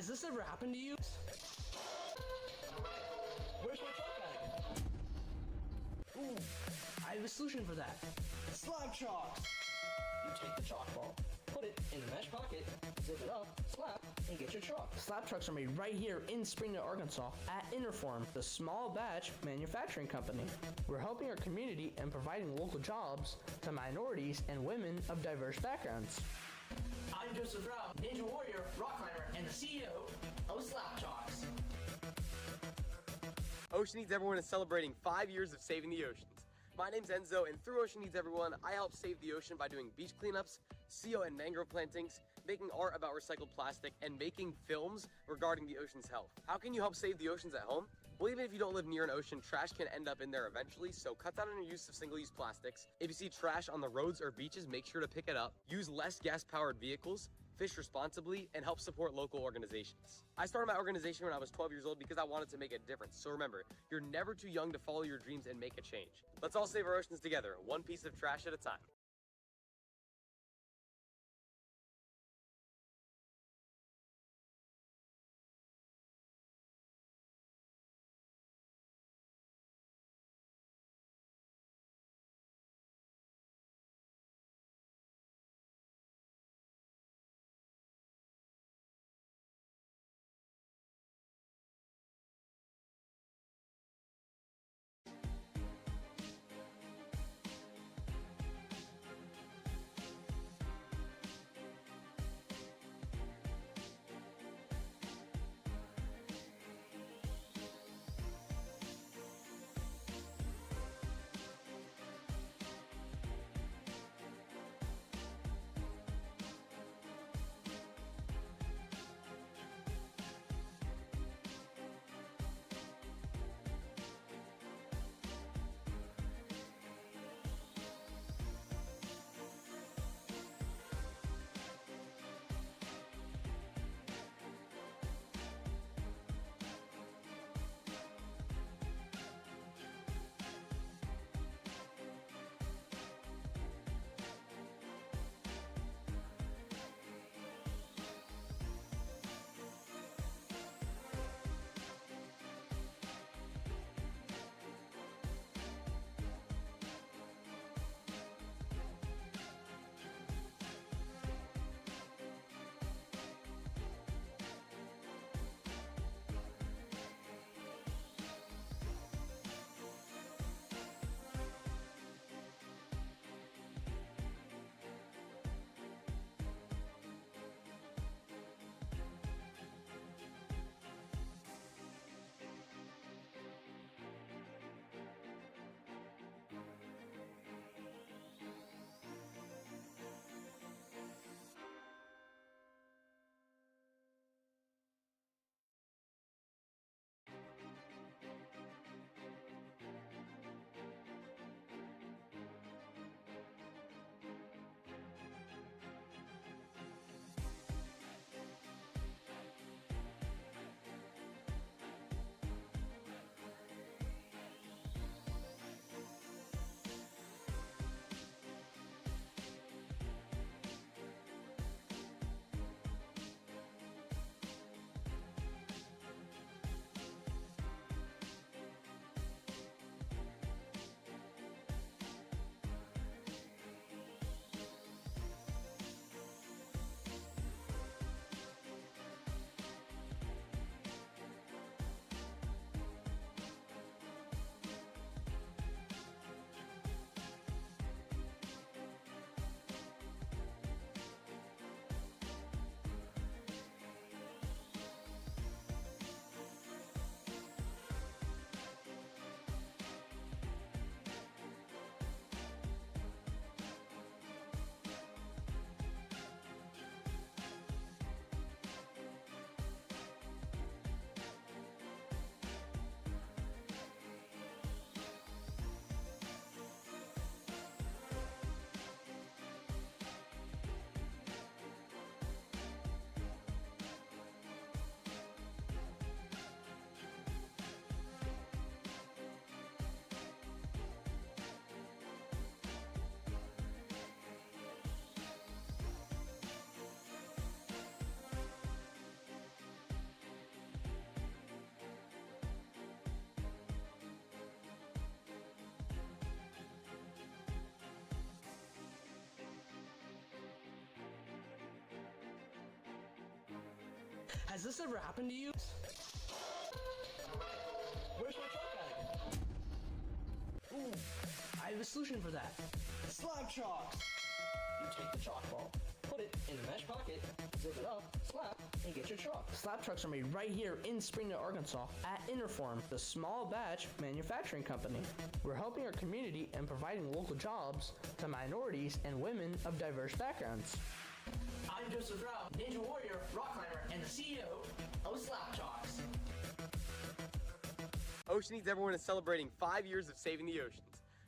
Has this ever happened to you? Where's my chalk bag? Ooh, I have a solution for that. Slab chalks! You take the chalk ball, put it in the mesh pocket, zip it up, slap, and get your chalk. Slab chalks are made right here in Springdale, Arkansas at Interform, the small batch manufacturing company. We're helping our community and providing local jobs to minorities and women of diverse backgrounds. I'm Joseph Rao, Ninja Warrior, rock climber, and the CEO of Slab Chalks. Ocean Needs Everyone is celebrating 5 years of saving the oceans. My name's Enzo, and through Ocean Needs Everyone, I help save the ocean by doing beach cleanups, CO and mangrove plantings, making art about recycled plastic, and making films regarding the ocean's health. How can you help save the oceans at home? Well, even if you don't live near an ocean, trash can end up in there eventually, so cut down on your use of single-use plastics. If you see trash on the roads or beaches, make sure to pick it up. Use less gas-powered vehicles, fish responsibly, and help support local organizations. I started my organization when I was 12 years old because I wanted to make a difference. So remember, you're never too young to follow your dreams and make a change. Let's all save our oceans together, one piece of trash at a time. Has this ever happened to you? Where's my chalk bag? Ooh, I have a solution for that. Slab chalks! You take the chalk ball, put it in the mesh pocket, zip it up, slap, and get your chalk. Slab chalks are made right here in Springdale, Arkansas at Interform, the small batch manufacturing company. We're helping our community and providing local jobs to minorities and women of diverse backgrounds. I'm Joseph Rao, Ninja Warrior, rock climber, and the CEO of Slap Chalks. Ocean Needs Everyone is celebrating 5 years of saving the oceans.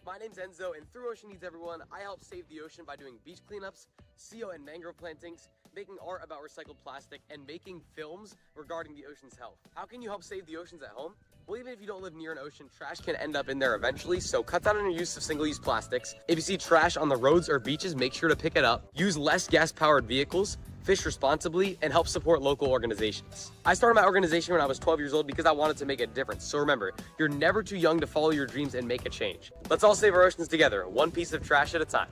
My name's Enzo, and through Ocean Needs Everyone, I help save the ocean by doing beach cleanups, CO and mangrove plantings, making art about recycled plastic, and making films regarding the ocean's health. How can you help save the oceans at home? Well, even if you don't live near an ocean, trash can end up in there eventually, so cut down on your use of single-use plastics. If you see trash on the roads or beaches, make sure to pick it up. Use less gas-powered vehicles, fish responsibly, and help support local organizations. I started my organization when I was 12 years old because I wanted to make a difference. So remember, you're never too young to follow your dreams and make a change. Let's all save our oceans together, one piece of trash at a time.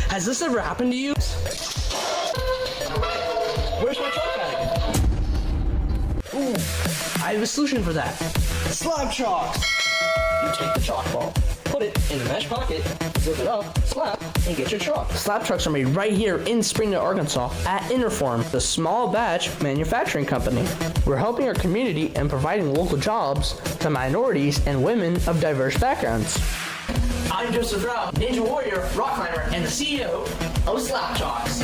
Has this ever happened to you? Where's my chalk bag? Ooh, I have a solution for that. Slab chalks! You take the chalk ball, put put it in the mesh pocket, zip it up, slap, and get your truck. Slab trucks are made right here in Springdale, Arkansas at Interform, the small batch manufacturing company. We're helping our community and providing local jobs to minorities and women of diverse backgrounds. I'm Joseph Rao, Ninja Warrior, rock climber, and the CEO of Slap Chalks.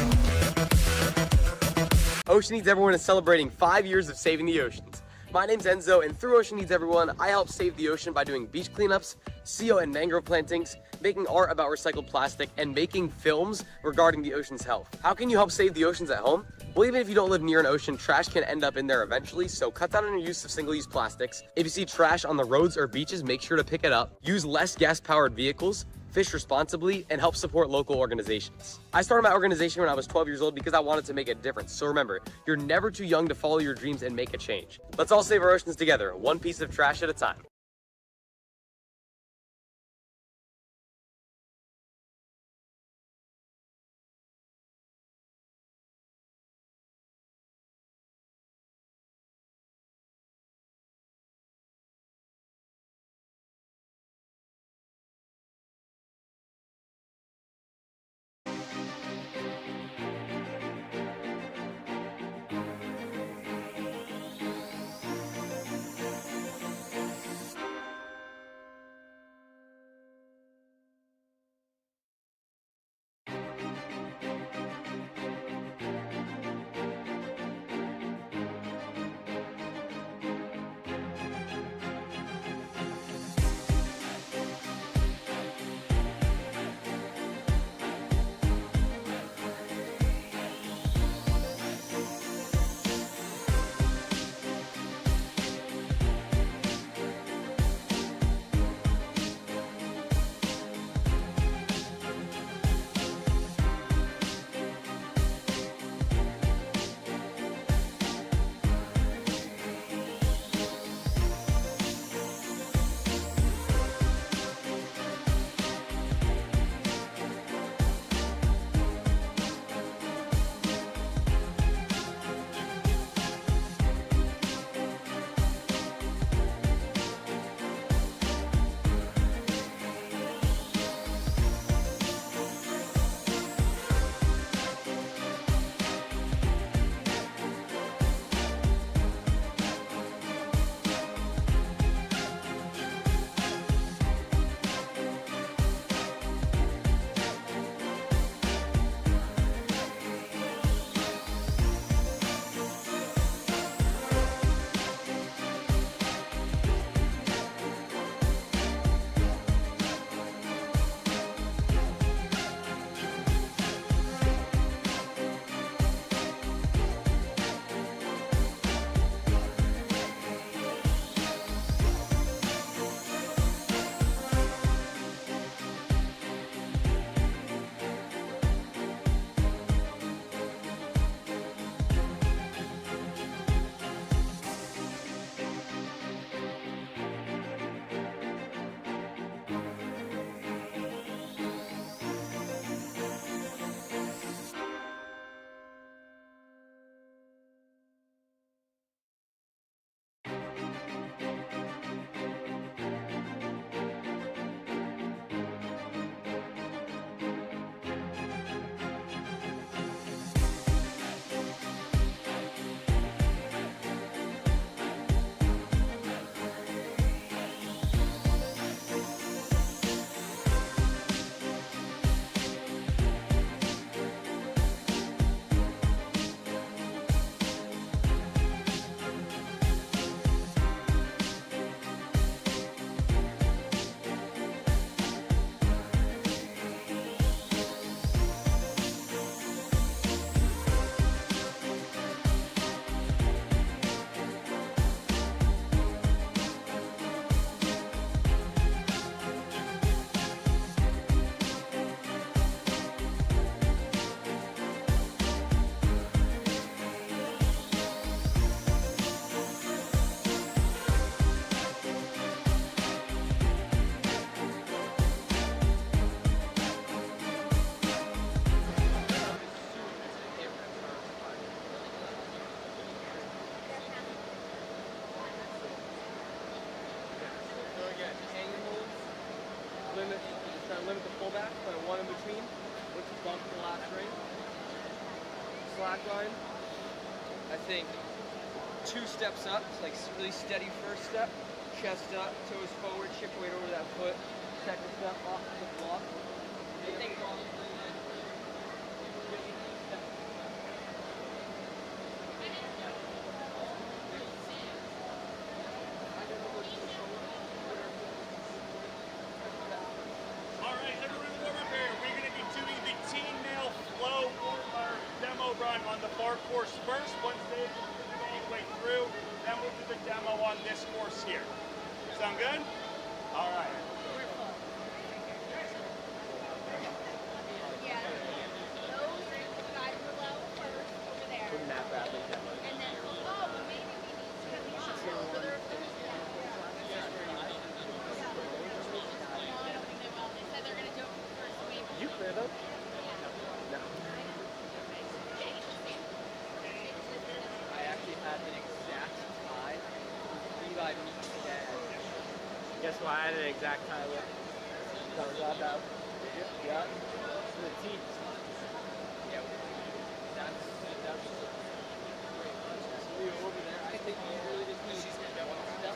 Ocean Needs Everyone is celebrating 5 years of saving the oceans. My name's Enzo, and through Ocean Needs Everyone, I help save the ocean by doing beach cleanups, CO and mangrove plantings, making art about recycled plastic, and making films regarding the ocean's health. How can you help save the oceans at home? Well, even if you don't live near an ocean, trash can end up in there eventually, so cut down on your use of single-use plastics. If you see trash on the roads or beaches, make sure to pick it up. Use less gas-powered vehicles, fish responsibly, and help support local organizations. I started my organization when I was 12 years old because I wanted to make a difference. So remember, you're never too young to follow your dreams and make a change. Let's all save our oceans together, one piece of trash at a time. limit the pullback, put a 1 in between, which is bump to the last ring. Slack line. I think 2 steps up, it's like really steady first step, chest up, toes forward, shift weight over that foot. Second step off the block. I think on the far course first, one stage, all the way through, then we'll do the demo on this course here. Sound good? All right. Yeah. Those guys below first over there. And then, oh, but maybe we need to have these further. No, I don't think they will. They said they're going to do it first. Maybe. you clear them? No. I actually had an exact tie. 3 items today. Guess what? I had an exact tie with. That was all about. Yeah. To the T. Yeah. That's over there. I think you really just need to get one step.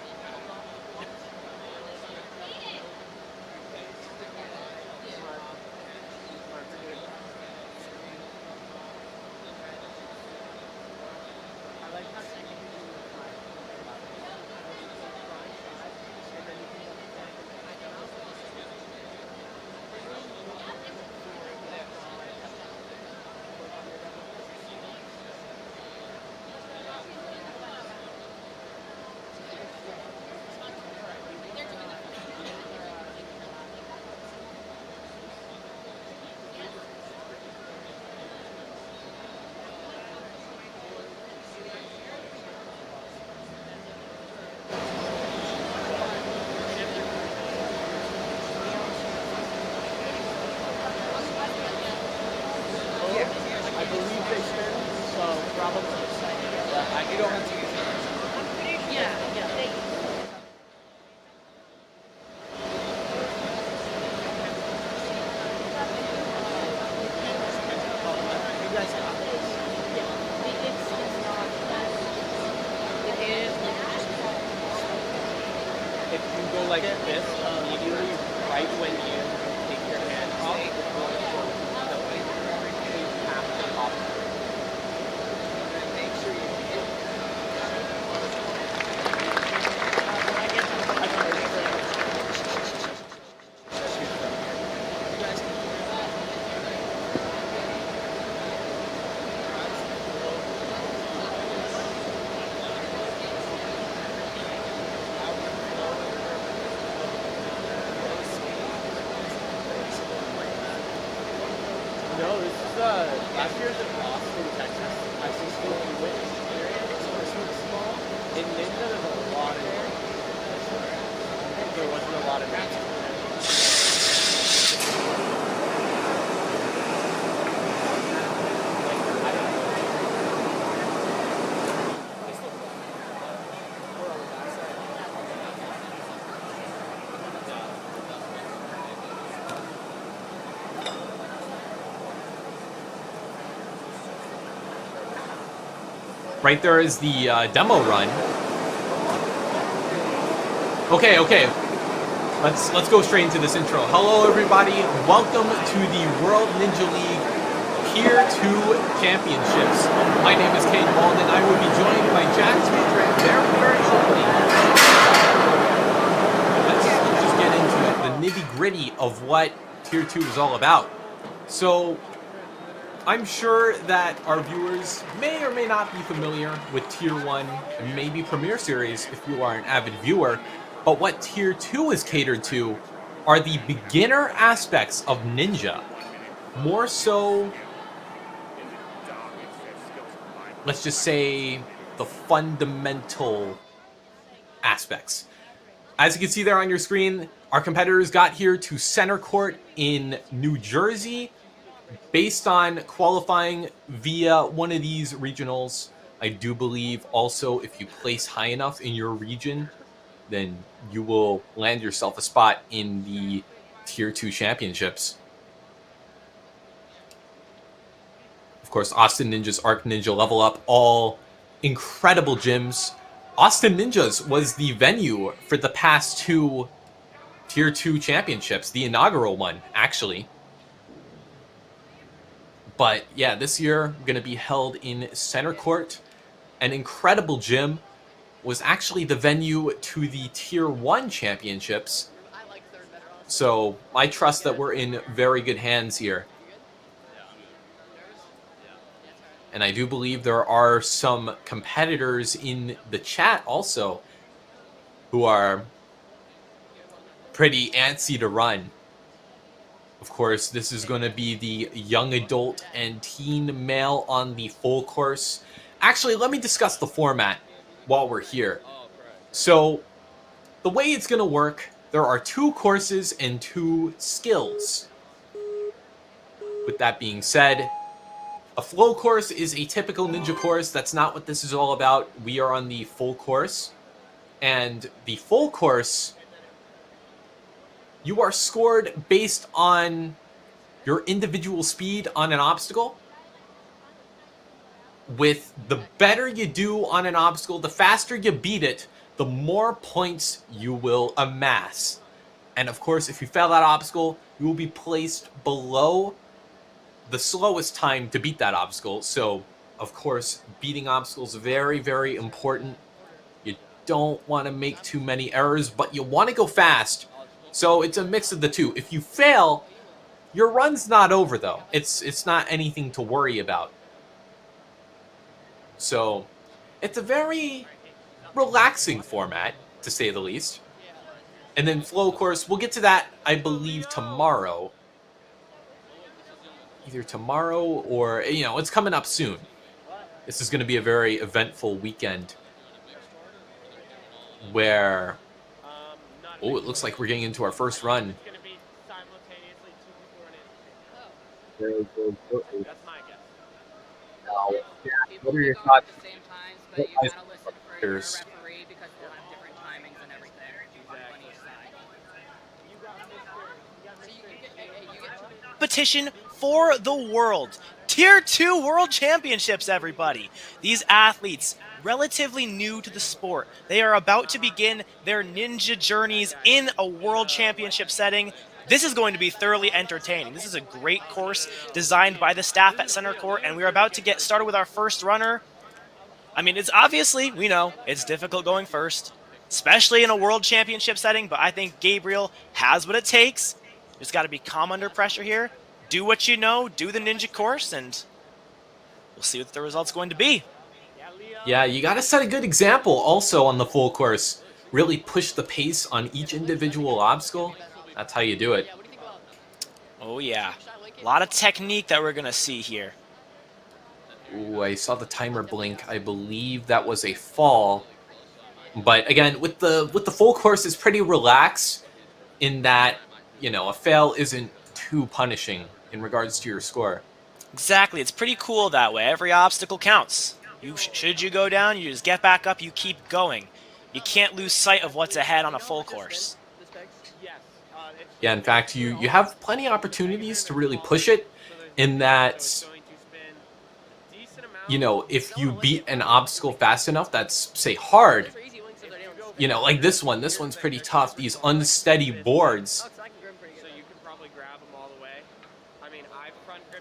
You don't have to use it. Yeah. You guys got this. If you go like this, immediately, right when you take your hand off, it's going to go the way you have to off. Make sure you hit. No, this is last year's in Austin, Texas. I see school in Whitney area. This was small. In Ninja, there's a lot of there wasn't a lot of magic. Right there is the demo run. Okay. Let's go straight into this intro. Hello, everybody. Welcome to the World Ninja League Tier 2 Championships. My name is Kane Walden. I will be joined by Jack Speedran very shortly. Let's just get into it. The nitty-gritty of what Tier 2 is all about. So, I'm sure that our viewers may or may not be familiar with Tier 1 and maybe Premier Series if you are an avid viewer, but what Tier 2 is catered to are the beginner aspects of Ninja. More so, let's just say, the fundamental aspects. As you can see there on your screen, our competitors got here to Center Court in New Jersey, based on qualifying via one of these regionals. I do believe also if you place high enough in your region, then you will land yourself a spot in the Tier 2 championships. Of course, Austin Ninjas, Arc Ninja, Level Up, all incredible gyms. Austin Ninjas was the venue for the past 2 Tier 2 championships, the inaugural one, actually. But yeah, this year going to be held in Center Court. An incredible gym. Was actually the venue to the Tier 1 championships. So I trust that we're in very good hands here. And I do believe there are some competitors in the chat also who are pretty antsy to run. Of course, this is going to be the young adult and teen male on the full course. Actually, let me discuss the format while we're here. So, the way it's going to work, there are 2 courses and 2 skills. With that being said, a flow course is a typical ninja course. That's not what this is all about. We are on the full course. And the full course, you are scored based on your individual speed on an obstacle. With the better you do on an obstacle, the faster you beat it, the more points you will amass. And of course, if you fail that obstacle, you will be placed below the slowest time to beat that obstacle. So, of course, beating obstacles is very, very important. You don't want to make too many errors, but you want to go fast. So it's a mix of the two. If you fail, your run's not over, though. It's not anything to worry about. So, it's a very relaxing format, to say the least. And then flow course, we'll get to that, I believe, tomorrow. Either tomorrow or, it's coming up soon. This is going to be a very eventful weekend. Where, it looks like we're getting into our first run. What are your thoughts? Competition for the world. Tier 2 World Championships, everybody. These athletes, relatively new to the sport, they are about to begin their ninja journeys in a World Championship setting. This is going to be thoroughly entertaining. This is a great course designed by the staff at Center Court, and we're about to get started with our first runner. I mean, it's obviously, we know, it's difficult going first, especially in a World Championship setting, but I think Gabriel has what it takes. Just got to be calm under pressure here. Do what you know, do the ninja course, and we'll see what the result's going to be. Yeah, you got to set a good example also on the full course. Really push the pace on each individual obstacle. That's how you do it. Oh, yeah. A lot of technique that we're going to see here. Ooh, I saw the timer blink. I believe that was a fall. But again, with the full course, it's pretty relaxed in that, a fail isn't too punishing in regards to your score. Exactly. It's pretty cool that way. Every obstacle counts. Should you go down, you just get back up, you keep going. You can't lose sight of what's ahead on a full course. Yeah, in fact, you have plenty of opportunities to really push it in that, if you beat an obstacle fast enough that's, say, hard, like this one. This one's pretty tough. These unsteady boards.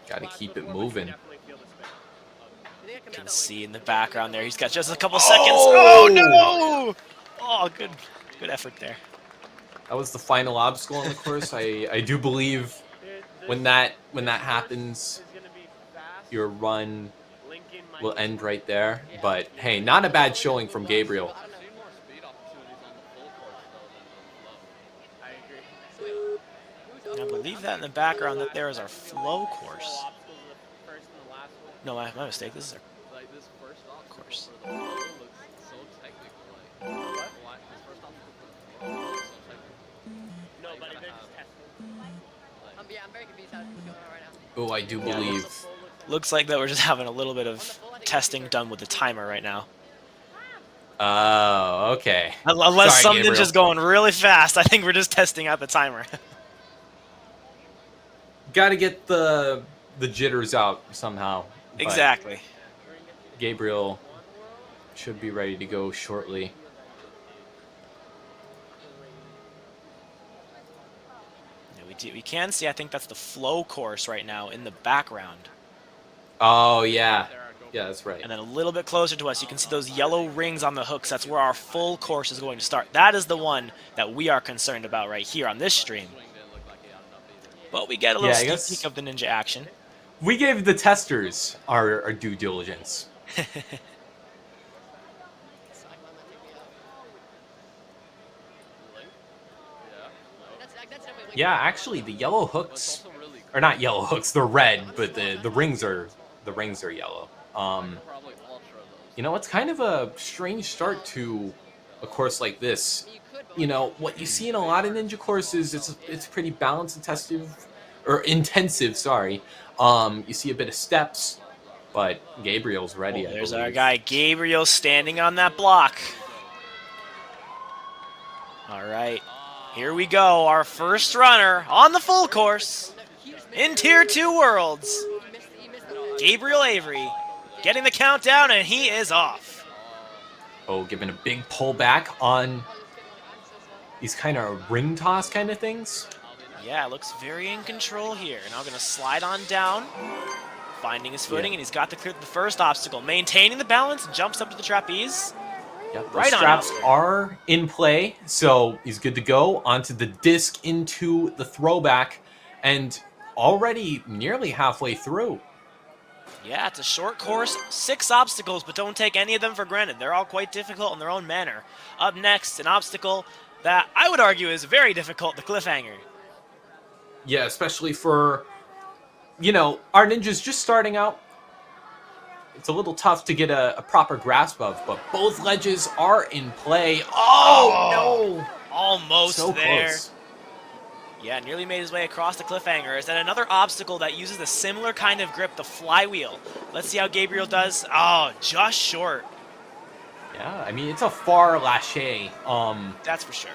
Got to keep it moving. You can see in the background there, he's got just a couple seconds. Oh, no! Oh, good effort there. That was the final obstacle on the course. I do believe when that happens, your run will end right there. But hey, not a bad showing from Gabriel. I believe that in the background that there is our flow course. No, my mistake. This is our course. Oh, I do believe. Looks like that we're just having a little bit of testing done with the timer right now. Oh, okay. Unless Sorry, some Gabriel. ninja's going really fast, I think we're just testing out the timer. got to get the jitters out somehow. But Exactly. Gabriel should be ready to go shortly. Yeah, we can see, I think that's the flow course right now in the background. Oh, yeah. Yeah, that's right. And then a little bit closer to us, you can see those yellow rings on the hooks. That's where our full course is going to start. That is the one that we are concerned about right here on this stream. But we get a little sneak peek of the ninja action. We gave the testers our due diligence. Yeah, actually, the yellow hooks, or not yellow hooks, they're red, but the rings are yellow. You know, it's kind of a strange start to a course like this. You know, what you see in a lot of ninja courses, it's pretty balanced and intensive. Sorry. You see a bit of steps, but Gabriel's ready. There's our guy Gabriel standing on that block. All right, here we go. Our first runner on the full course in Tier 2 Worlds. Gabriel Avery getting the countdown, and he is off. Oh, giving a big pullback on these kind of ring toss kind of things. Yeah, looks very in control here. Now going to slide on down, finding his footing, and he's got to clear the first obstacle. Maintaining the balance, jumps up to the trapeze. Yep, right on. Straps are in play, so he's good to go. Onto the disc, into the throwback, and already nearly halfway through. Yeah, it's a short course, 6 obstacles, but don't take any of them for granted. They're all quite difficult in their own manner. Up next, an obstacle that I would argue is very difficult, the cliffhanger. Yeah, especially for, you know, our ninjas just starting out. It's a little tough to get a proper grasp of, but both ledges are in play. Oh, no! Almost so there. Close. Yeah, nearly made his way across the cliffhanger. Is that another obstacle that uses a similar kind of grip, the flywheel? Let's see how Gabriel does. Oh, just short. Yeah, I mean, it's a far lâché. That's for sure.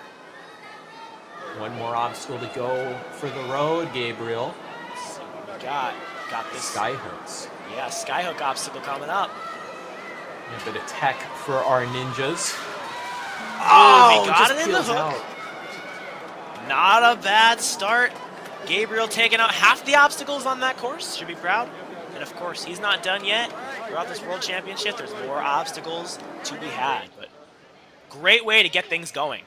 One more obstacle to go for the road, Gabriel. Let's see what we got this Skyhooks. Yeah, skyhook obstacle coming up. A bit of tech for our ninjas. Oh, he got it in the peels hook. out. Not a bad start. Gabriel taking out half the obstacles on that course. Should be proud. And of course, he's not done yet. Throughout this World Championship, there's more obstacles to be had. But great way to get things going.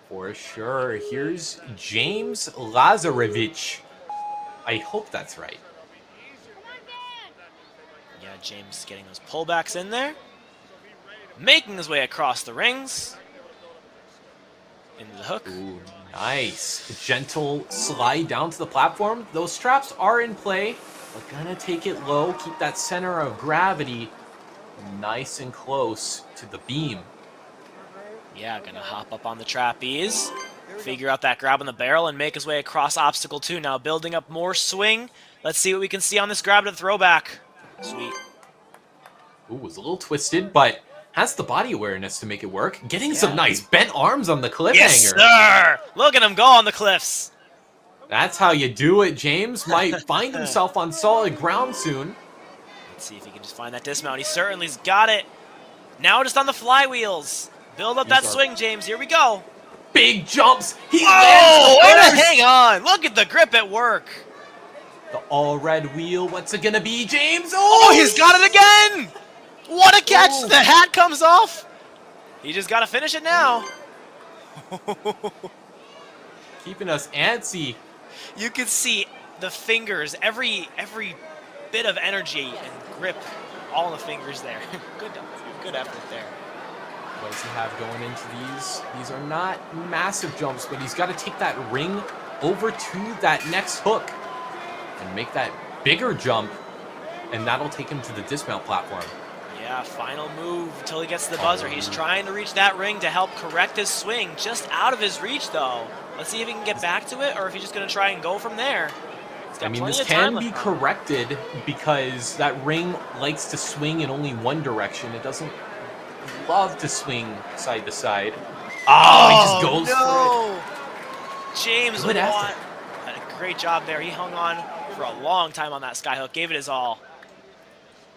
For sure. Here's James Lazarevich. I hope that's right. Yeah, James getting those pullbacks in there. Making his way across the rings. Into the hook. Ooh, nice. Gentle slide down to the platform. Those straps are in play, but gonna take it low. Keep that center of gravity nice and close to the beam. Yeah, gonna hop up on the trapeze. Figure out that grab on the barrel and make his way across obstacle 2. Now building up more swing. Let's see what we can see on this grab to the throwback. Sweet. Ooh, was a little twisted, but has the body awareness to make it work. Getting some nice bent arms on the cliffhanger. Yes, sir! Look at him go on the cliffs. That's how you do it. James might find himself on solid ground soon. Let's see if he can just find that dismount. He certainly's got it. Now just on the flywheels. Build up that swing, James. Here we go. Big jumps. He Oh, lands the first. hang on. Look at the grip at work. The all-red wheel. What's it gonna be, James? Oh, he's got it again. What a catch. Oh. The hat comes off. He just got to finish it now. Keeping us antsy. You can see the fingers, every bit of energy and grip, all in the fingers there. Good effort there. What does he have going into these? These are not massive jumps, but he's got to take that ring over to that next hook and make that bigger jump, and that'll take him to the dismount platform. Yeah, final move until he gets to the buzzer. He's trying to reach that ring to help correct his swing. Just out of his reach, though. Let's see if he can get back to it, or if he's just going to try and go from there. I mean, this can be corrected because that ring likes to swing in only one direction. It doesn't love to swing side to side. Oh, he just goes for it. James Good Watt effort. had a great job there. He hung on for a long time on that skyhook, gave it his all.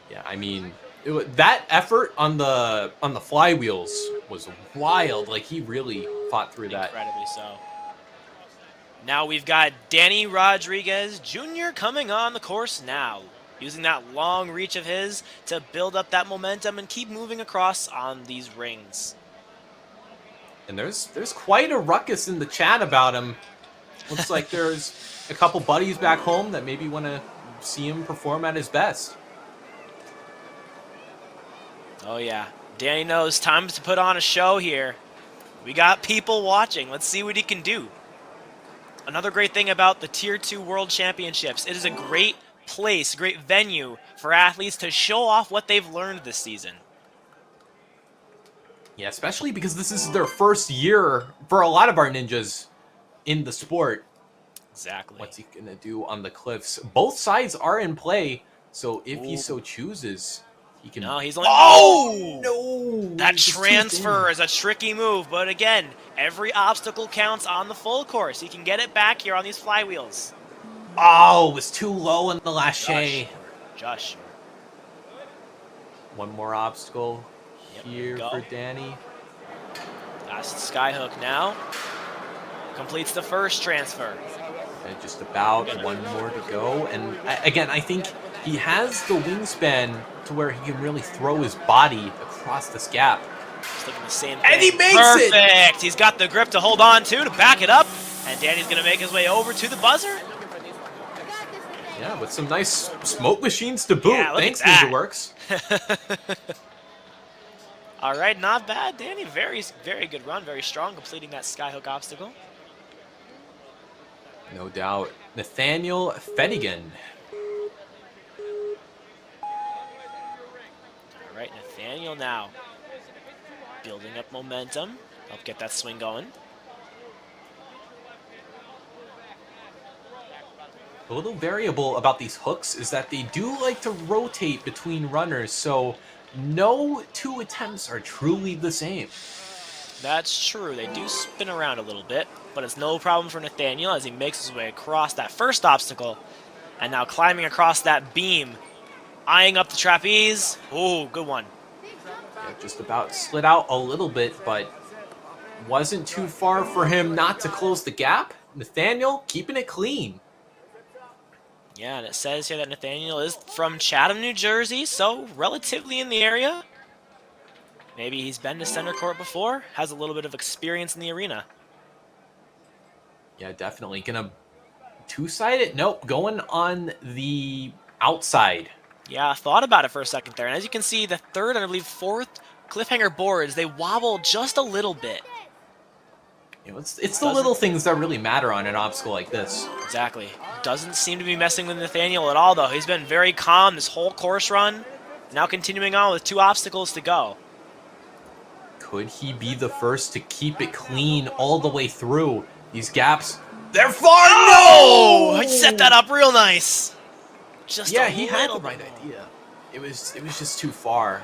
Yeah, I mean, that effort on the flywheels was wild. Like, he really fought through that. Incredibly so. Now we've got Danny Rodriguez Jr. coming on the course now, using that long reach of his to build up that momentum and keep moving across on these rings. And there's quite a ruckus in the chat about him. Looks like there's a couple buddies back home that maybe want to see him perform at his best. Oh yeah, Danny knows time to put on a show here. We got people watching. Let's see what he can do. Another great thing about the Tier 2 World Championships, it is a great place, great venue for athletes to show off what they've learned this season. Yeah, especially because this is their first year for a lot of our ninjas in the sport. Exactly. What's he going to do on the cliffs? Both sides are in play, so if he so chooses, he can... No, he's only... Oh! No! That transfer is a tricky move, but again, every obstacle counts on the full course. He can get it back here on these flywheels. Oh, it was too low in the last shay. Josh. One more obstacle here for Danny. Last skyhook now. Completes the first transfer. And just about one more to go. And again, I think he has the wingspan to where he can really throw his body across this gap. Just looking the same thing. And he makes it! Perfect! He's got the grip to hold on to back it up. And Danny's going to make his way over to the buzzer. Yeah, with some nice smoke machines to boot. Yeah, Thanks, NinjaWorks. All right, not bad, Danny. Very, very good run. Very strong, completing that skyhook obstacle. No doubt. Nathaniel Fettigan. All right, Nathaniel now. Building up momentum. Help get that swing going. A little variable about these hooks is that they do like to rotate between runners, so no two attempts are truly the same. That's true. They do spin around a little bit, but it's no problem for Nathaniel as he makes his way across that first obstacle and now climbing across that beam, eyeing up the trapeze. Oh, good one. Yeah, just about slid out a little bit, but wasn't too far for him not to close the gap. Nathaniel keeping it clean. Yeah, and it says here that Nathaniel is from Chatham, New Jersey, so relatively in the area. Maybe he's been to center court before, has a little bit of experience in the arena. Yeah, definitely. Gonna two-side it? Nope, going on the outside. Yeah, I thought about it for a second there, and as you can see, the third and I believe fourth cliffhanger boards, they wobble just a little bit. You know, it's the little things that really matter on an obstacle like this. Exactly. Doesn't seem to be messing with Nathaniel at all, though. He's been very calm this whole course run. Now continuing on with 2 obstacles to go. Could he be the first to keep it clean all the way through? These gaps, they're far. Oh! He set that up real nice. Just yeah, a he had the little right bit. idea. It was just too far.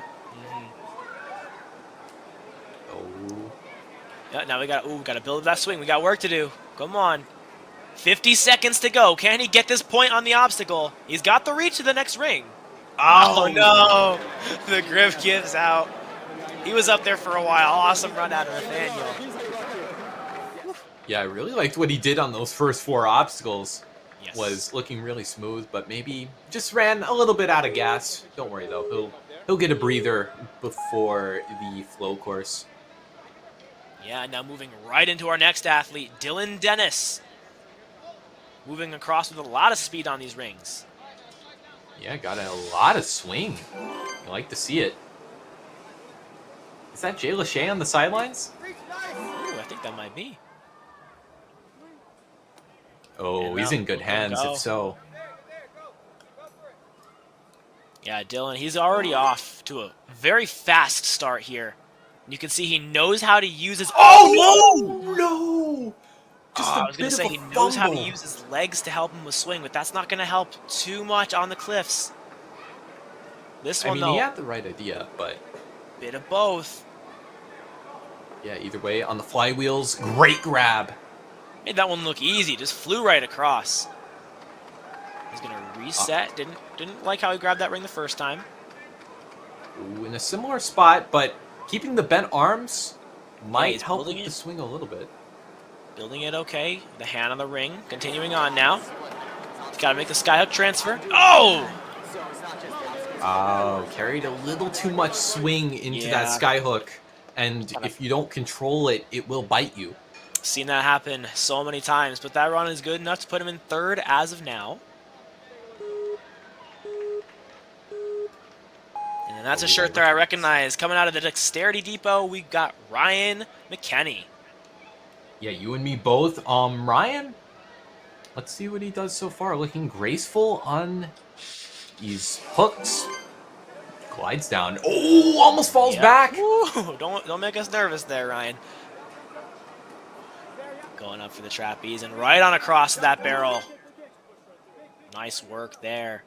Oh. Yeah, now we got to build that swing. We got work to do. Come on. 50 seconds to go. Can he get this point on the obstacle? He's got the reach to the next ring. Oh, no. The grip gives out. He was up there for a while. Awesome run out of Nathaniel. Yeah, I really liked what he did on those first 4 obstacles. Yes. Was looking really smooth, but maybe just ran a little bit out of gas. Don't worry though, he'll get a breather before the flow course. Yeah, now moving right into our next athlete, Dylan Dennis. Moving across with a lot of speed on these rings. Yeah, got a lot of swing. You like to see it. Is that Jay Lachey on the sidelines? Ooh, I think that might be. Oh, he's in good hands, if so. Yeah, Dylan, he's already off to a very fast start here. You can see he knows how to use his... Oh, no! Just I a was going bit to say of he a knows how to fumble. use his legs to help him with swing, but that's not going to help too much on the cliffs. This I one, mean, though, he had the right idea, but... bit of both. Yeah, either way, on the flywheels, great grab. Made that one look easy. Just flew right across. He's gonna reset. Didn't like how he grabbed that ring the first time. Ooh, in a similar spot, but keeping the bent arms might he's help building with the it. swing a little bit. Building it okay. The hand on the ring. Continuing on now. He's got to make the skyhook transfer. Oh! Oh, carried a little too much swing into that skyhook. And if you don't control it, it will bite you. Seen that happen so many times, but that run is good enough to put him in third as of now. And that's a shirt there I recognize. Coming out of the Dexterity Depot, we got Ryan McKenney. Yeah, you and me both. Ryan, let's see what he does so far. Looking graceful on these hooks. Glides down. Oh, almost falls back. Ooh, don't make us nervous there, Ryan. Going up for the trapeze and right on across that barrel. Nice work there.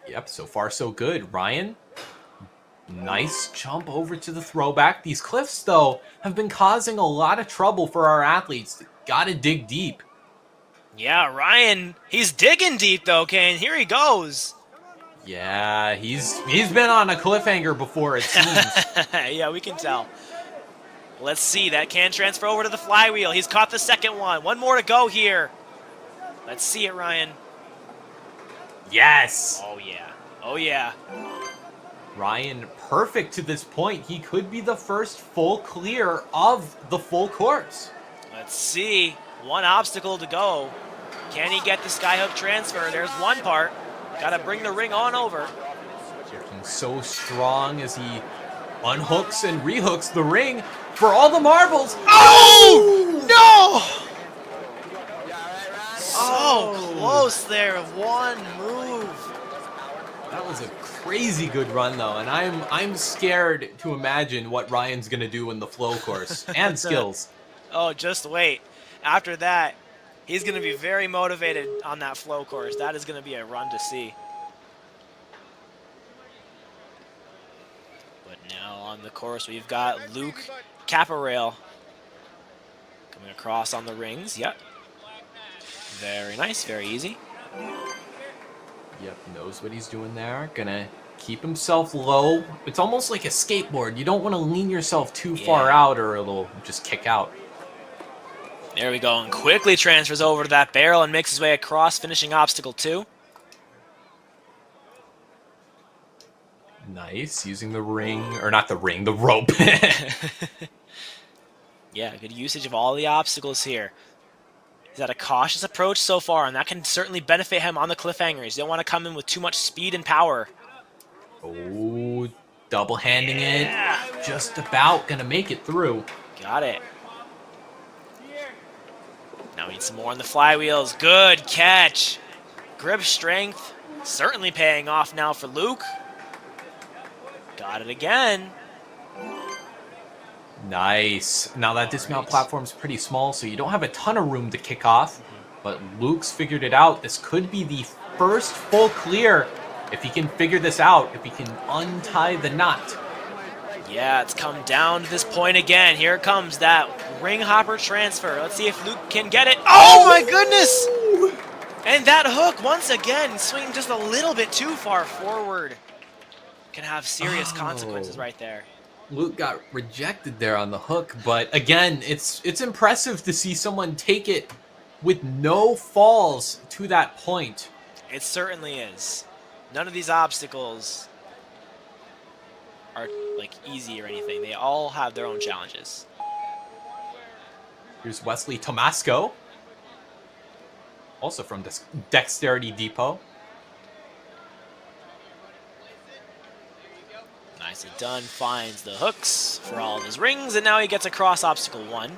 Yep, so far so good. Ryan, nice jump over to the throwback. These cliffs, though, have been causing a lot of trouble for our athletes. Gotta dig deep. Yeah, Ryan, he's digging deep, though, Kane. Here he goes. Yeah, he's been on a cliffhanger before, it seems. Yeah, we can tell. Let's see. That can transfer over to the flywheel. He's caught the second one. One more to go here. Let's see it, Ryan. Yes. Oh, yeah. Oh, yeah. Ryan, perfect to this point. He could be the first full clear of the full course. Let's see. One obstacle to go. Can he get the skyhook transfer? There's one part. Got to bring the ring on over. Looking so strong as he unhooks and rehooks the ring for all the marbles. Oh! No! So close there. One move. That was a crazy good run, though, and I'm scared to imagine what Ryan's gonna do in the flow course and skills. Oh, just wait. After that, he's going to be very motivated on that flow course. That is going to be a run to see. But now on the course, we've got Luke Caporail coming across on the rings. Yep. Very nice, very easy. Yep, knows what he's doing there. Gonna keep himself low. It's almost like a skateboard. You don't want to lean yourself too far out or it'll just kick out. There we go, and quickly transfers over to that barrel and makes his way across, finishing obstacle 2. Nice, using the ring, or not the ring, the rope. Yeah, good usage of all the obstacles here. He's had a cautious approach so far, and that can certainly benefit him on the cliffhangers. You don't want to come in with too much speed and power. Oh, double-handing it. Just about gonna make it through. Got it. Now we need some more on the flywheels. Good catch. Grip strength certainly paying off now for Luke. Got it again. Nice. Now that dismount platform's pretty small, so you don't have a ton of room to kick off. But Luke's figured it out. This could be the first full clear if he can figure this out, if he can untie the knot. Yeah, it's come down to this point again. Here comes that ring hopper transfer. Let's see if Luke can get it. Oh my goodness! And that hook, once again, swinging just a little bit too far forward. Can have serious consequences right there. Luke got rejected there on the hook, but again, it's impressive to see someone take it with no falls to that point. It certainly is. None of these obstacles are like easy or anything. They all have their own challenges. Here's Wesley Tomasco, also from Dexterity Depot. Nicely done. Finds the hooks for all of his rings, and now he gets across obstacle 1.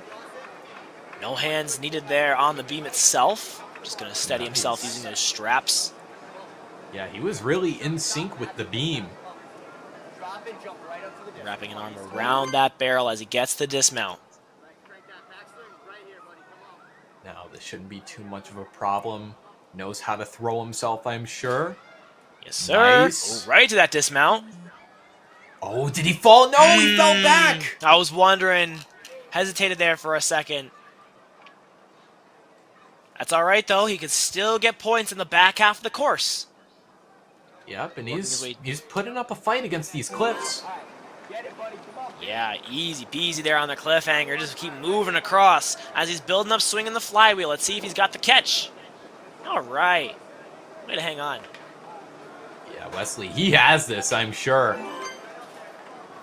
No hands needed there on the beam itself. Just going to steady himself using those straps. Yeah, he was really in sync with the beam. Wrapping an arm around that barrel as he gets the dismount. Now, this shouldn't be too much of a problem. Knows how to throw himself, I'm sure. Yes, sir. Nice. Oh, right to that dismount. Oh, did he fall? No, he fell back. I was wondering. Hesitated there for a second. That's all right, though. He can still get points in the back half of the course. Yep, and he's putting up a fight against these cliffs. Yeah, easy peasy there on the cliffhanger. Just keep moving across as he's building up, swinging the flywheel. Let's see if he's got the catch. All right. Way to hang on. Yeah, Wesley, he has this, I'm sure.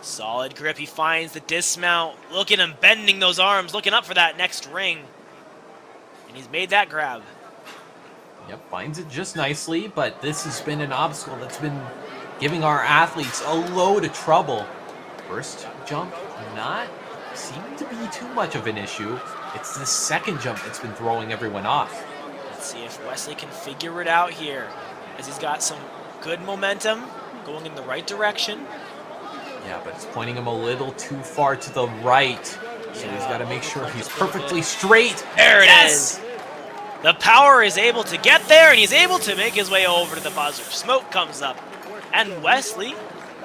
Solid grip. He finds the dismount. Look at him bending those arms, looking up for that next ring. And he's made that grab. Yep, finds it just nicely, but this has been an obstacle that's been giving our athletes a load of trouble. First jump, not seeming to be too much of an issue. It's the second jump that's been throwing everyone off. Let's see if Wesley can figure it out here, as he's got some good momentum going in the right direction. Yeah, but it's pointing him a little too far to the right. So he's got to make sure he's perfectly straight. There it is. The power is able to get there, and he's able to make his way over to the buzzer. Smoke comes up, and Wesley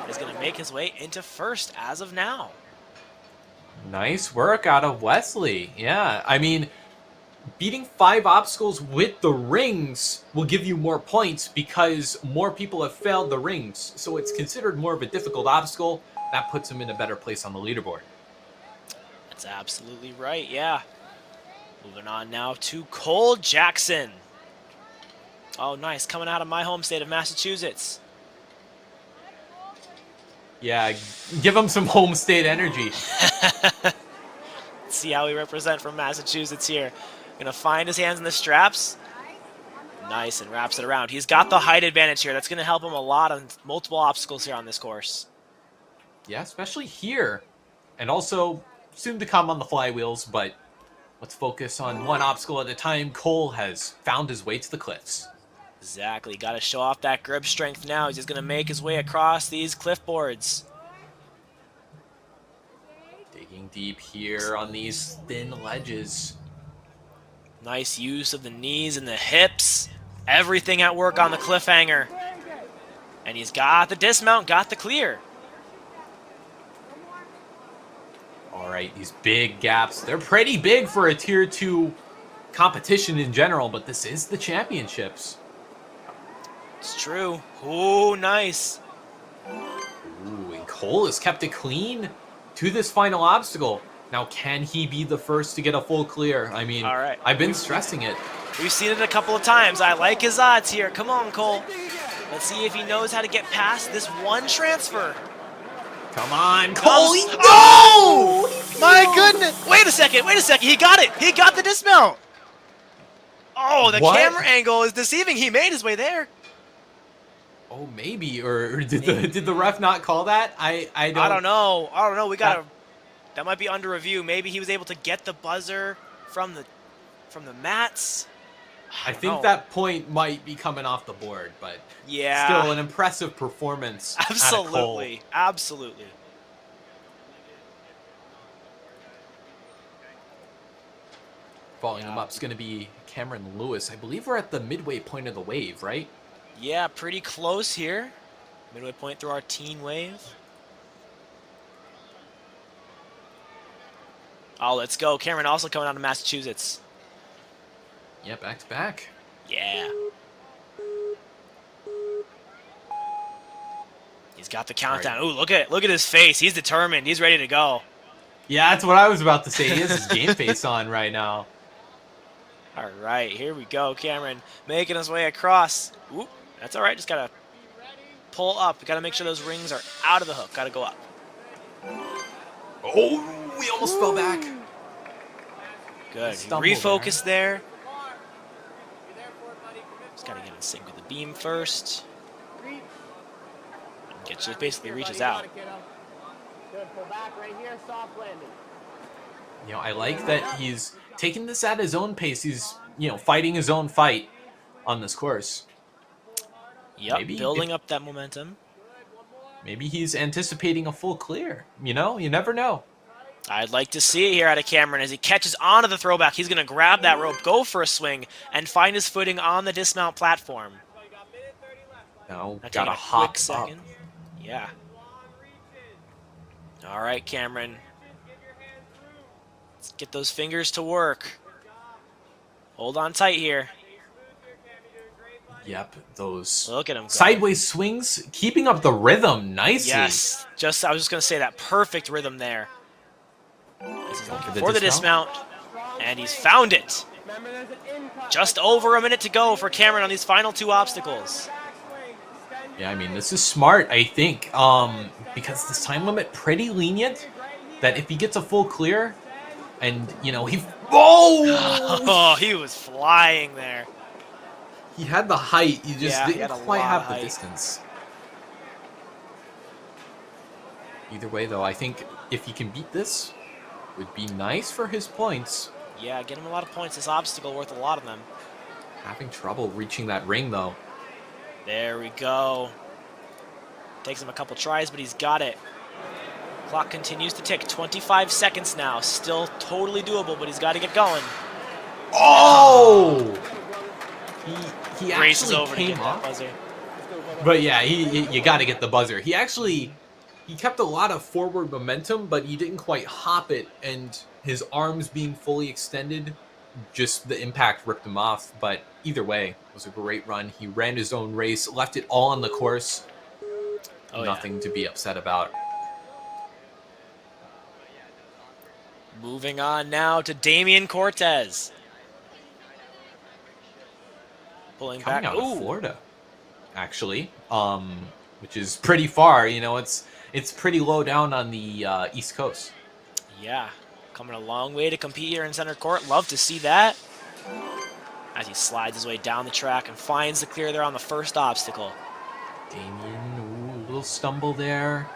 is going to make his way into first as of now. Nice work out of Wesley. Yeah, I mean, beating 5 obstacles with the rings will give you more points because more people have failed the rings. So it's considered more of a difficult obstacle. That puts him in a better place on the leaderboard. That's absolutely right, yeah. Moving on now to Cole Jackson. Oh, nice. Coming out of my home state of Massachusetts. Yeah, give him some home state energy. Let's see how we represent from Massachusetts here. Gonna find his hands in the straps. Nice, and wraps it around. He's got the height advantage here. That's gonna help him a lot on multiple obstacles here on this course. Yeah, especially here. And also soon to come on the flywheels, but let's focus on one obstacle at a time. Cole has found his way to the cliffs. Exactly. Got to show off that grip strength now. He's just going to make his way across these cliff boards. Digging deep here on these thin ledges. Nice use of the knees and the hips. Everything at work on the cliffhanger. And he's got the dismount, got the clear. All right, these big gaps. They're pretty big for a Tier 2 competition in general, but this is the championships. It's true. Ooh, nice. Ooh, and Cole has kept it clean to this final obstacle. Now, can he be the first to get a full clear? I mean, all right. I've been stressing it. We've seen it a couple of times. I like his odds here. Come on, Cole. Let's see if he knows how to get past this one transfer. Come on, Cole. No! Oh! My goodness. Wait a second. He got it. He got the dismount. Oh, the camera angle is deceiving. He made his way there. Oh, maybe, or did the ref not call that? I don't know. We gotta. That might be under review. Maybe he was able to get the buzzer from the mats. I think that point might be coming off the board, but yeah, still an impressive performance. Absolutely, absolutely. Following him up is going to be Cameron Lewis. I believe we're at the midway point of the wave, right? Yeah, pretty close here. Midway point through our teen wave. Oh, let's go. Cameron also coming out of Massachusetts. Yeah, back to back. Yeah. He's got the countdown. Right. Ooh, look at his face. He's determined. He's ready to go. Yeah, that's what I was about to say. He has his game face on right now. All right, here we go. Cameron making his way across. Ooh, that's all right. Just got to pull up. Got to make sure those rings are out of the hook. Got to go up. Oh, we almost fell back. Good. Refocus there. Just got to get in sync with the beam first. And just basically reaches out. You know, I like that he's taking this at his own pace. He's, fighting his own fight on this course. Yep, maybe building up that momentum. Maybe he's anticipating a full clear. You never know. I'd like to see it here out of Cameron as he catches onto the throwback. He's going to grab that rope, go for a swing, and find his footing on the dismount platform. No, gotta hop up. Yeah. All right, Cameron. Let's get those fingers to work. Hold on tight here. Yep, those Look at him go. sideways swings, keeping up the rhythm nicely. Yes, I was just gonna say that perfect rhythm there. This is looking for the for the dismount, and he's found it. Just over a minute to go for Cameron on these final 2 obstacles. Yeah, I mean, this is smart, I think, because this time limit pretty lenient, that if he gets a full clear, and, you know, Oh, he was flying there. He had the height, he just he didn't had a quite lot have of the height. distance. Either way, though, I think if he can beat this, it would be nice for his points. Yeah, get him a lot of points. This obstacle worth a lot of them. Having trouble reaching that ring, though. There we go. Takes him a couple tries, but he's got it. Clock continues to tick. 25 seconds now. Still totally doable, but he's got to get going. Oh! He Races actually over to came get that off. buzzer. But yeah, you got to get the buzzer. He kept a lot of forward momentum, but he didn't quite hop it, and his arms being fully extended, just the impact ripped him off. But either way, it was a great run. He ran his own race, left it all on the course. Oh, Nothing to be upset about. Moving on now to Damian Cortez. Pulling Coming back. out of Florida, actually, which is pretty far. You know, it's pretty low down on the East Coast. Yeah, coming a long way to compete here in center court. Love to see that. As he slides his way down the track and finds the clear there on the first obstacle. Damian, little stumble there.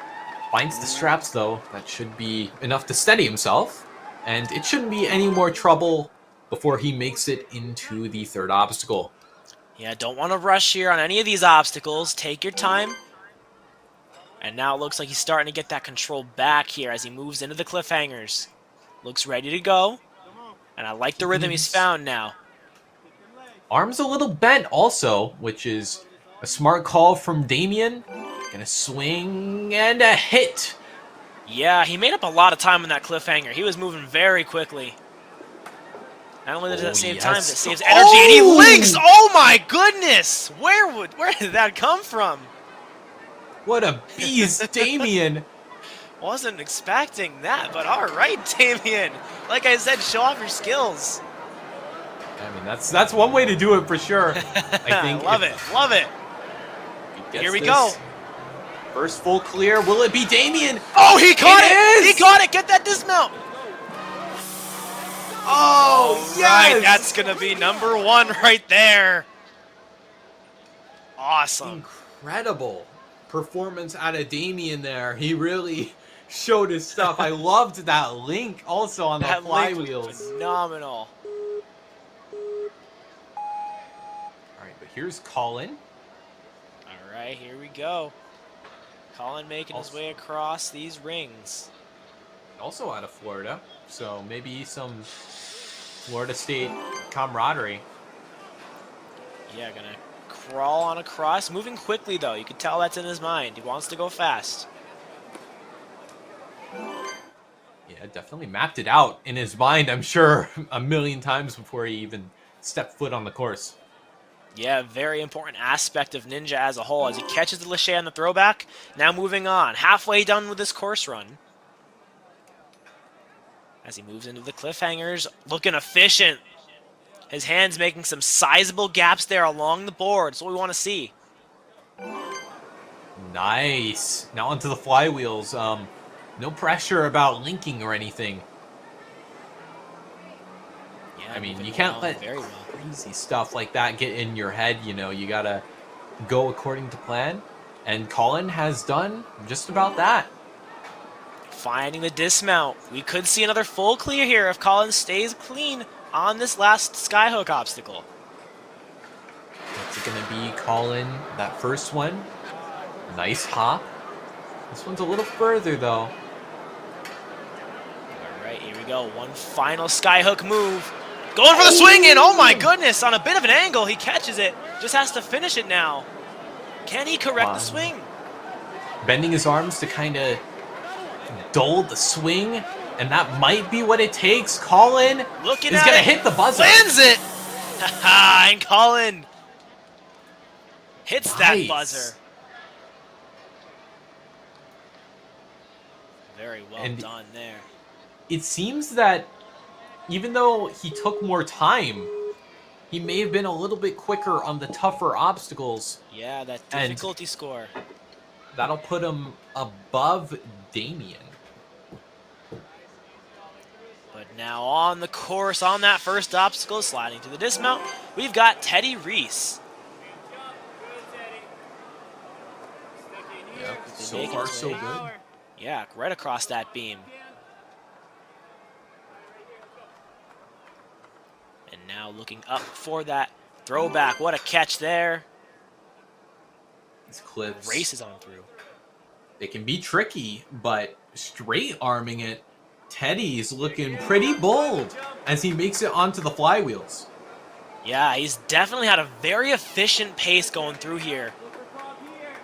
Finds the straps, though. That should be enough to steady himself. And it shouldn't be any more trouble before he makes it into the third obstacle. Yeah, don't want to rush here on any of these obstacles. Take your time. And now it looks like he's starting to get that control back here as he moves into the cliffhangers. Looks ready to go. And I like the rhythm he's found now. Arms a little bent also, which is a smart call from Damian. Gonna swing and a hit. Yeah, he made up a lot of time in that cliffhanger. He was moving very quickly. Not only does that save time, but it saves energy, and he links! Oh my goodness! Where did that come from? What a beast, Damian. Wasn't expecting that, but all right, Damian. Like I said, show off your skills. I mean, that's one way to do it for sure. I think. Love it. Here we go. First full clear. Will it be Damian? Oh, he caught it! Is! He caught it! Get that dismount! Oh, yes! Right, that's going to be number 1 right there. Awesome. Incredible performance out of Damian there. He really showed his stuff. I loved that link also on the flywheels. Phenomenal. All right, but here's Colin. All right, here we go. Colin making his way across these rings. Also out of Florida, so maybe some Florida State camaraderie. Yeah, gonna crawl on across. Moving quickly, though. You can tell that's in his mind. He wants to go fast. Yeah, definitely mapped it out in his mind, I'm sure, a million times before he even stepped foot on the course. Yeah, very important aspect of Ninja as a whole as he catches the Lachey on the throwback. Now moving on. Halfway done with this course run. As he moves into the cliffhangers, looking efficient. His hands making some sizable gaps there along the board. That's what we want to see. Nice. Now onto the flywheels. No pressure about linking or anything. Yeah, I mean, moving you can't along let very well. crazy stuff like that get in your head. You know, you gotta go according to plan. And Colin has done just about that. Finding the dismount. We could see another full clear here if Colin stays clean on this last skyhook obstacle. What's it gonna be, Colin? That first one. Nice hop. This one's a little further though. All right, here we go. One final skyhook move. Going for the swing in. Oh my goodness. On a bit of an angle, he catches it. Just has to finish it now. Can he correct the swing? Bending his arms to kind of dull the swing, and that might be what it takes. Colin is going to hit the buzzer. Lands it. And Colin hits that Nice. buzzer. Very well And done there. It seems that even though he took more time, he may have been a little bit quicker on the tougher obstacles. Yeah, that And difficulty score. that'll put him above Damien. But now on the course, on that first obstacle, sliding to the dismount, we've got Teddy Reese. Yep, so making far his so way. good. Yeah, right across that beam. And now looking up for that throwback. What a catch there. These clips, Races on through. they can be tricky, but straight arming it, Teddy's looking pretty bold as he makes it onto the flywheels. Yeah, he's definitely had a very efficient pace going through here.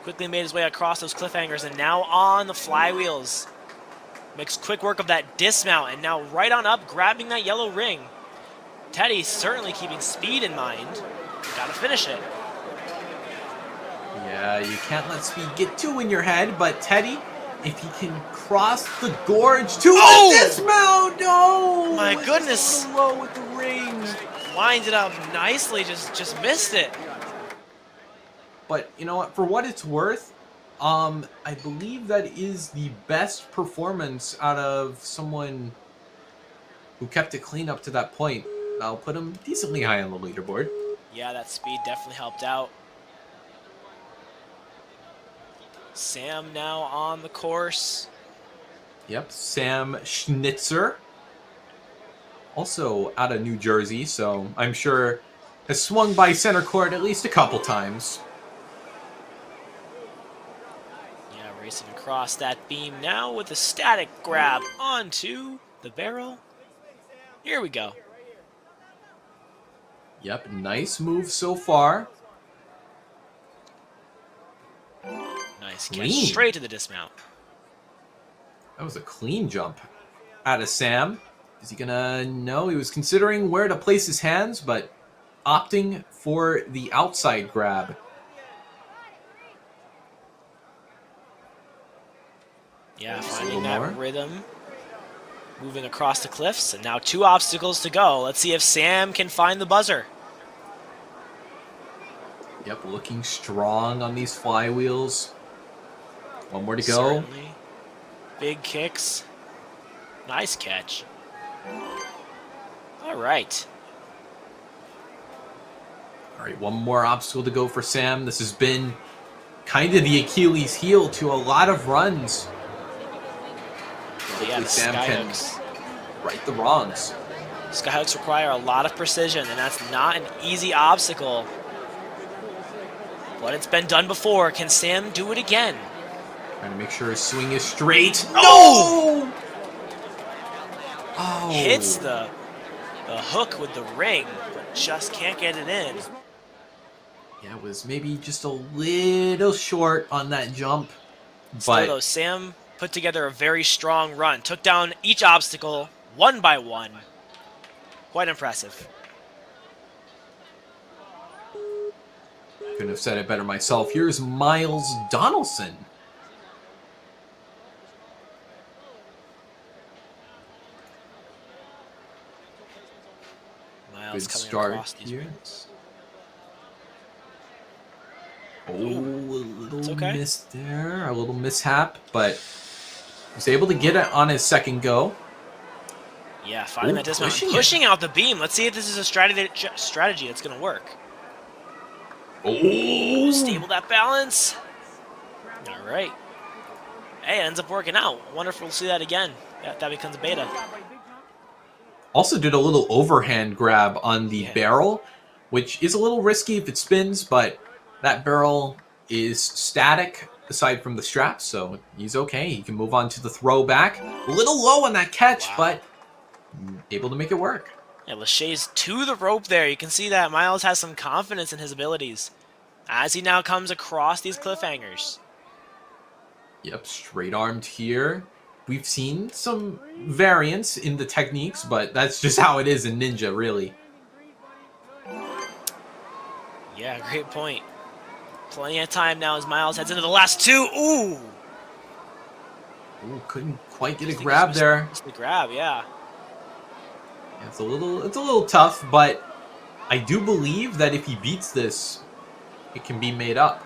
Quickly made his way across those cliffhangers and now on the flywheels. Makes quick work of that dismount and now right on up, grabbing that yellow ring. Teddy certainly keeping speed in mind. Gotta finish it. Yeah, you can't let speed get too in your head, but Teddy, if he can cross the gorge to the dismount, no! My It's goodness. just a little low with the ring. Lined it up nicely, just missed it. But you know what? For what it's worth, I believe that is the best performance out of someone who kept it clean up to that point. I'll put him decently high on the leaderboard. Yeah, that speed definitely helped out. Sam now on the course. Yep, Sam Schnitzer. Also out of New Jersey, so I'm sure has swung by center court at least a couple times. Yeah, racing across that beam now with a static grab onto the barrel. Here we go. Yep, nice move so far. Nice catch Clean. straight to the dismount. That was a clean jump out of Sam. Is he gonna... No, he was considering where to place his hands, but opting for the outside grab. Yeah, Just a finding little that more. rhythm. Moving across the cliffs, and now 2 obstacles to go. Let's see if Sam can find the buzzer. Yep, looking strong on these flywheels. One more to go. Certainly. Big kicks. Nice catch. All right. All right, one more obstacle to go for Sam. This has been kind of the Achilles heel to a lot of runs. Yeah, Hopefully the Sam can skyhooks. right the wrongs. Skyhooks require a lot of precision, and that's not an easy obstacle. But it's been done before. Can Sam do it again? Trying to make sure his swing is straight. No! Oh! Hits the hook with the ring, but just can't get it in. Yeah, it was maybe just a little short on that jump. Still But though, Sam put together a very strong run. Took down each obstacle one by one. Quite impressive. couldn't have said it better myself. Here's Miles Donaldson. Miles Good coming start across these here. rings. Oh, a little It's okay. miss there, a little mishap, but was able to get it on his second go. Yeah, finding Ooh, that dismount, pushing pushing it. out the beam. Let's see if this is a strategy that's going to work. Oh, Stable that balance. All right. Hey, it ends up working out. Wonder if we'll see that again. That becomes a beta. also did a little overhand grab on the Yeah. barrel, which is a little risky if it spins, but that barrel is static aside from the straps, so he's okay. He can move on to the throwback. A little low on that catch, Wow. but able to make it work. Yeah, Lachey's to the rope there. You can see that Miles has some confidence in his abilities as he now comes across these cliffhangers. Yep, straight armed here. We've seen some variance in the techniques, but that's just how it is in Ninja, really. Yeah, great point. Plenty of time now as Miles heads into the last two. Ooh! Ooh, couldn't quite get a grab there. Just the grab, yeah. Yeah, it's a little tough, but I do believe that if he beats this, it can be made up.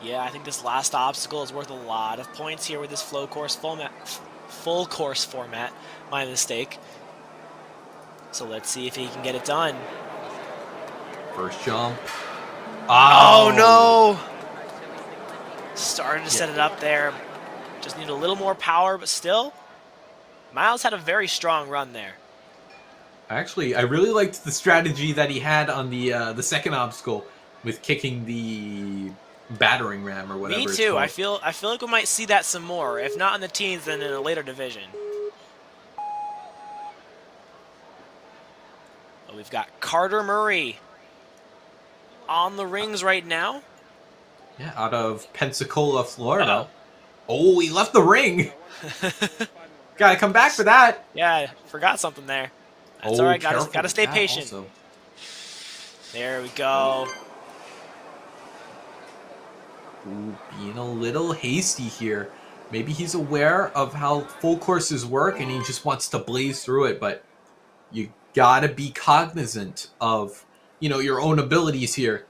Yeah, I think this last obstacle is worth a lot of points here with this full course format. My mistake. So let's see if he can get it done. First jump. Oh no! Starting to set it up there. Just need a little more power, but still, Miles had a very strong run there. Actually, I really liked the strategy that he had on the second obstacle with kicking the battering ram or whatever. Me it's too. called. I feel like we might see that some more. If not in the teens, then in a later division. But we've got Carter Murray on the rings right now. Yeah, out of Pensacola, Florida. Oh, he left the ring. Gotta come back for that. Yeah, forgot something there. That's all right. Gotta stay patient. Also. There we go. Ooh, being a little hasty here. Maybe he's aware of how full courses work and he just wants to blaze through it, but you gotta be cognizant of, your own abilities here.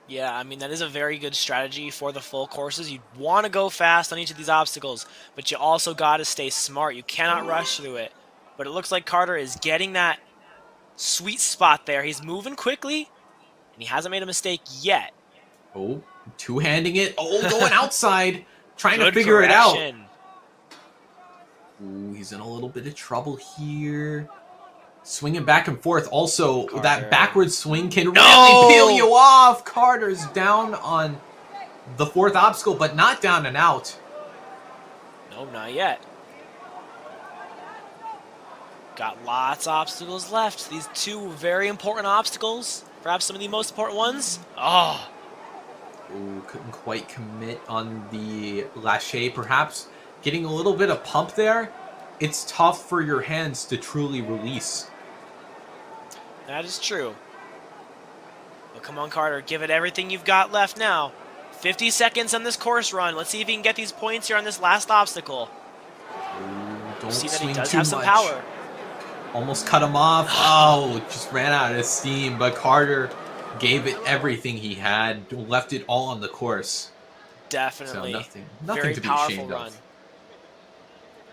Yeah, I mean, that is a very good strategy for the full courses. You want to go fast on each of these obstacles, but you also got to stay smart. You cannot rush through it. But it looks like Carter is getting that sweet spot there. He's moving quickly, and he hasn't made a mistake yet. Oh, two-handing it. Oh, going outside, trying to Good figure it out. correction. Ooh, he's in a little bit of trouble here. Swinging back and forth. Also, Carter. that backward swing can really peel you off. Carter's down on the fourth obstacle, but not down and out. No, not yet. Got lots of obstacles left. These two very important obstacles. Perhaps some of the most important ones. Oh. Ooh, couldn't quite commit on the lache, perhaps. Getting a little bit of pump there. It's tough for your hands to truly release. That is true. But come on, Carter. Give it everything you've got left now. 50 seconds on this course run. Let's see if he can get these points here on this last obstacle. Ooh, don't See that swing he does too have some much. power. Almost cut him off. Oh, just ran out of steam. But Carter gave it everything he had. Left it all on the course. Definitely. So nothing very to be powerful ashamed run. of.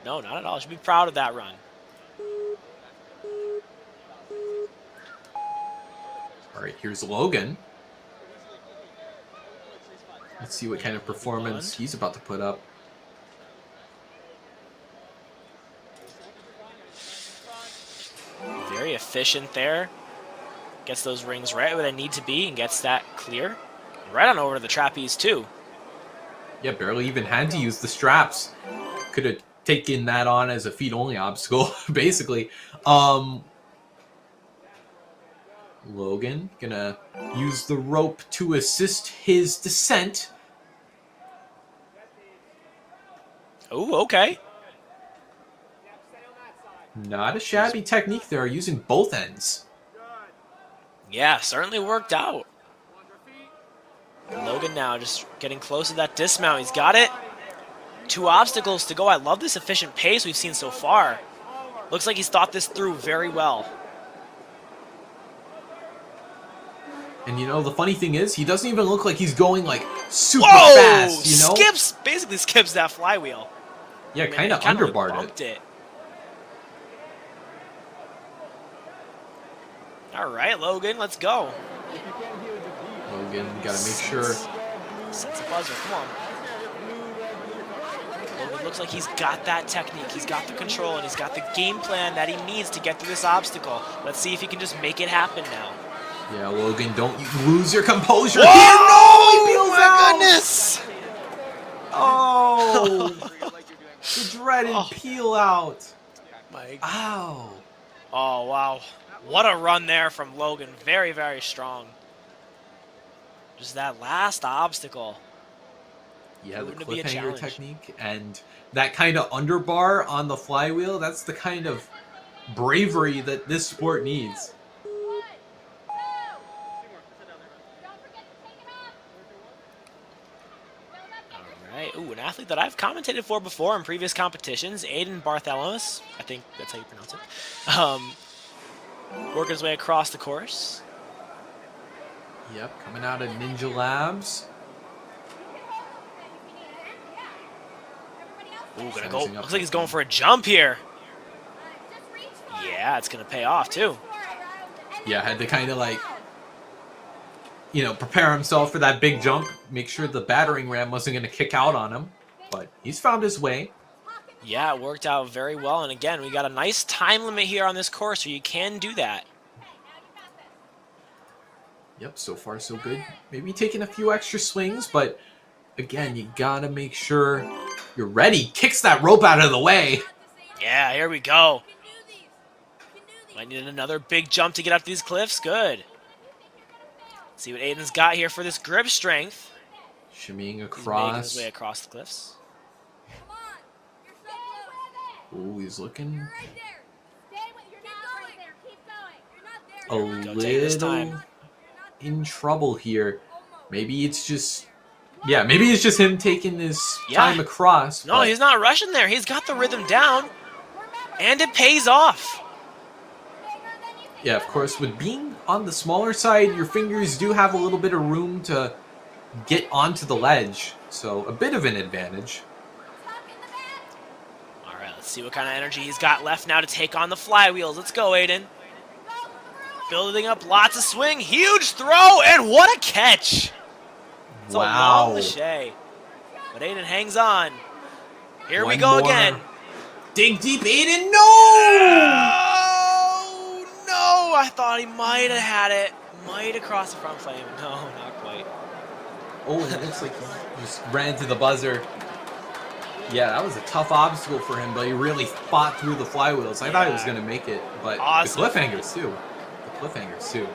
No, not at all. Should be proud of that run. All right, here's Logan. Let's see what kind of performance he's about to put up. Very efficient there. Gets those rings right where they need to be and gets that clear. Right on over to the trapeze too. Yeah, barely even had to use the straps. Could have taken that on as a feet-only obstacle, basically. Logan gonna use the rope to assist his descent. Oh, okay. Not a shabby technique there, using both ends. Yeah, certainly worked out. And Logan now just getting close to that dismount. He's got it. 2 obstacles to go. I love this efficient pace we've seen so far. Looks like he's thought this through very well. And the funny thing is, he doesn't even look like he's going like super fast, Basically skips that flywheel. Yeah, kind of underbarred it. All right, Logan, let's go. Logan, gotta make sure. Sets a buzzer, come on. Logan looks like he's got that technique, he's got the control, and he's got the game plan that he needs to get through this obstacle. Let's see if he can just make it happen now. Yeah, Logan, don't lose your composure. Whoa! Here. No, he peels out. Goodness! Oh, the dreaded peel out. Ow. Oh, wow. What a run there from Logan. Very, very strong. Just that last obstacle. Yeah, the Proving to be a cliffhanger challenge. technique and that kind of underbar on the flywheel, that's the kind of bravery that this sport needs. athlete that I've commentated for before in previous competitions, Aiden Bartholomew. I think that's how you pronounce it. Working his way across the course. Yep, coming out of Ninja Labs. Ooh, gonna go. Looks like he's going for a jump here. Yeah, it's gonna pay off too. Yeah, had to kind of like, you know, prepare himself for that big jump. Make sure the battering ram wasn't going to kick out on him. But he's found his way. Yeah, it worked out very well. And again, we got a nice time limit here on this course, so you can do that. Yep, so far so good. Maybe taking a few extra swings, but again, you gotta make sure you're ready. Kicks that rope out of the way. Yeah, here we go. Might need another big jump to get up these cliffs. Good. See what Aiden's got here for this grip strength. Shimmying He's making across. his way across the cliffs. Ooh, he's looking a Go take this little time. in trouble here. Maybe it's just, yeah, maybe it's just him taking his time across. No, he's not rushing there. He's got the rhythm down, and it pays off. Yeah, of course, with being on the smaller side, your fingers do have a little bit of room to get onto the ledge. So a bit of an advantage. All right, let's see what kind of energy he's got left now to take on the flywheels. Let's go, Aiden. Building up lots of swing. Huge throw, and what a catch. It's Wow. a long lachey. But Aiden hangs on. Here we One go more. again. Dig deep, Aiden. No! Oh, no. I thought he might have had it. Might have crossed the front flame. No, not quite. Oh, and it looks like he just ran into the buzzer. Yeah, that was a tough obstacle for him, but he really fought through the flywheels. I thought he was going to make it, but Awesome. the cliffhangers too. The cliffhangers too.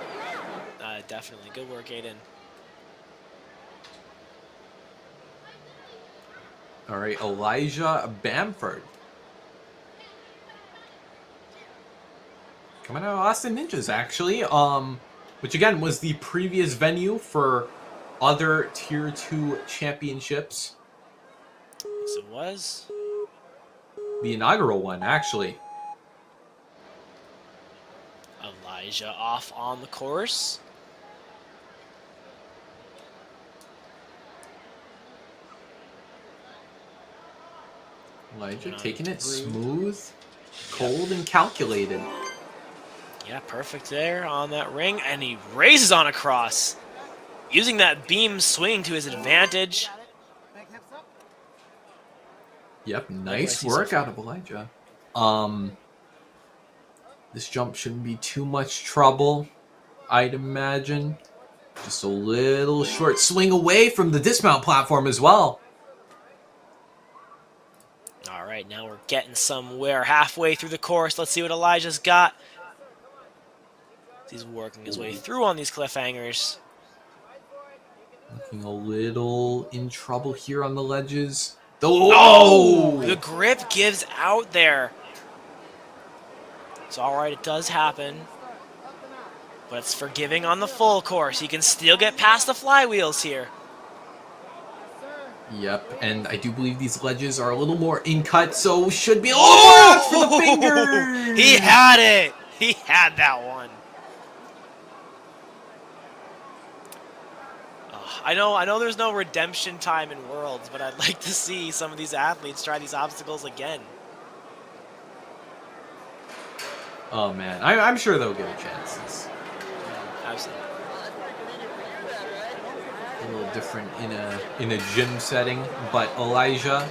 Definitely. Good work, Aiden. All right, Elijah Bamford. Coming out of Austin Ninjas, actually. Which again was the previous venue for other Tier 2 championships. Yes, it was. The inaugural one, actually. Elijah off on the course. Elijah Going taking it through. smooth, cold, and calculated. Yeah, perfect there on that ring. And he raises on across. Using that beam swing to his advantage. Yep, nice work out of Elijah. This jump shouldn't be too much trouble, I'd imagine. Just a little short swing away from the dismount platform as well. All right, now we're getting somewhere halfway through the course. Let's see what Elijah's got. He's working his way through on these cliffhangers. Looking a little in trouble here on the ledges. Oh! The grip gives out there. It's all right, it does happen. But it's forgiving on the full course. He can still get past the flywheels here. Yep, and I do believe these ledges are a little more in cut, so should be a little more out for the fingers. He had it. He had that one. I know there's no redemption time in Worlds, but I'd like to see some of these athletes try these obstacles again. Oh man, I'm sure they'll get a chance. Absolutely. A little different in a gym setting, but Elijah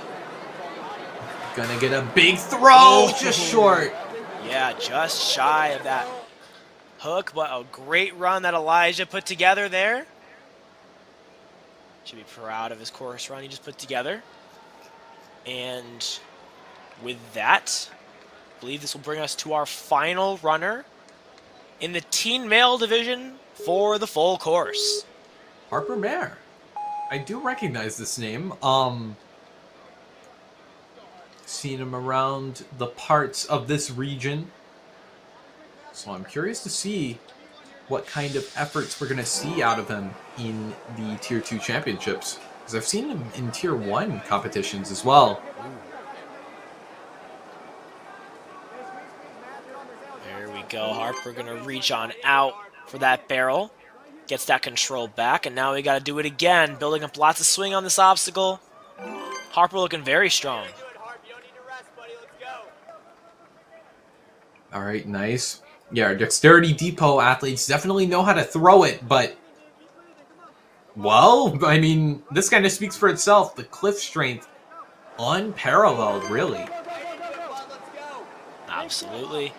gonna get a big throw, just short. Yeah, just shy of that hook, but a great run that Elijah put together there. Should be proud of his course run he just put together. And with that, I believe this will bring us to our final runner in the teen male division for the full course. Harper Mayer. I do recognize this name. Seen him around the parts of this region. So I'm curious to see what kind of efforts we're going to see out of him in the Tier 2 championships. Because I've seen him in Tier 1 competitions as well. There we go. Harper going to reach on out for that barrel. Gets that control back, and now we got to do it again. Building up lots of swing on this obstacle. Harper looking very strong. All right, nice. Yeah, our Dexterity Depot athletes definitely know how to throw it, but... Well, I mean, this kind of speaks for itself. The cliff strength, unparalleled, really. Absolutely.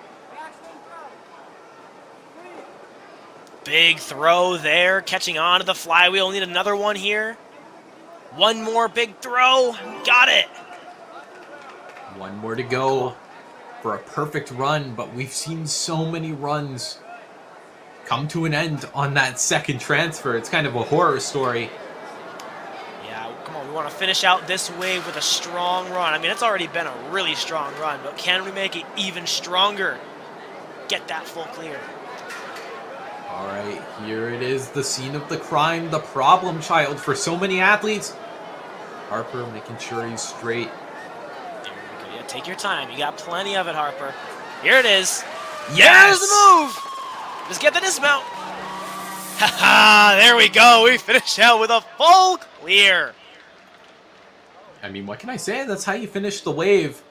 Big throw there, catching on to the flywheel. Need another one here. One more big throw. Got it. One more to go for a perfect run, but we've seen so many runs come to an end on that second transfer. It's kind of a horror story. Yeah, come on. We want to finish out this wave with a strong run. I mean, it's already been a really strong run, but can we make it even stronger? Get that full clear. All right, here it is, the scene of the crime, the problem child for so many athletes. Harper making sure he's straight. There we go. Yeah, take your time. You got plenty of it, Harper. Here it is. Yes! There's the move. Just get the dismount. Haha, there we go. We finish out with a full clear. I mean, what can I say? That's how you finish the wave.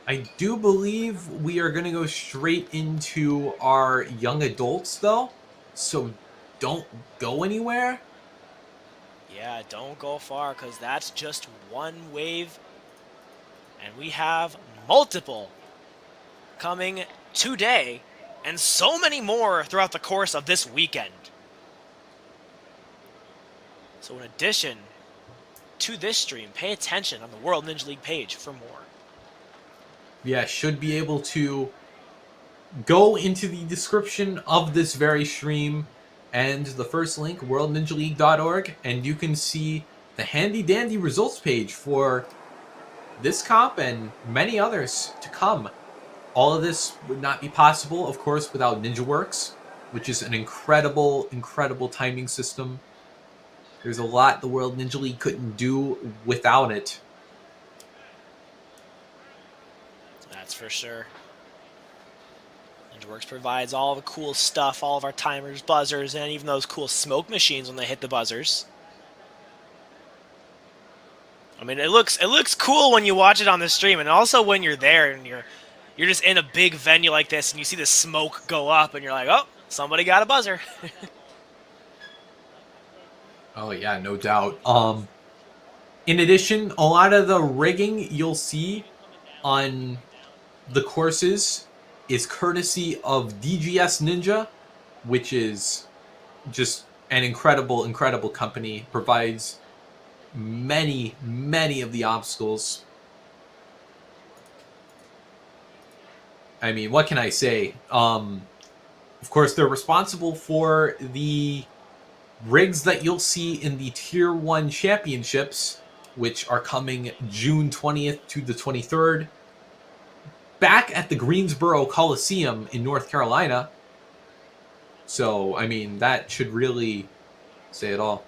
I do believe we are going to go straight into our young adults, though. So don't go anywhere. Yeah, don't go far, because that's just one wave. And we have multiple coming today, and so many more throughout the course of this weekend. So in addition to this stream, pay attention on the World Ninja League page for more. Yeah, should be able to go into the description of this very stream and the first link, worldninjaleague.org, and you can see the handy dandy results page for this comp and many others to come. All of this would not be possible, of course, without NinjaWorks, which is an incredible, incredible timing system. There's a lot the World Ninja League couldn't do without it. That's for sure. NinjaWorks provides all the cool stuff, all of our timers, buzzers, and even those cool smoke machines when they hit the buzzers. I mean, it looks cool when you watch it on the stream, and also when you're there and you're just in a big venue like this and you see the smoke go up and you're like, oh, somebody got a buzzer. Oh yeah, no doubt. In addition, a lot of the rigging you'll see on the courses is courtesy of DGS Ninja, which is just an incredible, incredible company. Provides many, many of the obstacles. I mean, what can I say? Of course, they're responsible for the rigs that you'll see in the Tier 1 Championships, which are coming June 20th to the 23rd, back at the Greensboro Coliseum in North Carolina. So, I mean, that should really say it all.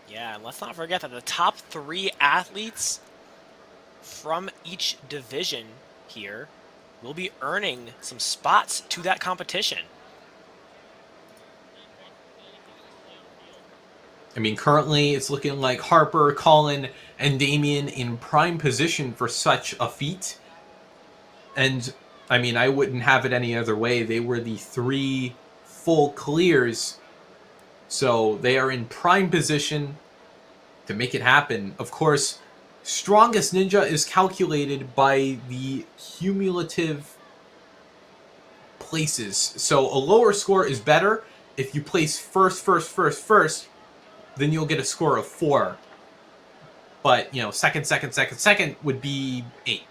Yeah, and let's not forget that the top 3 athletes from each division here will be earning some spots to that competition. I mean, currently it's looking like Harper, Colin, and Damien in prime position for such a feat. And, I mean, I wouldn't have it any other way. They were the 3 full clears. So they are in prime position to make it happen. Of course, Strongest Ninja is calculated by the cumulative places. So a lower score is better. If you place first, then you'll get a score of 4. But, you know, second would be 8.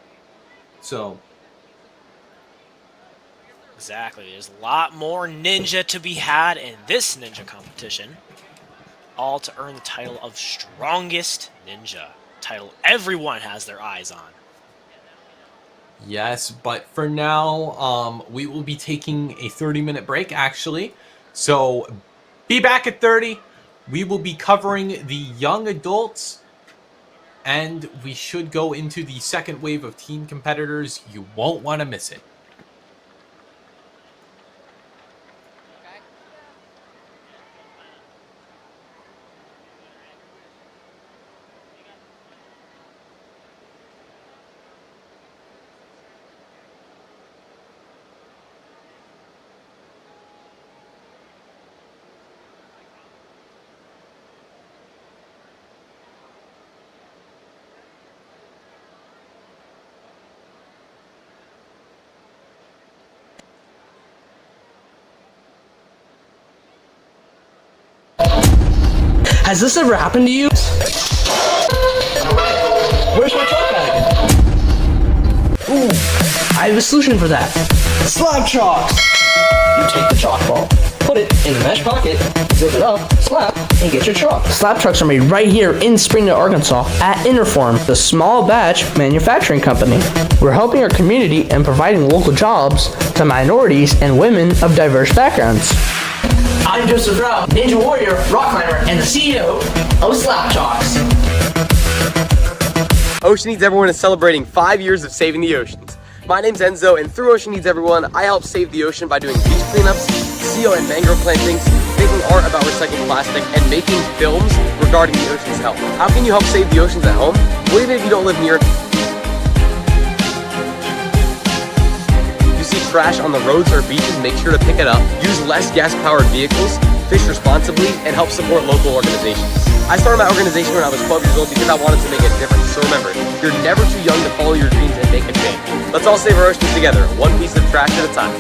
So Exactly. There's a lot more ninja to be had in this ninja competition. All to earn the title of Strongest Ninja. Title everyone has their eyes on. yes, but for now, we will be taking a 30-minute break, actually. So be back at 30. we will be covering the young adults, and we should go into the second wave of teen competitors. You won't want to miss it. Has this ever happened to you? Where's my chalk bag? Ooh, I have a solution for that. Slab chalks! You take the chalk ball, put it in the mesh pocket, zip it up, slap, and get your chalk. Slab chalks are made right here in Springdale, Arkansas at Interform, the small batch manufacturing company. We're helping our community and providing local jobs to minorities and women of diverse backgrounds. I'm Joseph Rao, Ninja Warrior, Rock Climber, and the CEO of Slap Chalks. Ocean Needs Everyone is celebrating 5 years of saving the oceans. My name's Enzo, and through Ocean Needs Everyone, I help save the ocean by doing beach cleanups, CO and mangrove plantings, making art about recycled plastic, and making films regarding the ocean's health. How can you help save the oceans at home? Well, even if you don't live near it, trash on the roads or beaches, make sure to pick it up. Use less gas-powered vehicles, fish responsibly, and help support local organizations. I started my organization when I was 12 years old because I wanted to make a difference. So remember, you're never too young to follow your dreams and make a change. Let's all save our oceans together, one piece of trash at a time.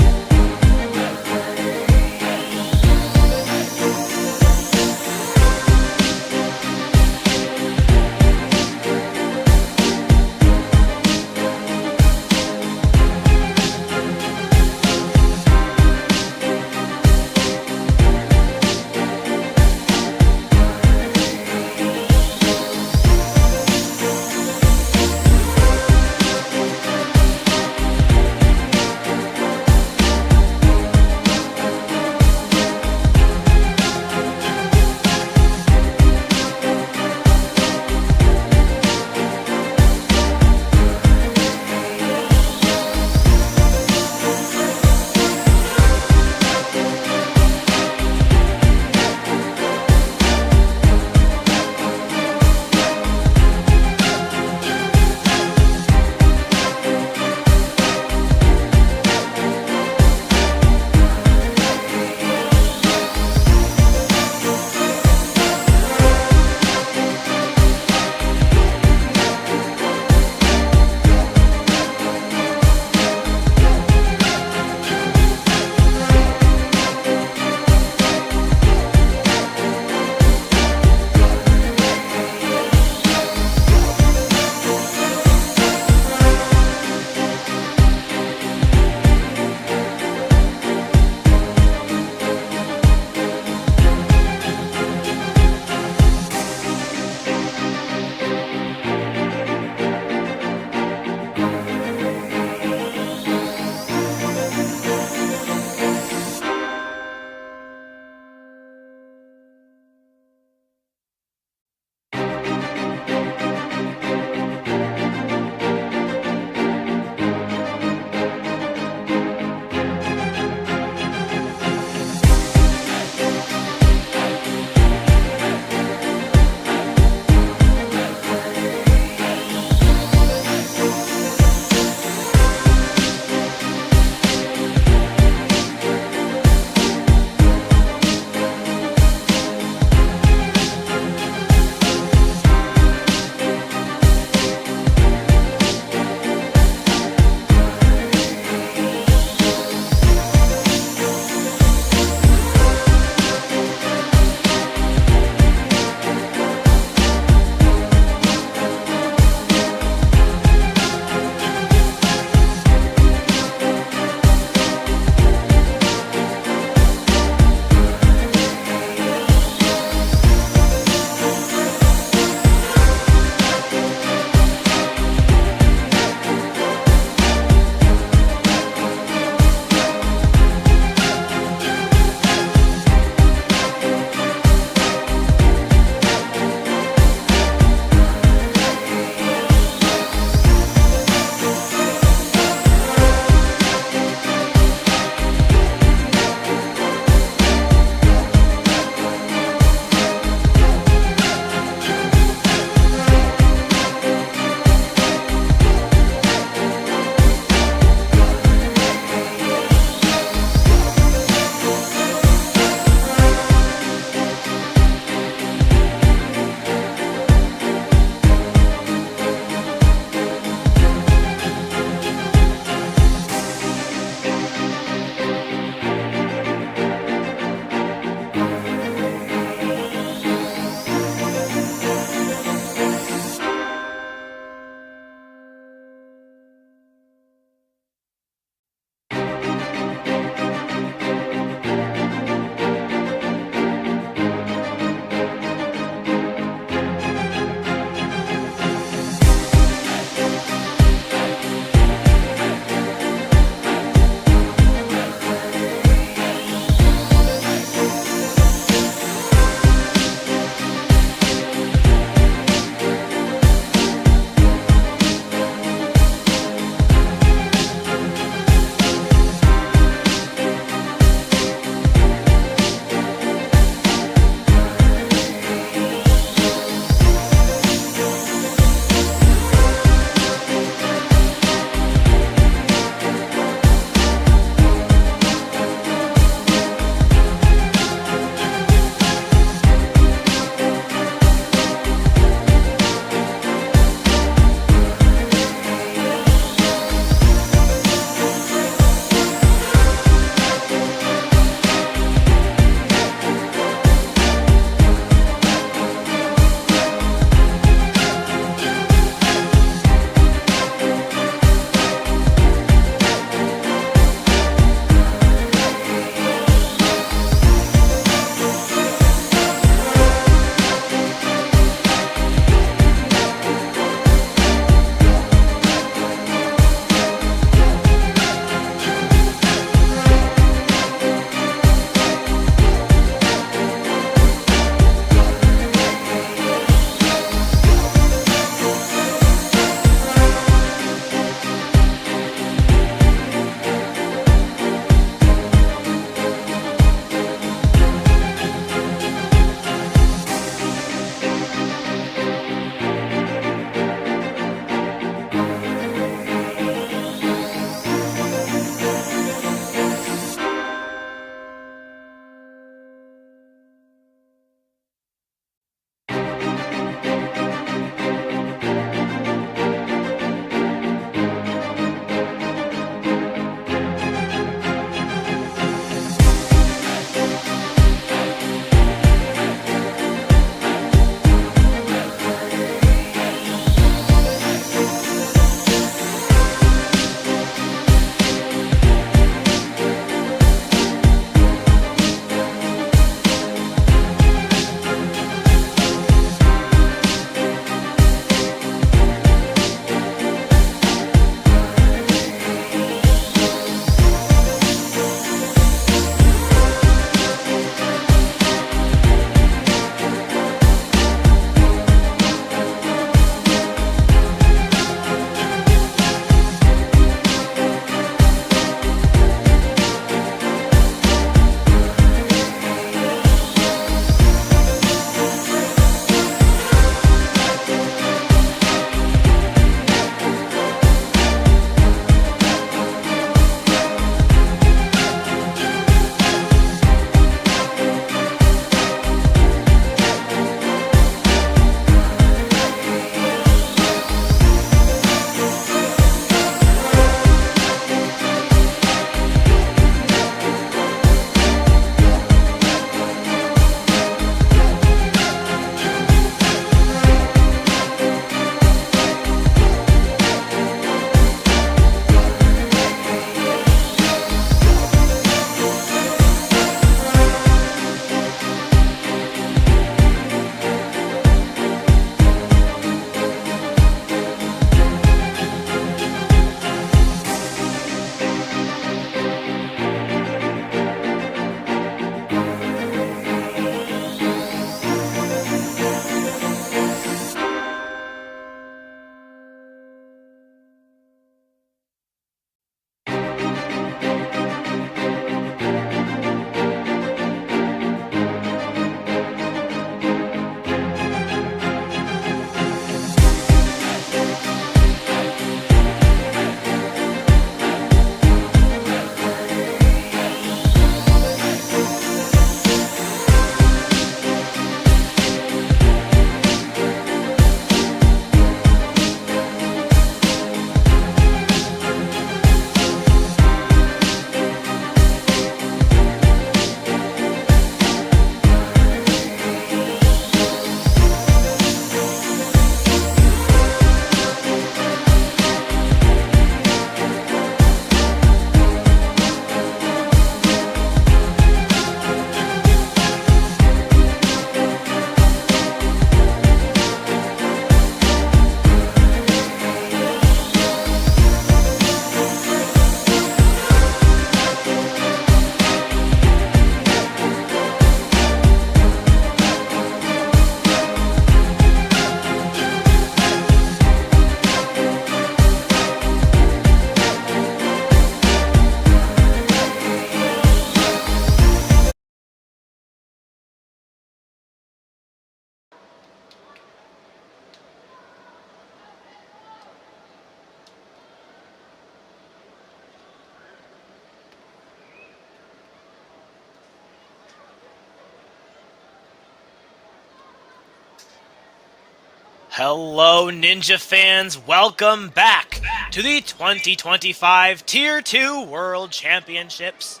Hello, Ninja fans. Welcome back to the 2025 Tier 2 World Championships.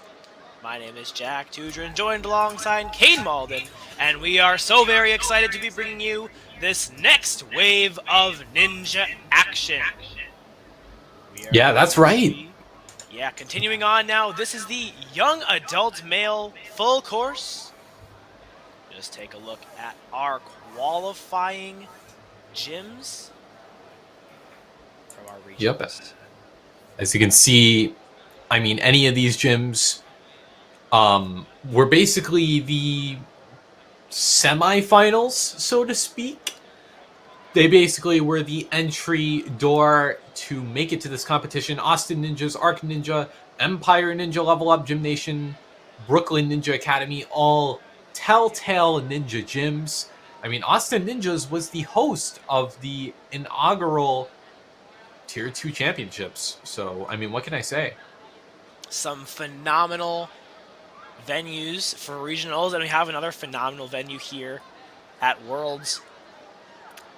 My name is Jack Tudrin, joined alongside Kane Malden, and we are so very excited to be bringing you this next wave of ninja action. Yeah, that's right. Yeah, continuing on now, this is the young adult male full course. Just take a look at our qualifying gyms from our regions. Yep. As you can see, I mean, any of these gyms were basically the semifinals, so to speak. They basically were the entry door to make it to this competition. Austin Ninjas, Arc Ninja, Empire Ninja Level Up Gym Nation, Brooklyn Ninja Academy, all Telltale Ninja gyms. I mean, Austin Ninjas was the host of the inaugural Tier 2 championships. So, I mean, what can I say? Some phenomenal venues for regionals, and we have another phenomenal venue here at Worlds.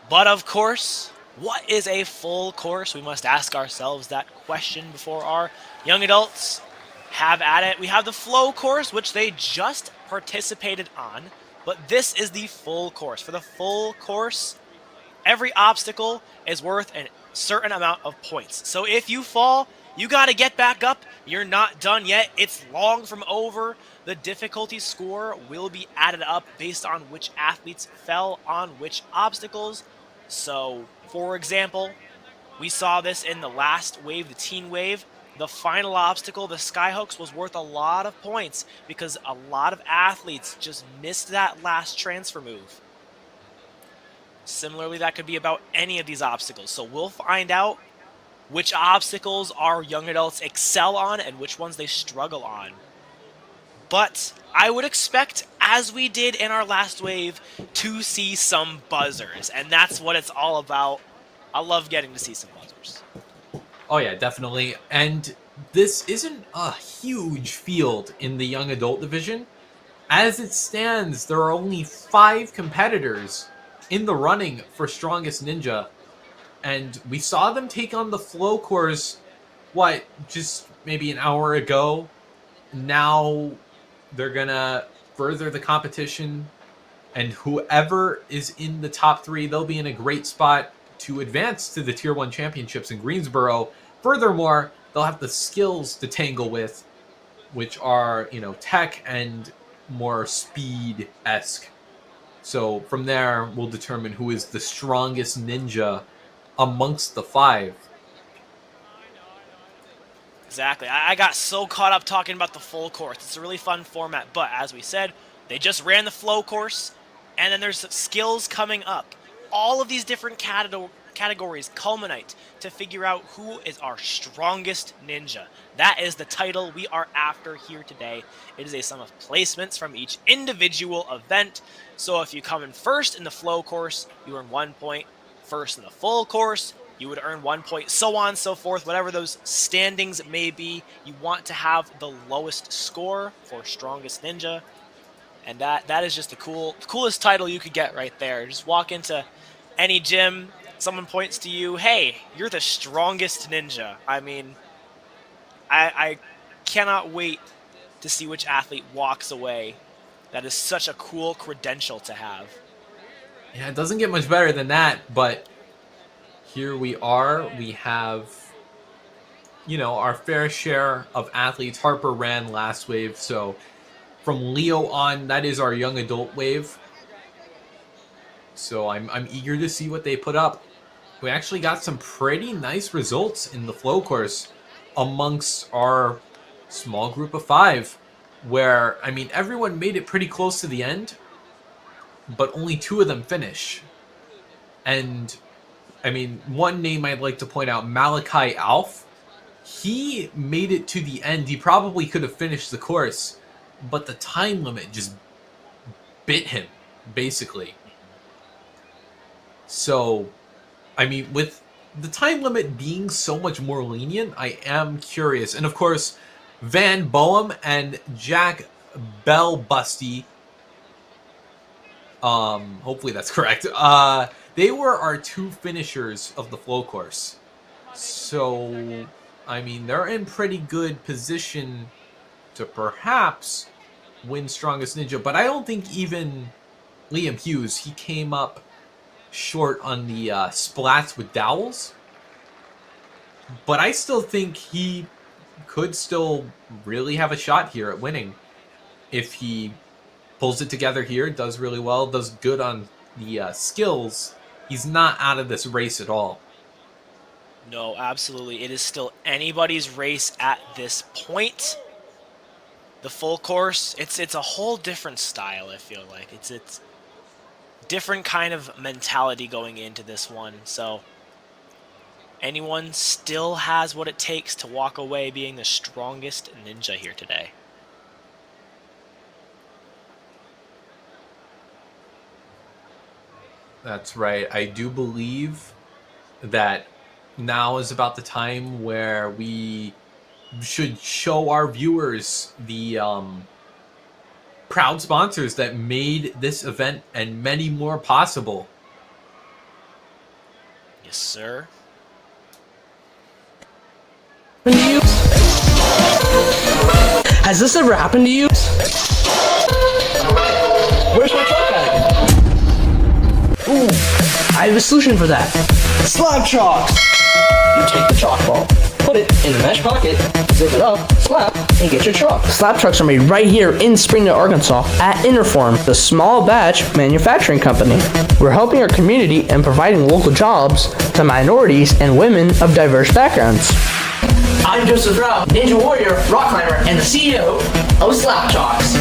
But of course, what is a full course? We must ask ourselves that question before our young adults have at it. We have the flow course, which they just participated on, but this is the full course. For the full course, every obstacle is worth a certain amount of points. So if you fall, you got to get back up. You're not done yet. It's long from over. The difficulty score will be added up based on which athletes fell on which obstacles. So, for example, we saw this in the last wave, the teen wave. The final obstacle, the skyhooks, was worth a lot of points because a lot of athletes just missed that last transfer move. Similarly, that could be about any of these obstacles. So we'll find out which obstacles our young adults excel on and which ones they struggle on. But I would expect, as we did in our last wave, to see some buzzers. And that's what it's all about. I love getting to see some buzzers. Oh, yeah, definitely. And this isn't a huge field in the young adult division. As it stands, there are only 5 competitors in the running for Strongest Ninja. And we saw them take on the flow course, just maybe an hour ago. Now they're gonna further the competition, and whoever is in the top 3, they'll be in a great spot to advance to the Tier 1 championships in Greensboro. Furthermore, they'll have the skills to tangle with, which are, tech and more speed-esque. So from there, we'll determine who is the strongest ninja amongst the 5. Exactly. I got so caught up talking about the full course. It's a really fun format, but as we said, they just ran the flow course, and then there's skills coming up. All of these different categories culminate to figure out who is our strongest ninja. That is the title we are after here today. It is a sum of placements from each individual event. So if you come in first in the flow course, you earn 1 point. First in the full course, you would earn 1 point, so on and so forth. Whatever those standings may be, you want to have the lowest score for strongest ninja. And that is just the coolest title you could get right there. Just walk into any gym, someone points to you, hey, you're the strongest ninja. I mean, I cannot wait to see which athlete walks away. That is such a cool credential to have. Yeah, it doesn't get much better than that, but here we are. We have, our fair share of athletes. Harper ran last wave, so from Leo on, that is our young adult wave. So I'm eager to see what they put up. We actually got some pretty nice results in the flow course amongst our small group of 5, where, I mean, everyone made it pretty close to the end, but only 2 of them finish. And, I mean, one name I'd like to point out, Malachi Alf, he made it to the end. He probably could have finished the course, but the time limit just bit him, basically. So, I mean, with the time limit being so much more lenient, I am curious. And of course, Van Boehm and Jack Bell Busty, hopefully that's correct, They were our two finishers of the flow course. So, I mean, they're in pretty good position to perhaps win Strongest Ninja. But I don't think even Liam Hughes, he came up short on the splats with dowels. But I still think he could still really have a shot here at winning if he pulls it together here, does really well, does good on the skills. He's not out of this race at all. No, absolutely. It is still anybody's race at this point. The full course, it's a whole different style, I feel like. It's different kind of mentality going into this one. So anyone still has what it takes to walk away being the strongest ninja here today. That's right. I do believe that now is about the time where we should show our viewers the proud sponsors that made this event and many more possible. Yes, sir. Has this ever happened to you? Where's my truck at again? Ooh, I have a solution for that. Slab chalks! You take the chalk ball, put it in the mesh pocket, zip it up, slap, and get your chalk. Slab trucks are made right here in Springdale, Arkansas at Interform, the small batch manufacturing company. We're helping our community and providing local jobs to minorities and women of diverse backgrounds. I'm Joseph Rao, Ninja Warrior, rock climber, and the CEO of Slap Chalks.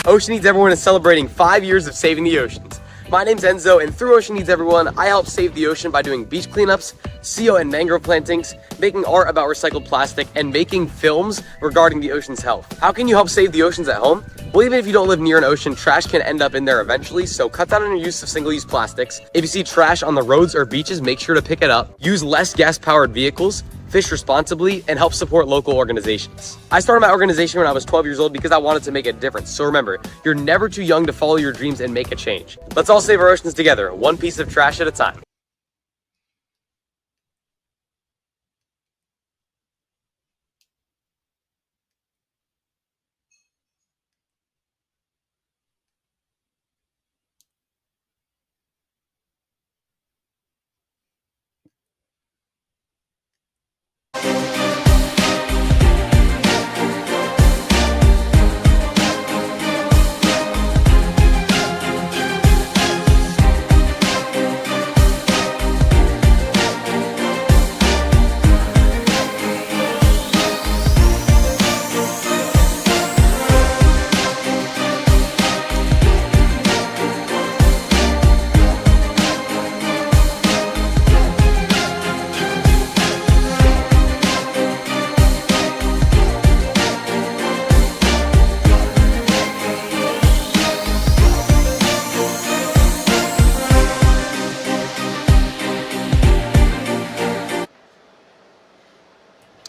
Ocean Needs Everyone is celebrating 5 years of saving the oceans. My name's Enzo, and through Ocean Needs Everyone, I help save the ocean by doing beach cleanups, CO and mangrove plantings, making art about recycled plastic, and making films regarding the ocean's health. How can you help save the oceans at home? Well, even if you don't live near an ocean, trash can end up in there eventually, so cut down on your use of single-use plastics. If you see trash on the roads or beaches, make sure to pick it up. Use less gas-powered vehicles, fish responsibly, and help support local organizations. I started my organization when I was 12 years old because I wanted to make a difference. So remember, you're never too young to follow your dreams and make a change. Let's all save our oceans together, one piece of trash at a time.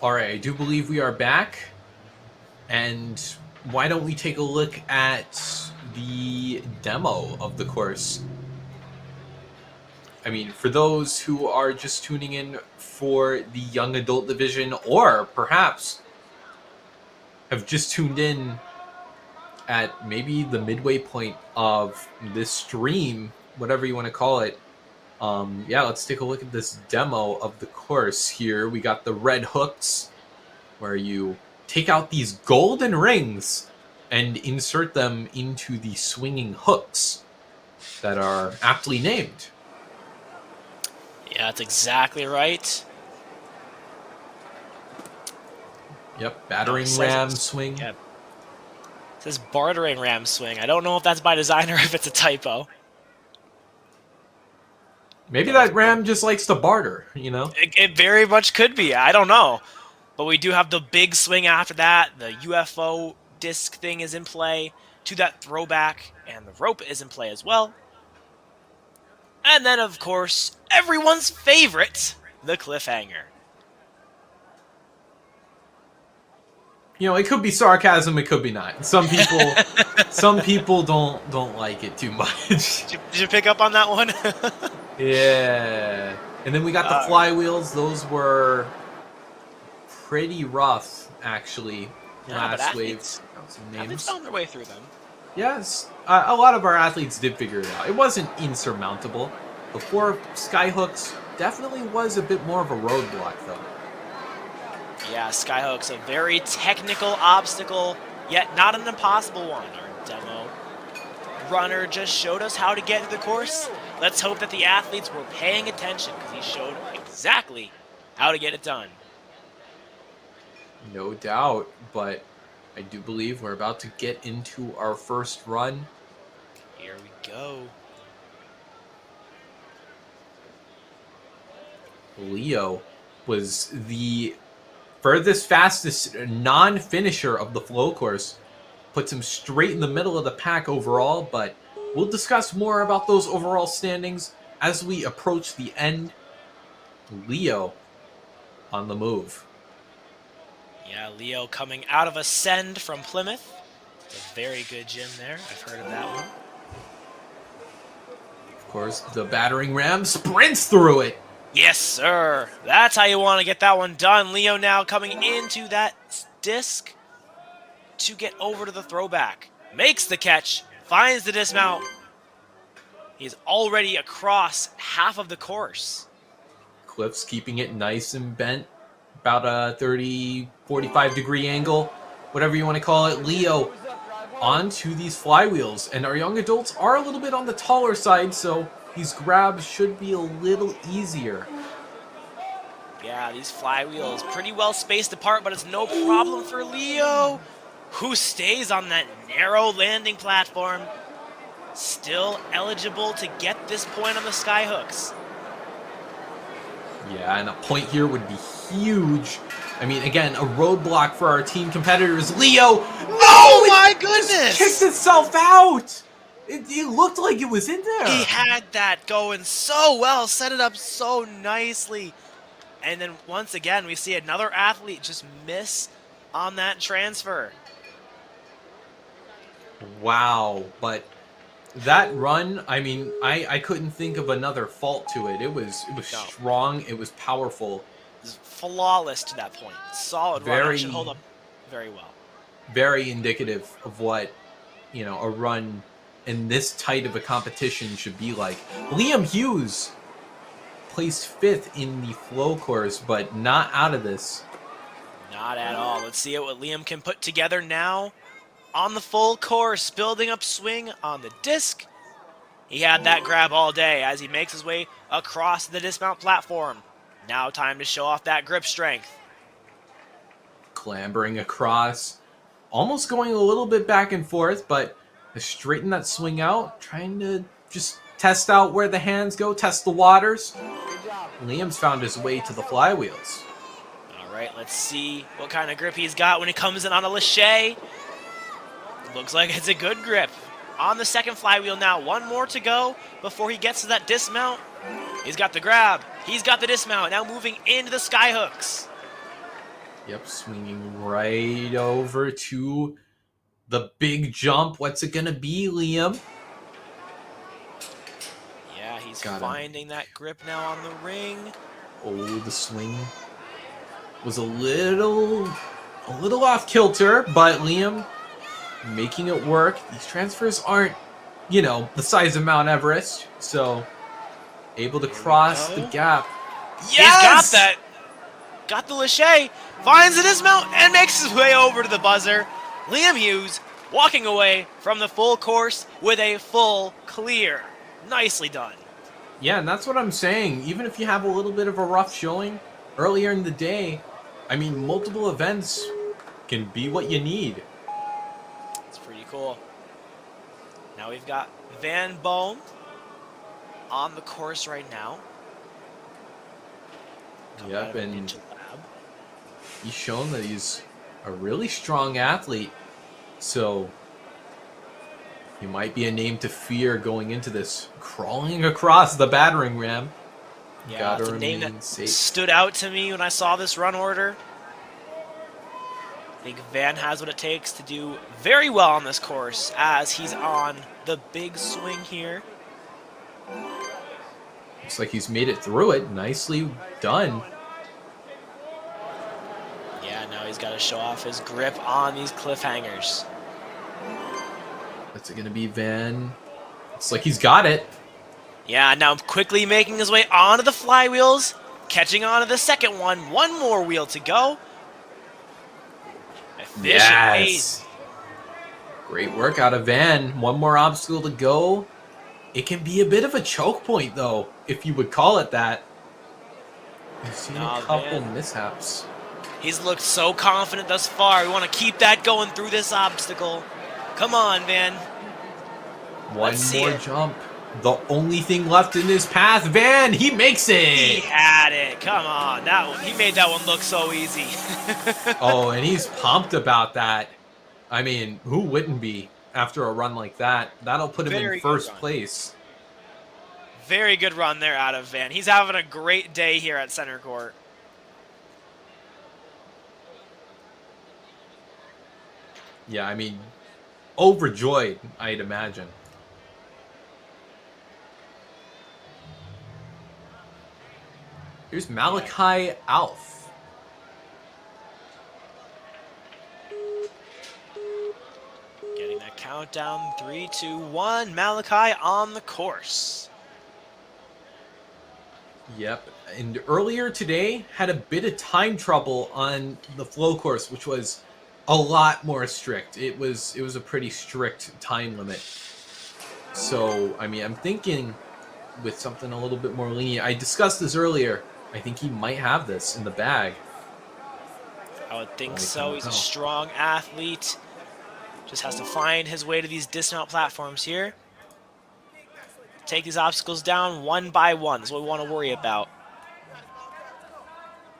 Alright, I do believe we are back. And why don't we take a look at the demo of the course? I mean, for those who are just tuning in for the young adult division, or perhaps have just tuned in at maybe the midway point of this stream, whatever you want to call it. Yeah, let's take a look at this demo of the course here. We got the red hooks, where you take out these golden rings and insert them into the swinging hooks that are aptly named. Yeah, that's exactly right. Yep, battering ram swing. Yeah. It says bartering ram swing. I don't know if that's by design or if it's a typo. Maybe that ram just likes to barter, you know? It very much could be. I don't know. But we do have the big swing after that. The UFO disc thing is in play to that throwback, and the rope is in play as well. And then, of course, everyone's favorite, the cliffhanger. You know, it could be sarcasm, it could be not. Some people don't like it too much. Did you pick up on that one? Yeah. And then we got the flywheels. Those were pretty rough, actually. Last wave. Athletes found their way through them. Yes, a lot of our athletes did figure it out. It wasn't insurmountable. The 4 skyhooks definitely was a bit more of a roadblock, though. Yeah, skyhook's a very technical obstacle, yet not an impossible one. Our demo runner just showed us how to get to the course. Let's hope that the athletes were paying attention, because he showed exactly how to get it done. No doubt, but I do believe we're about to get into our first run. Here we go. Leo was the furthest, fastest non-finisher of the flow course. Puts him straight in the middle of the pack overall, but we'll discuss more about those overall standings as we approach the end. Leo on the move. Yeah, Leo coming out of Ascend from Plymouth. It's a very good gym there. I've heard of that one. Of course, the battering ram sprints through it. Yes, sir. That's how you want to get that one done. Leo now coming into that disc to get over to the throwback. Makes the catch, finds the dismount. He's already across half of the course. Cliff's keeping it nice and bent. About a 30, 45 degree angle, whatever you want to call it. Leo onto these flywheels, and our young adults are a little bit on the taller side, so these grabs should be a little easier. Yeah, these flywheels pretty well spaced apart, but it's no problem for Leo, who stays on that narrow landing platform, still eligible to get this point on the skyhooks. Yeah, and a point here would be huge. I mean, again, a roadblock for our team competitors. Leo, no! Oh my goodness! Kicked itself out! It looked like it was in there. He had that going so well, set it up so nicely. And then once again, we see another athlete just miss on that transfer. Wow, but that run, I mean, I couldn't think of another fault to it. It was strong, it was powerful. It was flawless to that point. Solid run, actually hold up very well. Very indicative of what, you know, a run in this tight of a competition should be like. Liam Hughes placed 5th in the flow course, but not out of this. Not at all. Let's see what Liam can put together now. On the full course, building up swing on the disc. He had that grab all day as he makes his way across the dismount platform. Now time to show off that grip strength. Clambering across, almost going a little bit back and forth, but to straighten that swing out, trying to just test out where the hands go, test the waters. Liam's found his way to the flywheels. All right, let's see what kind of grip he's got when he comes in on a lâché. Looks like it's a good grip. On the second flywheel now. One more to go before he gets to that dismount. He's got the grab. He's got the dismount. Now moving into the skyhooks. Yep, swinging right over to the big jump. What's it going to be, Liam? Yeah, he's finding that grip now on the ring. Oh, the swing was a little off kilter, but Liam making it work. These transfers aren't, you know, the size of Mount Everest, so able to cross the gap. Yes! He's got that. Got the lâché, finds the dismount, and makes his way over to the buzzer. Liam Hughes walking away from the full course with a full clear. Nicely done. Yeah, and that's what I'm saying. Even if you have a little bit of a rough showing earlier in the day, I mean, multiple events can be what you need. Cool. Now we've got Van Boom on the course right now. Yep, and he's shown that he's a really strong athlete, so he might be a name to fear going into this. Crawling across the battering ram. Yeah, it's a name that stood out to me when I saw this run order. think Van has what it takes to do very well on this course as he's on the big swing here. Looks like he's made it through it. Nicely done. Yeah, now he's got to show off his grip on these cliffhangers. What's it going to be, Van? Looks like he's got it. Yeah, now quickly making his way onto the flywheels, catching onto the second one. One more wheel to go. Efficient pace. Great work out of Van. One more obstacle to go. It can be a bit of a choke point, though, if you would call it that. I've seen a couple mishaps. He's looked so confident thus far. We want to keep that going through this obstacle. Come on, Van. One more jump. The only thing left in his path. Van, he makes it. He had it. Come on. He made that one look so easy. Oh, and he's pumped about that. I mean, who wouldn't be after a run like that? That'll put him in first place. Very good run there out of Van. He's having a great day here at center court. Yeah, I mean, overjoyed, I'd imagine. Here's Malachi Alf. Getting that countdown. 3, 2, 1. Malachi on the course. Yep, and earlier today had a bit of time trouble on the flow course, which was a lot more strict. It was a pretty strict time limit. So, I mean, I'm thinking with something a little bit more lenient. I discussed this earlier. I think he might have this in the bag. I would think so. He's a strong athlete. Just has to find his way to these dismount platforms here. Take these obstacles down one by one. That's what we want to worry about.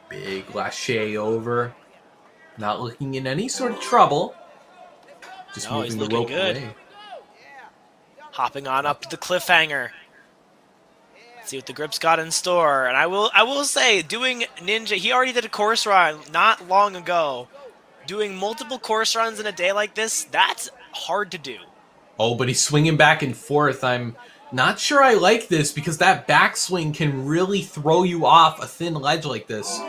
Big lache over. Not looking in any sort of trouble. Just moving the rope away. Hopping on up to the cliffhanger. Let's see what the grip's got in store. And I will say, doing Ninja, he already did a course run not long ago. Doing multiple course runs in a day like this, that's hard to do. Oh, but he's swinging back and forth. I'm not sure I like this because that backswing can really throw you off a thin ledge like this.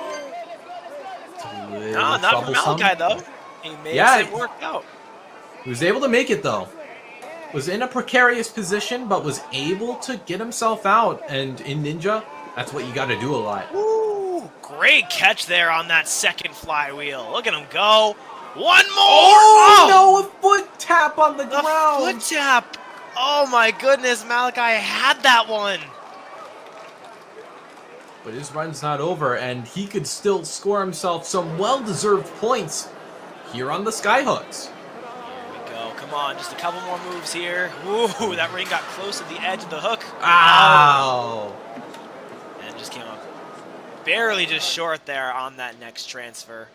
No, not for Malachi, though. He made it work out. He was able to make it, though. Was in a precarious position, but was able to get himself out. And in Ninja, that's what you got to do a lot. Ooh, great catch there on that second flywheel. Look at him go. One more! Oh, no, a foot tap on the ground. Foot tap. Oh, my goodness. Malachi had that one. But his run's not over, and he could still score himself some well-deserved points here on the Skyhooks. Here we go. Come on, just a couple more moves here. Ooh, that ring got close to the edge of the hook. Ow! And just came up barely just short there on that next transfer.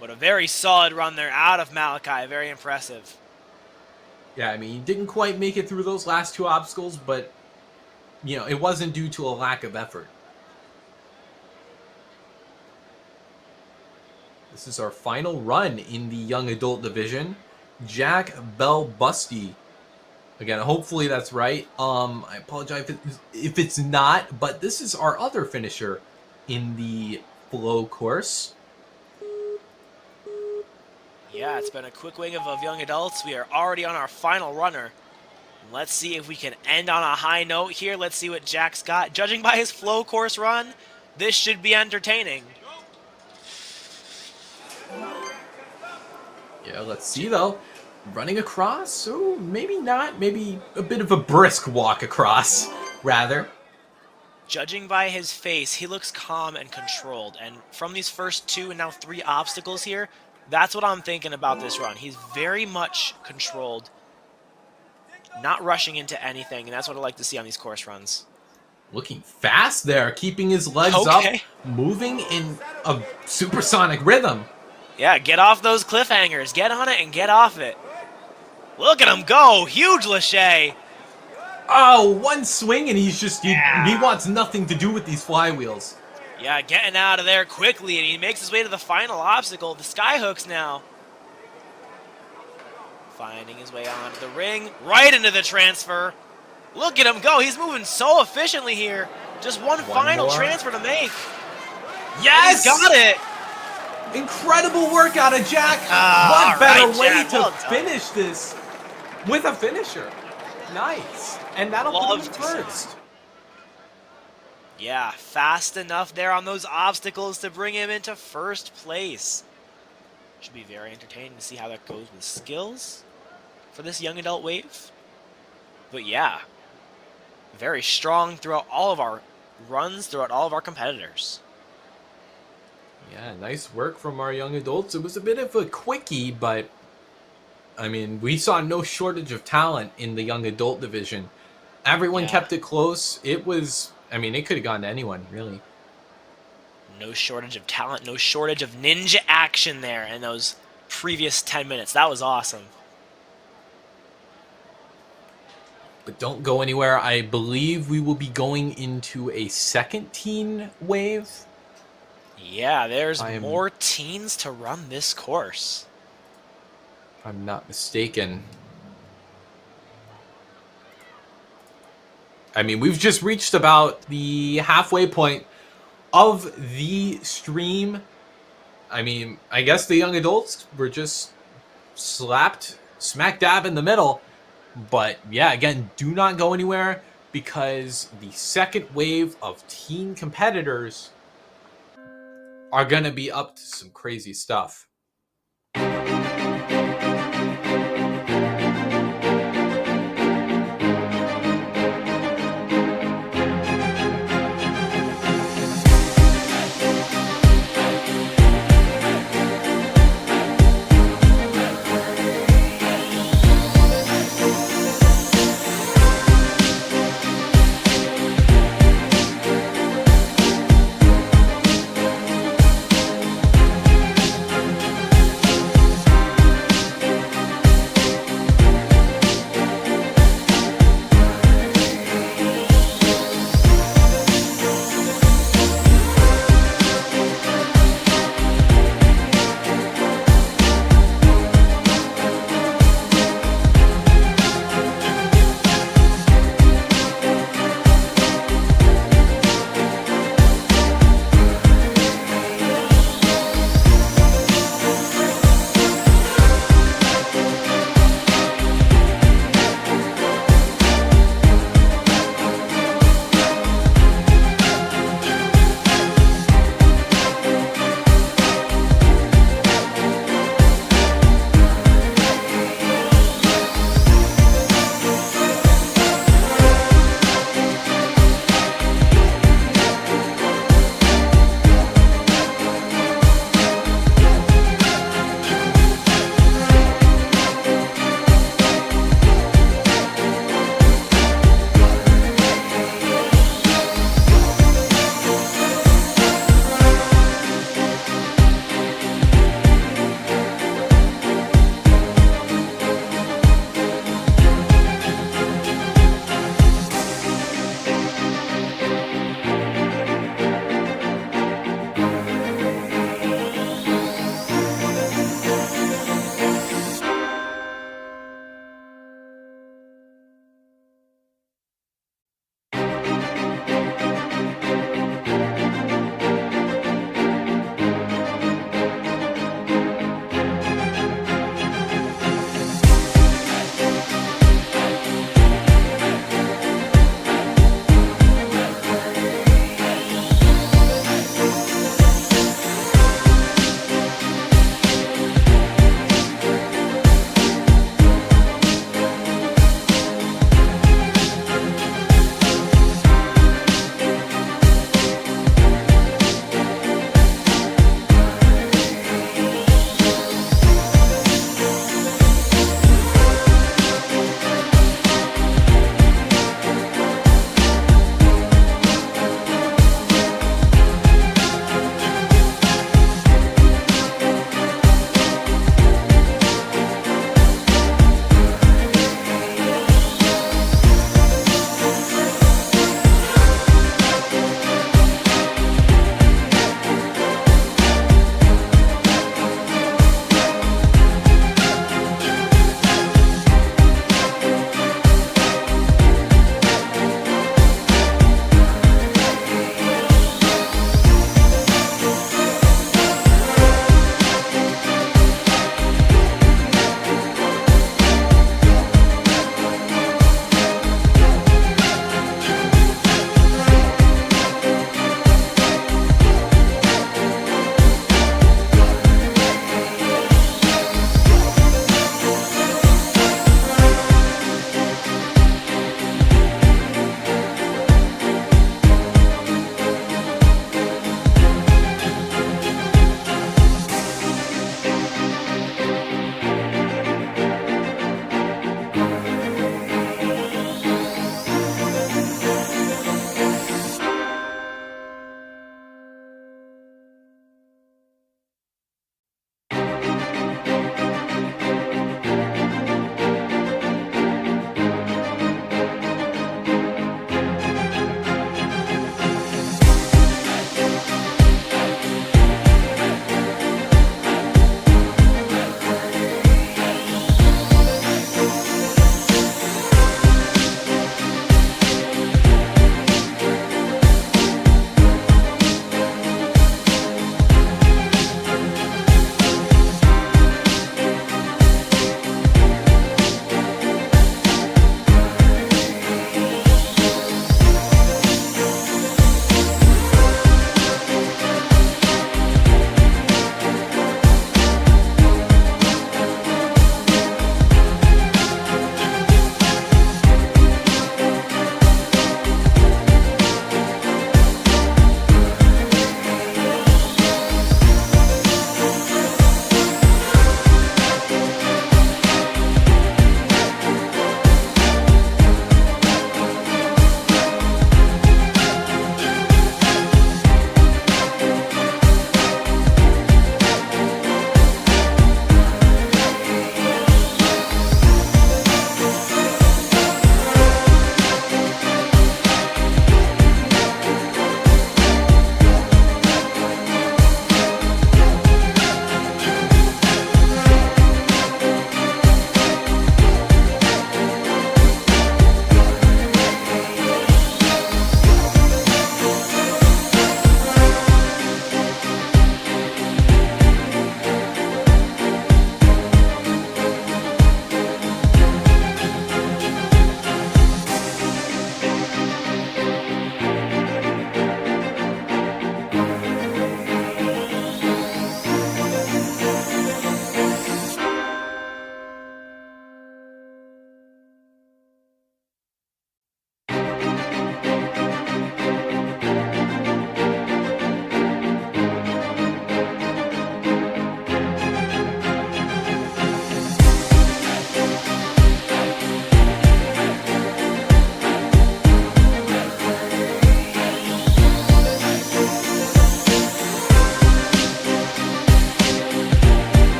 But a very solid run there out of Malachi. Very impressive. Yeah, I mean, he didn't quite make it through those last two obstacles, but you know, it wasn't due to a lack of effort. This is our final run in the young adult division. Jack Belbusty. Again, hopefully that's right. I apologize if it's not, but this is our other finisher in the flow course. Yeah, it's been a quick wing of young adults. We are already on our final runner. Let's see if we can end on a high note here. Let's see what Jack's got. Judging by his flow course run, this should be entertaining. Yeah, let's see though. Running across? Oh, maybe not. Maybe a bit of a brisk walk across, rather. Judging by his face, he looks calm and controlled. And from these first 2 and now 3 obstacles here, that's what I'm thinking about this run. He's very much controlled. Not rushing into anything, and that's what I like to see on these course runs. Looking fast there, keeping his legs up, moving in a supersonic rhythm. Yeah, get off those cliffhangers. Get on it and get off it. Look at him go. Huge lache. Oh, one swing and he's just, he wants nothing to do with these flywheels. Yeah, getting out of there quickly, and he makes his way to the final obstacle, the skyhooks now. Finding his way onto the ring, right into the transfer. Look at him go. He's moving so efficiently here. Just one final more. transfer to make. Yes! He's got it. Incredible work out of Jack. Ah, What better right, way Jack. to Well done. finish this with a finisher? Nice. And that'll put Love him to see it. first. Yeah, fast enough there on those obstacles to bring him into first place. Should be very entertaining to see how that goes with skills for this young adult wave. But yeah, very strong throughout all of our runs, throughout all of our competitors. Yeah, nice work from our young adults. It was a bit of a quickie, but I mean, we saw no shortage of talent in the young adult division. Everyone Yeah. kept it close. It was, I mean, it could have gone to anyone, really. No shortage of talent, no shortage of ninja action there in those previous 10 minutes. That was awesome. But don't go anywhere. I believe we will be going into a second teen wave. Yeah, there's I am- more teens to run this course. If I'm not mistaken. I mean, we've just reached about the halfway point of the stream. I mean, I guess the young adults were just slapped smack dab in the middle. But yeah, again, do not go anywhere because the second wave of teen competitors are going to be up to some crazy stuff.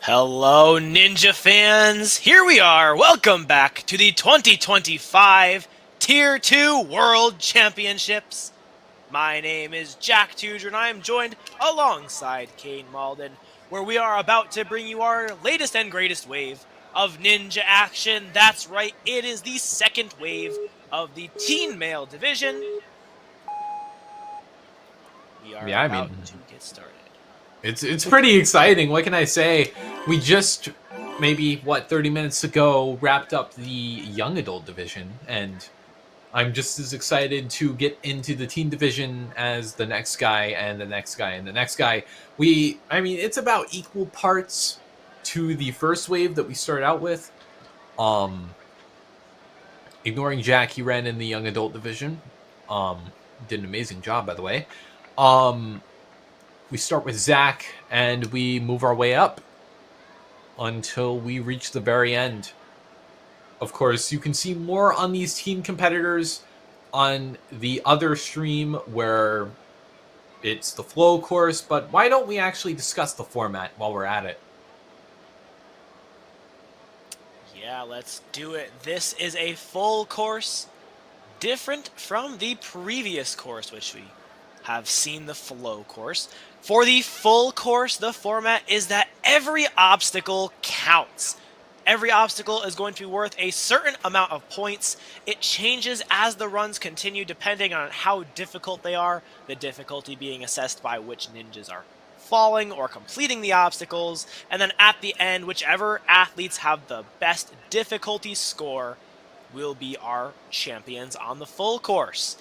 Hello, Ninja fans! Here we are! Welcome back to the 2025 Tier 2 World Championships. My name is Jack Tudor, and I am joined alongside Kane Malden, where we are about to bring you our latest and greatest wave of ninja action. That's right, it is the second wave of the Teen Male Division. We are about to get started. It's pretty exciting. What can I say? We just, maybe, 30 minutes ago, wrapped up the young adult division, and I'm just as excited to get into the teen division as the next guy and the next guy and the next guy. It's about equal parts to the first wave that we started out with. Ignoring Jack, he ran in the young adult division. Did an amazing job, by the way. We start with Zach, and we move our way up until we reach the very end. Of course, you can see more on these team competitors on the other stream where it's the flow course, but why don't we actually discuss the format while we're at it? Yeah, let's do it. This is a full course, different from the previous course, which we have seen, the flow course. For the full course, the format is that every obstacle counts. Every obstacle is going to be worth a certain amount of points. It changes as the runs continue depending on how difficult they are, the difficulty being assessed by which ninjas are falling or completing the obstacles, and then at the end, whichever athletes have the best difficulty score will be our champions on the full course.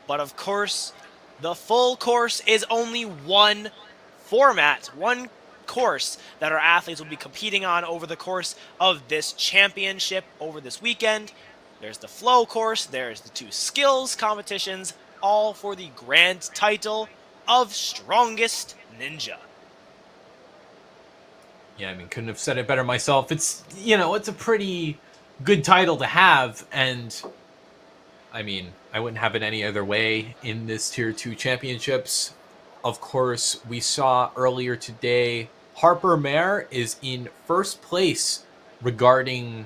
But of course, the full course is only one format, one course that our athletes will be competing on over the course of this championship over this weekend. There's the flow course, there's the 2 skills competitions, all for the grand title of Strongest Ninja. Yeah, couldn't have said it better myself. It's a pretty good title to have, and I wouldn't have it any other way in this Tier 2 Championships. Of course, we saw earlier today, Harper Mayer is in first place regarding,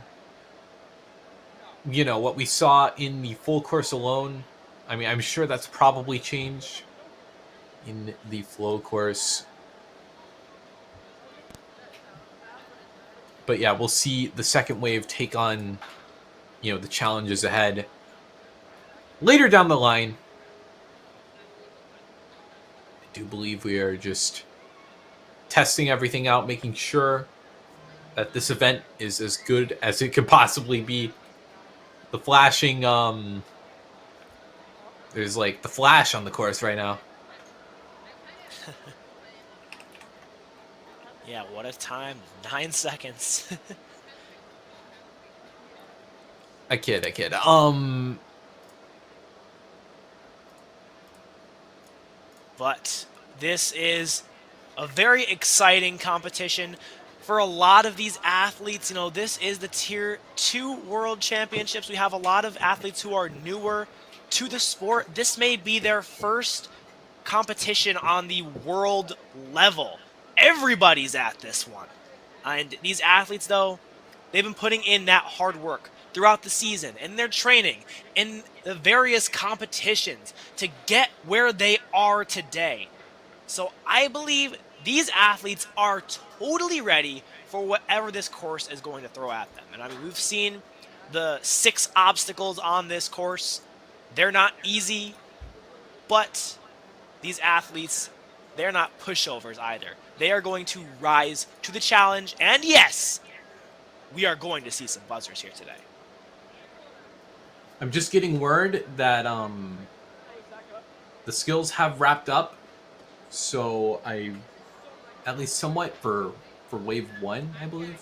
what we saw in the full course alone. I'm sure that's probably changed in the flow course. But yeah, we'll see the second wave take on, the challenges ahead later down the line. I do believe we are just testing everything out, making sure that this event is as good as it could possibly be. The flashing, there's like the flash on the course right now. Yeah, what a time. 9 seconds. I kid. But this is a very exciting competition for a lot of these athletes. This is the Tier 2 World Championships. We have a lot of athletes who are newer to the sport. This may be their first competition on the world level. Everybody's at this one. And these athletes, though, they've been putting in that hard work throughout the season, in their training, in the various competitions to get where they are today. So I believe these athletes are totally ready for whatever this course is going to throw at them. And we've seen the 6 obstacles on this course. They're not easy, but these athletes, they're not pushovers either. They are going to rise to the challenge, and yes, we are going to see some buzzers here today. I'm just getting word that the skills have wrapped up, so at least somewhat for wave 1, I believe.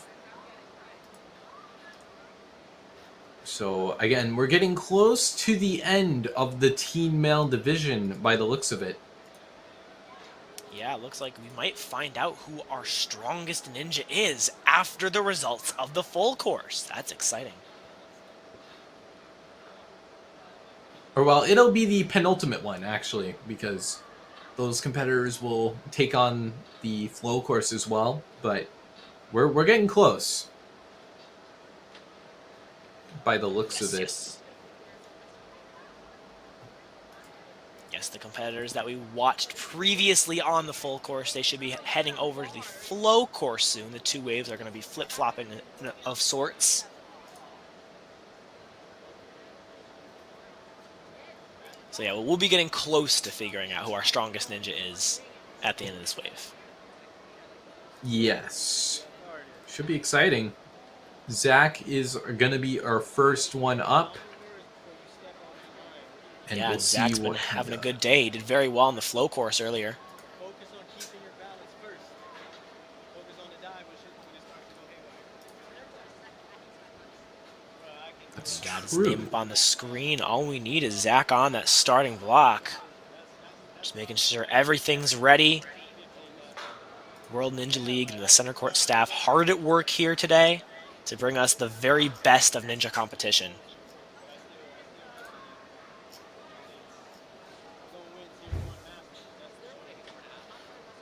So again, we're getting close to the end of the teen male division by the looks of it. Yeah, it looks like we might find out who our strongest ninja is after the results of the full course. That's exciting. Or well, it'll be the penultimate one, actually, because those competitors will take on the flow course as well. But We're getting close. By the looks of it. Yes, the competitors that we watched previously on the full course, they should be heading over to the flow course soon. The two waves are going to be flip-flopping of sorts. So yeah, we'll be getting close to figuring out who our strongest ninja is at the end of this wave. Yes. Should be exciting. Zach is going to be our first one up. And yeah, we'll Zach's see been what having a good day. He did very well on the flow course earlier. Focus on keeping your balance first. Focus on the dive when it starts to go haywire. That's Got his true. name up on the screen. All we need is Zach on that starting block. Just making sure everything's ready. World Ninja League and the center court staff hard at work here today to bring us the very best of ninja competition.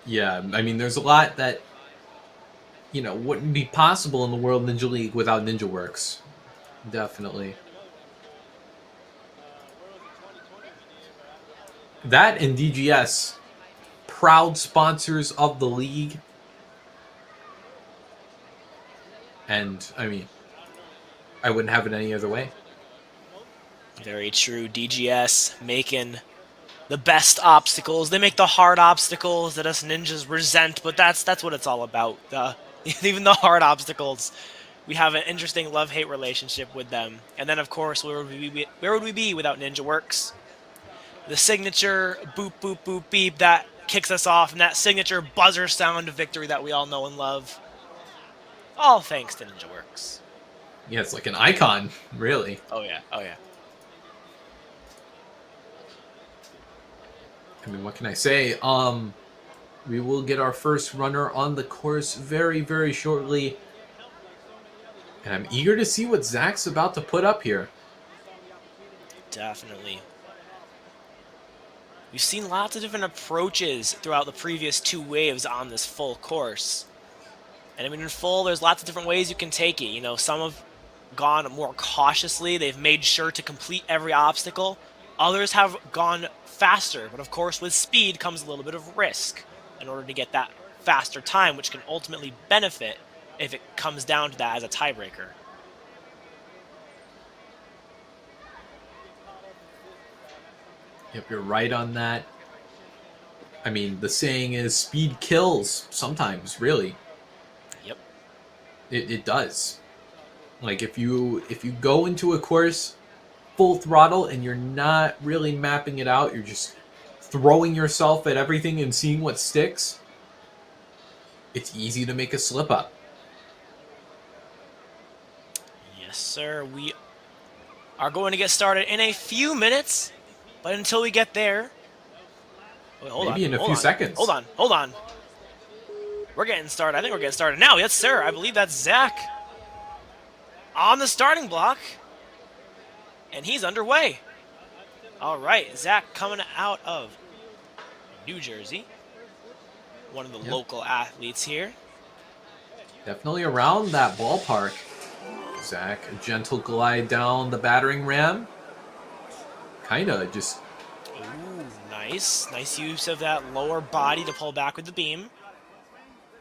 Yeah, I mean, there's a lot that, you know, wouldn't be possible in the World Ninja League without Ninja Works. Definitely. That and DGS, proud sponsors of the league. And, I mean, I wouldn't have it any other way. Very true. DGS making the best obstacles. They make the hard obstacles that us ninjas resent, but that's what it's all about. Even the hard obstacles, we have an interesting love-hate relationship with them. And then, of course, where would we be without Ninja Works? The signature boop, boop, boop, beep that kicks us off, and that signature buzzer sound of victory that we all know and love. All thanks to Ninja Works. Yeah, it's like an icon, really. Oh, yeah. Oh, yeah. I mean, what can I say? We will get our first runner on the course very, very shortly. And I'm eager to see what Zach's about to put up here. Definitely. We've seen lots of different approaches throughout the previous two waves on this full course. And I mean, in full, there's lots of different ways you can take it. You know, some have gone more cautiously. They've made sure to complete every obstacle. Others have gone faster, but of course with speed comes a little bit of risk in order to get that faster time, which can ultimately benefit if it comes down to that as a tiebreaker. Yep, you're right on that. I mean, the saying is speed kills sometimes, really. Yep. It does. Like if you go into a course full throttle and you're not really mapping it out, you're just throwing yourself at everything and seeing what sticks, it's easy to make a slip up. Yes, sir. We are going to get started in a few minutes, but until we get there... Wait, Maybe in a few seconds. Hold on. We're getting started. I think we're getting started now. Yes, sir. I believe that's Zach on the starting block. And he's underway. All right, Zach coming out of New Jersey. One of the local athletes here. Definitely around that ballpark. Zach, a gentle glide down the battering ram. Kinda just... Ooh, nice. Nice use of that lower body to pull back with the beam.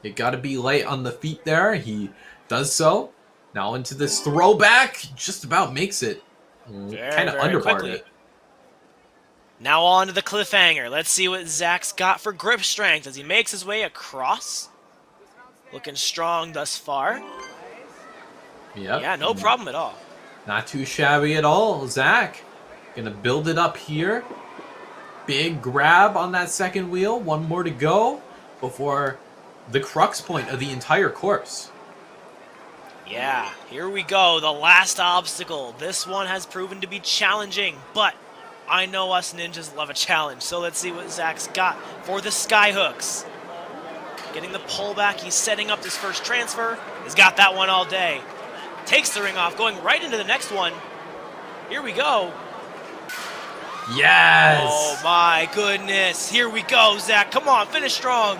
You gotta be light on the feet there. He does so. Now into this throwback. Just about makes it. Kind of underbarred it. Now on to the cliffhanger. Let's see what Zach's got for grip strength as he makes his way across. Looking strong thus far. Yep. Yeah, no problem at all. Not too shabby at all. Zach gonna build it up here. Big grab on that second wheel. One more to go before the crux point of the entire course. Yeah, here we go, the last obstacle. This one has proven to be challenging, but I know us ninjas love a challenge, so let's see what Zach's got for the sky hooks. Getting the pullback, he's setting up this first transfer. He's got that one all day. Takes the ring off, going right into the next one. Here we go. Yes! Oh my goodness, here we go, Zach. Come on, finish strong.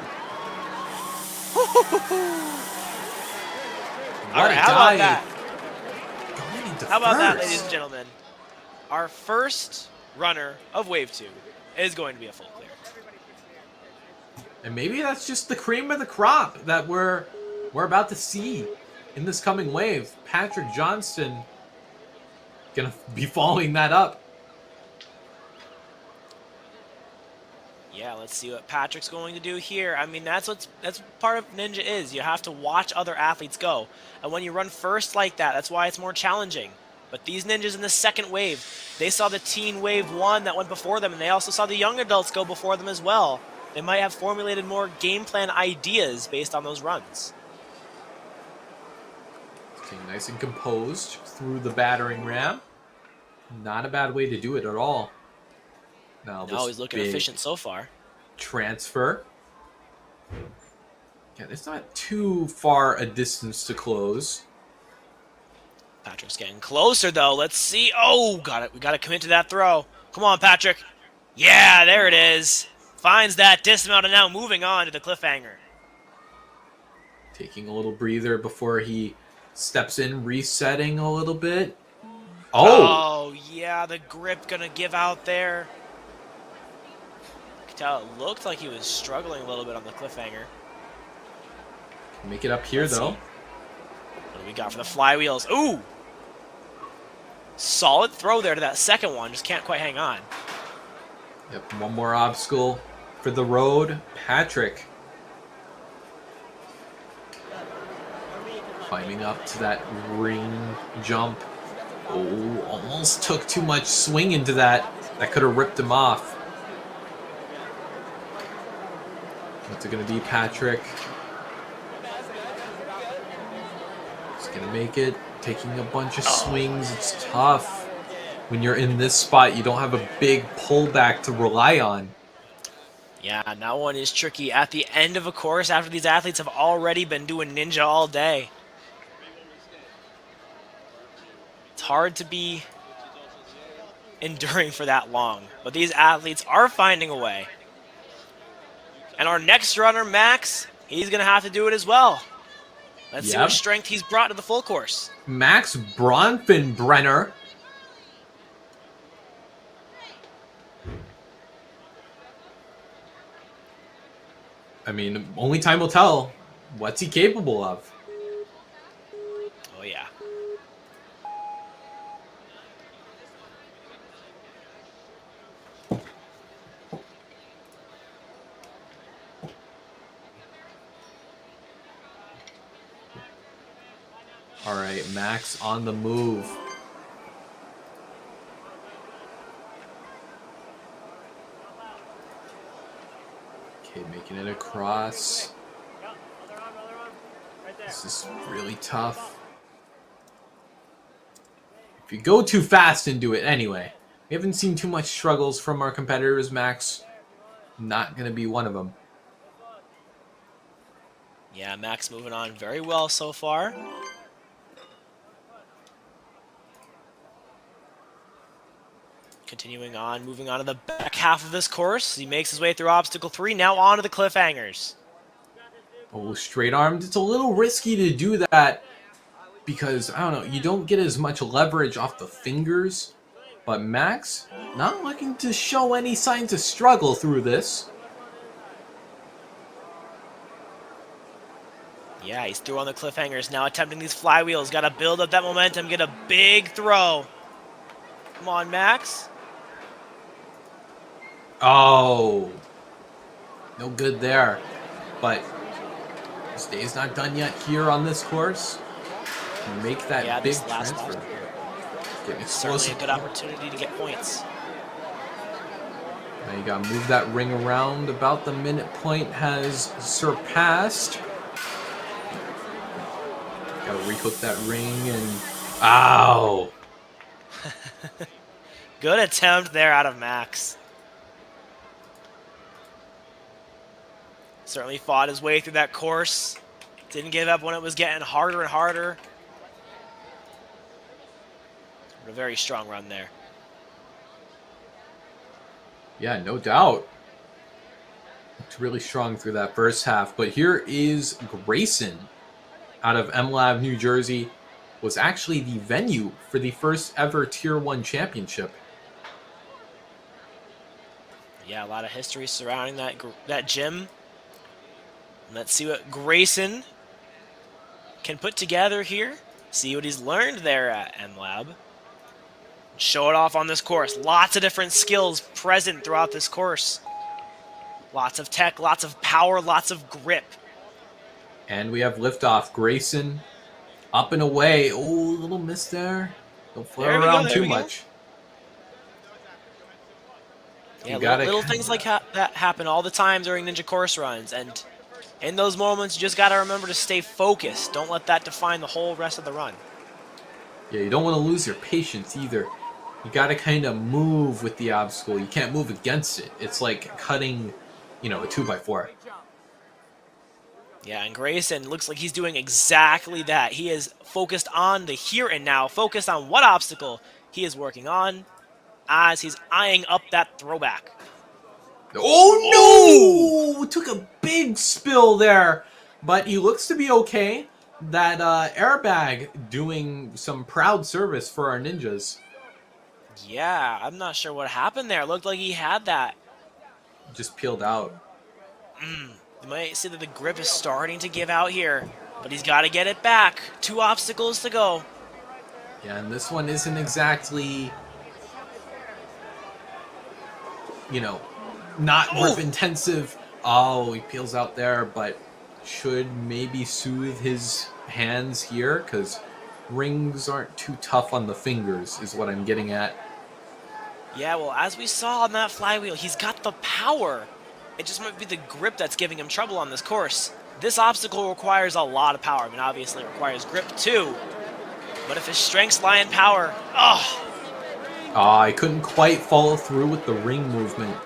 All right, a how about dive. that? Going into How about that, first. ladies and gentlemen? Our first runner of Wave 2 is going to be a full clear. And maybe that's just the cream of the crop that we're about to see in this coming wave. Patrick Johnston gonna be following that up. Yeah, let's see what Patrick's going to do here. I mean, that's part of Ninja is. You have to watch other athletes go. And when you run first like that, that's why it's more challenging. But these ninjas in the second wave, they saw the teen wave 1 that went before them, and they also saw the young adults go before them as well. They might have formulated more game plan ideas based on those runs. Staying nice and composed through the battering ram. Not a bad way to do it at all. Now He's looking efficient so far. Transfer. Yeah, it's not too far a distance to close. Patrick's getting closer, though. Let's see. Oh, got it. We got to commit to that throw. Come on, Patrick. Yeah, there it is. Finds that dismount and now moving on to the cliffhanger. Taking a little breather before he steps in, resetting a little bit. Oh, Yeah, the grip going to give out there. You can tell it looked like he was struggling a little bit on the cliffhanger. Make it up here, Let's though. see. What do we got for the flywheels? Ooh! Solid throw there to that second one. Just can't quite hang on. Yep, one more obstacle for the road. Patrick climbing up to that ring jump. Oh, almost took too much swing into that. That could have ripped him off. What's it going to be, Patrick? He's going to make it. Taking a bunch of swings. It's tough. When you're in this spot, you don't have a big pullback to rely on. Yeah, that one is tricky. At the end of a course, after these athletes have already been doing ninja all day, it's hard to be enduring for that long. But these athletes are finding a way. And our next runner, Max, he's going to have to do it as well. Let's see what strength he's brought to the full course. Max Bronfenbrenner. I mean, only time will tell. What's he capable of? Oh, yeah. All right, Max on the move. Okay, making it across. This is really tough. If you go too fast into it, anyway. We haven't seen too much struggles from our competitors. Max, not going to be one of them. Yeah, Max moving on very well so far. Continuing on, moving on to the back half of this course. He makes his way through obstacle 3, now on to the cliffhangers. Oh, straight armed. It's a little risky to do that because, I don't know, you don't get as much leverage off the fingers. But Max, not looking to show any signs of struggle through this. Yeah, he's through on the cliffhangers, now attempting these flywheels. Got to build up that momentum, get a big throw. Come on, Max. Oh, no good there. But this day's not done yet here on this course. Make that big transfer. Certainly a good opportunity to get points. Now you gotta move that ring around. About the minute point has surpassed. Gotta rehook that ring and... Ow! Good attempt there out of Max. Certainly fought his way through that course. Didn't give up when it was getting harder and harder. A very strong run there. Yeah, no doubt. Looked really strong through that first half. But here is Grayson out of MLab, New Jersey, was actually the venue for the first ever Tier 1 championship. Yeah, a lot of history surrounding that gym. Let's see what Grayson can put together here. See what he's learned there at MLab. Show it off on this course. Lots of different skills present throughout this course. Lots of tech, lots of power, lots of grip. And we have liftoff. Grayson up and away. Oh, a little miss there. Don't flare around too much. Yeah, little things like that happen all the time during Ninja course runs. And in those moments, you just got to remember to stay focused. Don't let that define the whole rest of the run. Yeah, you don't want to lose your patience either. You got to kind of move with the obstacle. You can't move against it. It's like cutting, a 2x4. Yeah, and Grayson looks like he's doing exactly that. He is focused on the here and now, focused on what obstacle he is working on as he's eyeing up that throwback. Oh, no! Took a big spill there, but he looks to be okay. That airbag doing some proud service for our ninjas. Yeah, I'm not sure what happened there. It looked like he had that. Just peeled out. You might see that the grip is starting to give out here, but he's got to get it back. 2 obstacles to go. Yeah, and this one isn't exactly, not grip intensive. Oh, he peels out there, but should maybe soothe his hands here because rings aren't too tough on the fingers is what I'm getting at. Yeah, well, as we saw on that flywheel, he's got the power. It just might be the grip that's giving him trouble on this course. This obstacle requires a lot of power. I mean, obviously it requires grip too. But if his strengths lie in power, I couldn't quite follow through with the ring movement.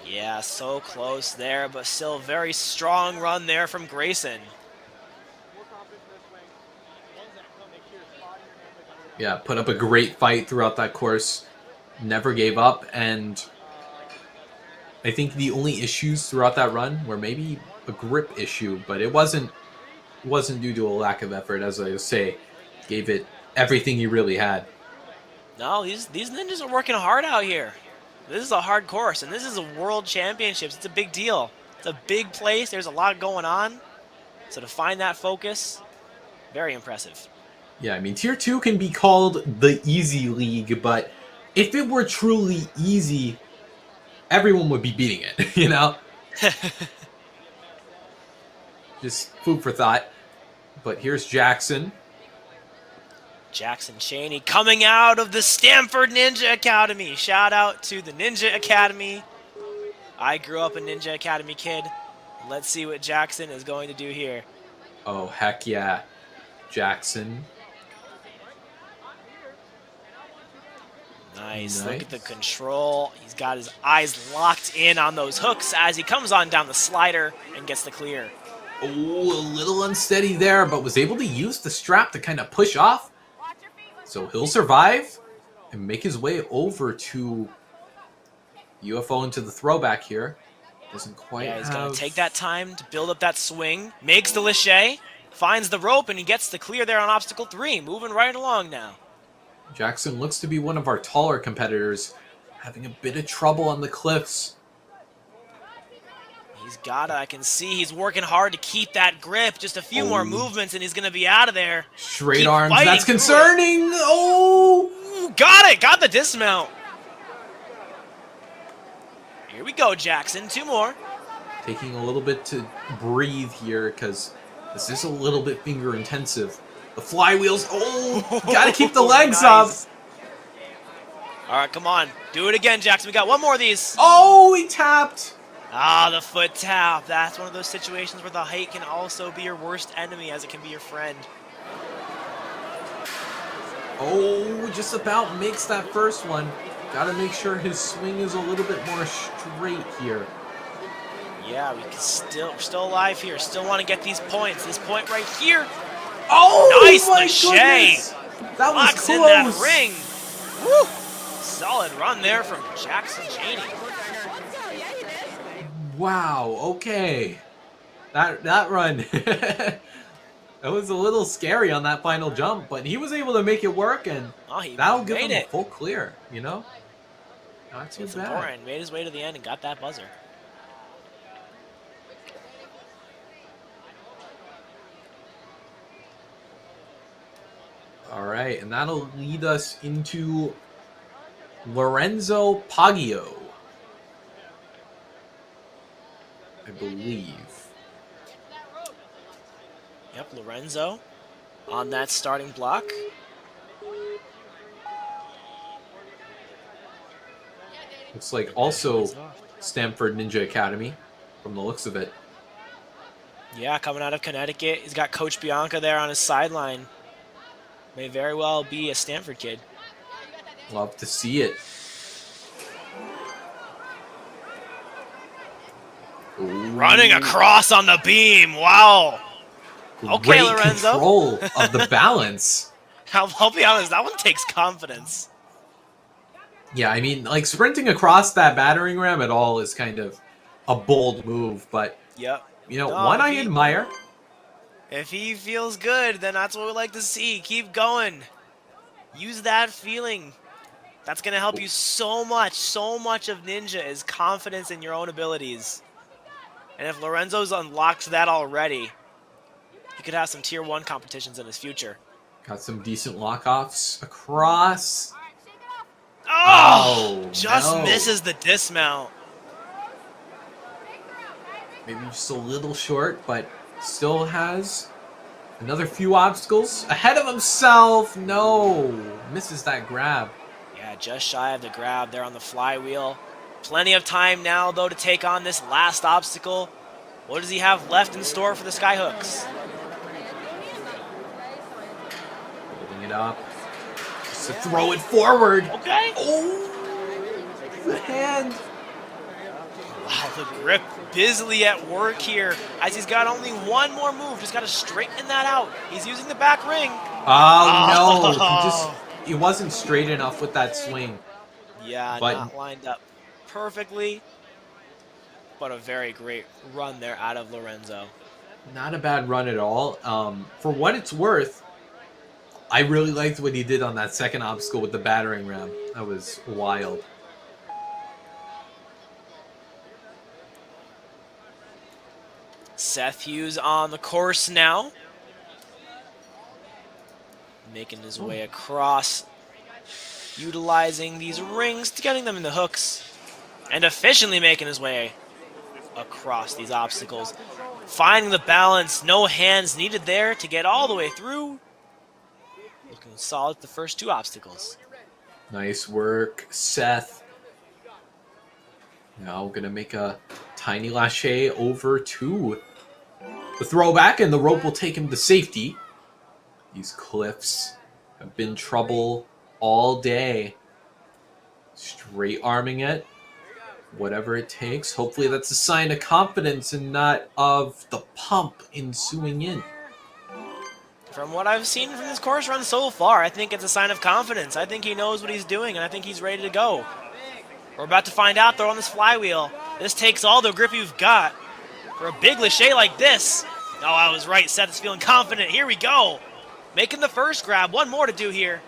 Yeah, so close there, but still very strong run there from Grayson. Yeah, put up a great fight throughout that course. Never gave up, and I think the only issues throughout that run were maybe a grip issue, but it wasn't due to a lack of effort, as I say. Gave it everything he really had. No, these ninjas are working hard out here. This is a hard course, and this is a World Championships. It's a big deal. It's a big place. There's a lot going on. So to find that focus, very impressive. Yeah, I mean, Tier 2 can be called the easy league, but if it were truly easy, everyone would be beating it, Just food for thought. But here's Jackson. Jackson Chaney coming out of the Stanford Ninja Academy. Shout out to the Ninja Academy. I grew up a Ninja Academy kid. Let's see what Jackson is going to do here. Oh, heck yeah. Jackson. Nice. Look at the control. He's got his eyes locked in on those hooks as he comes on down the slider and gets the clear. Oh, a little unsteady there, but was able to use the strap to kind of push off. So he'll survive and make his way over to UFO into the throwback here. Doesn't quite he's going to take that time to build up that swing. Makes the Lachey, finds the rope, and he gets the clear there on obstacle 3. Moving right along now. Jackson looks to be one of our taller competitors, having a bit of trouble on the cliffs. He's got it. I can see he's working hard to keep that grip. Just a few more movements, and he's going to be out of there. Straight arms. That's concerning. Oh! Got it. Got the dismount. Here we go, Jackson. 2 more. Taking a little bit to breathe here because this is a little bit finger intensive. The flywheels. Oh! Gotta keep the legs up. All right, come on. Do it again, Jackson. We got 1 more of these. Oh, he tapped. Ah, the foot tap. That's one of those situations where the height can also be your worst enemy as it can be your friend. Oh, just about makes that first one. Gotta make sure his swing is a little bit more straight here. Yeah, we're still alive here. Still want to get these points. This point right here. Oh, nice, my Lachey. That was Locks close. in that ring. Woo! Solid run there from Jackson Chaney. Wow, okay. That run. It was a little scary on that final jump, but he was able to make it work, and Oh, he that'll give made him a it. full clear, you know? Not too It's bad. important. Made his way to the end and got that buzzer. All right, and that'll lead us into Lorenzo Poggio, I believe. Yep, Lorenzo on that starting block. Looks like also Stanford Ninja Academy from the looks of it. Yeah, coming out of Connecticut. He's got Coach Bianca there on his sideline. May very well be a Stanford kid. Love to see it. Running across on the beam. Wow. Okay, Great Lorenzo. control of the balance. I'll be honest, that one takes confidence. Yeah, I mean, like sprinting across that battering ram at all is kind of a bold move, but Yep. you know, No, one I he- admire. If he feels good, then that's what we like to see. Keep going. Use that feeling. That's going to help you so much. So much of Ninja is confidence in your own abilities. And if Lorenzo's unlocked that already, he could have some Tier 1 competitions in his future. Got some decent lockoffs across. Oh! Oh, Just no. misses the dismount. Maybe just a little short, but still has another few obstacles ahead of himself. No, misses that grab. Yeah, just shy of the grab there on the flywheel. Plenty of time now, though, to take on this last obstacle. What does he have left in store for the Skyhooks? Holding it up. Just to throw it forward. Okay. Oh, the hand. Wow, the grip busily at work here as he's got only one more move. Just got to straighten that out. He's using the back ring. Oh, no. He wasn't straight enough with that swing. Yeah, But- not lined up perfectly. But a very great run there out of Lorenzo. Not a bad run at all. For what it's worth, I really liked what he did on that second obstacle with the battering ram. That was wild. Seth Hughes on the course now. Making his way across, utilizing these rings to getting them in the hooks, and efficiently making his way across these obstacles. Finding the balance, no hands needed there to get all the way through. Looking solid the first two obstacles. Nice work, Seth. Now we're going to make a tiny lache over to the throwback, and the rope will take him to safety. These cliffs have been trouble all day. Straight arming it, whatever it takes. Hopefully that's a sign of confidence and not of the pump ensuing in. From what I've seen from this course run so far, I think it's a sign of confidence. I think he knows what he's doing, and I think he's ready to go. We're about to find out, though, on this flywheel. This takes all the grip you've got for a big lache like this. Oh, I was right. Seth is feeling confident. Here we go. Making the first grab. One more to do here.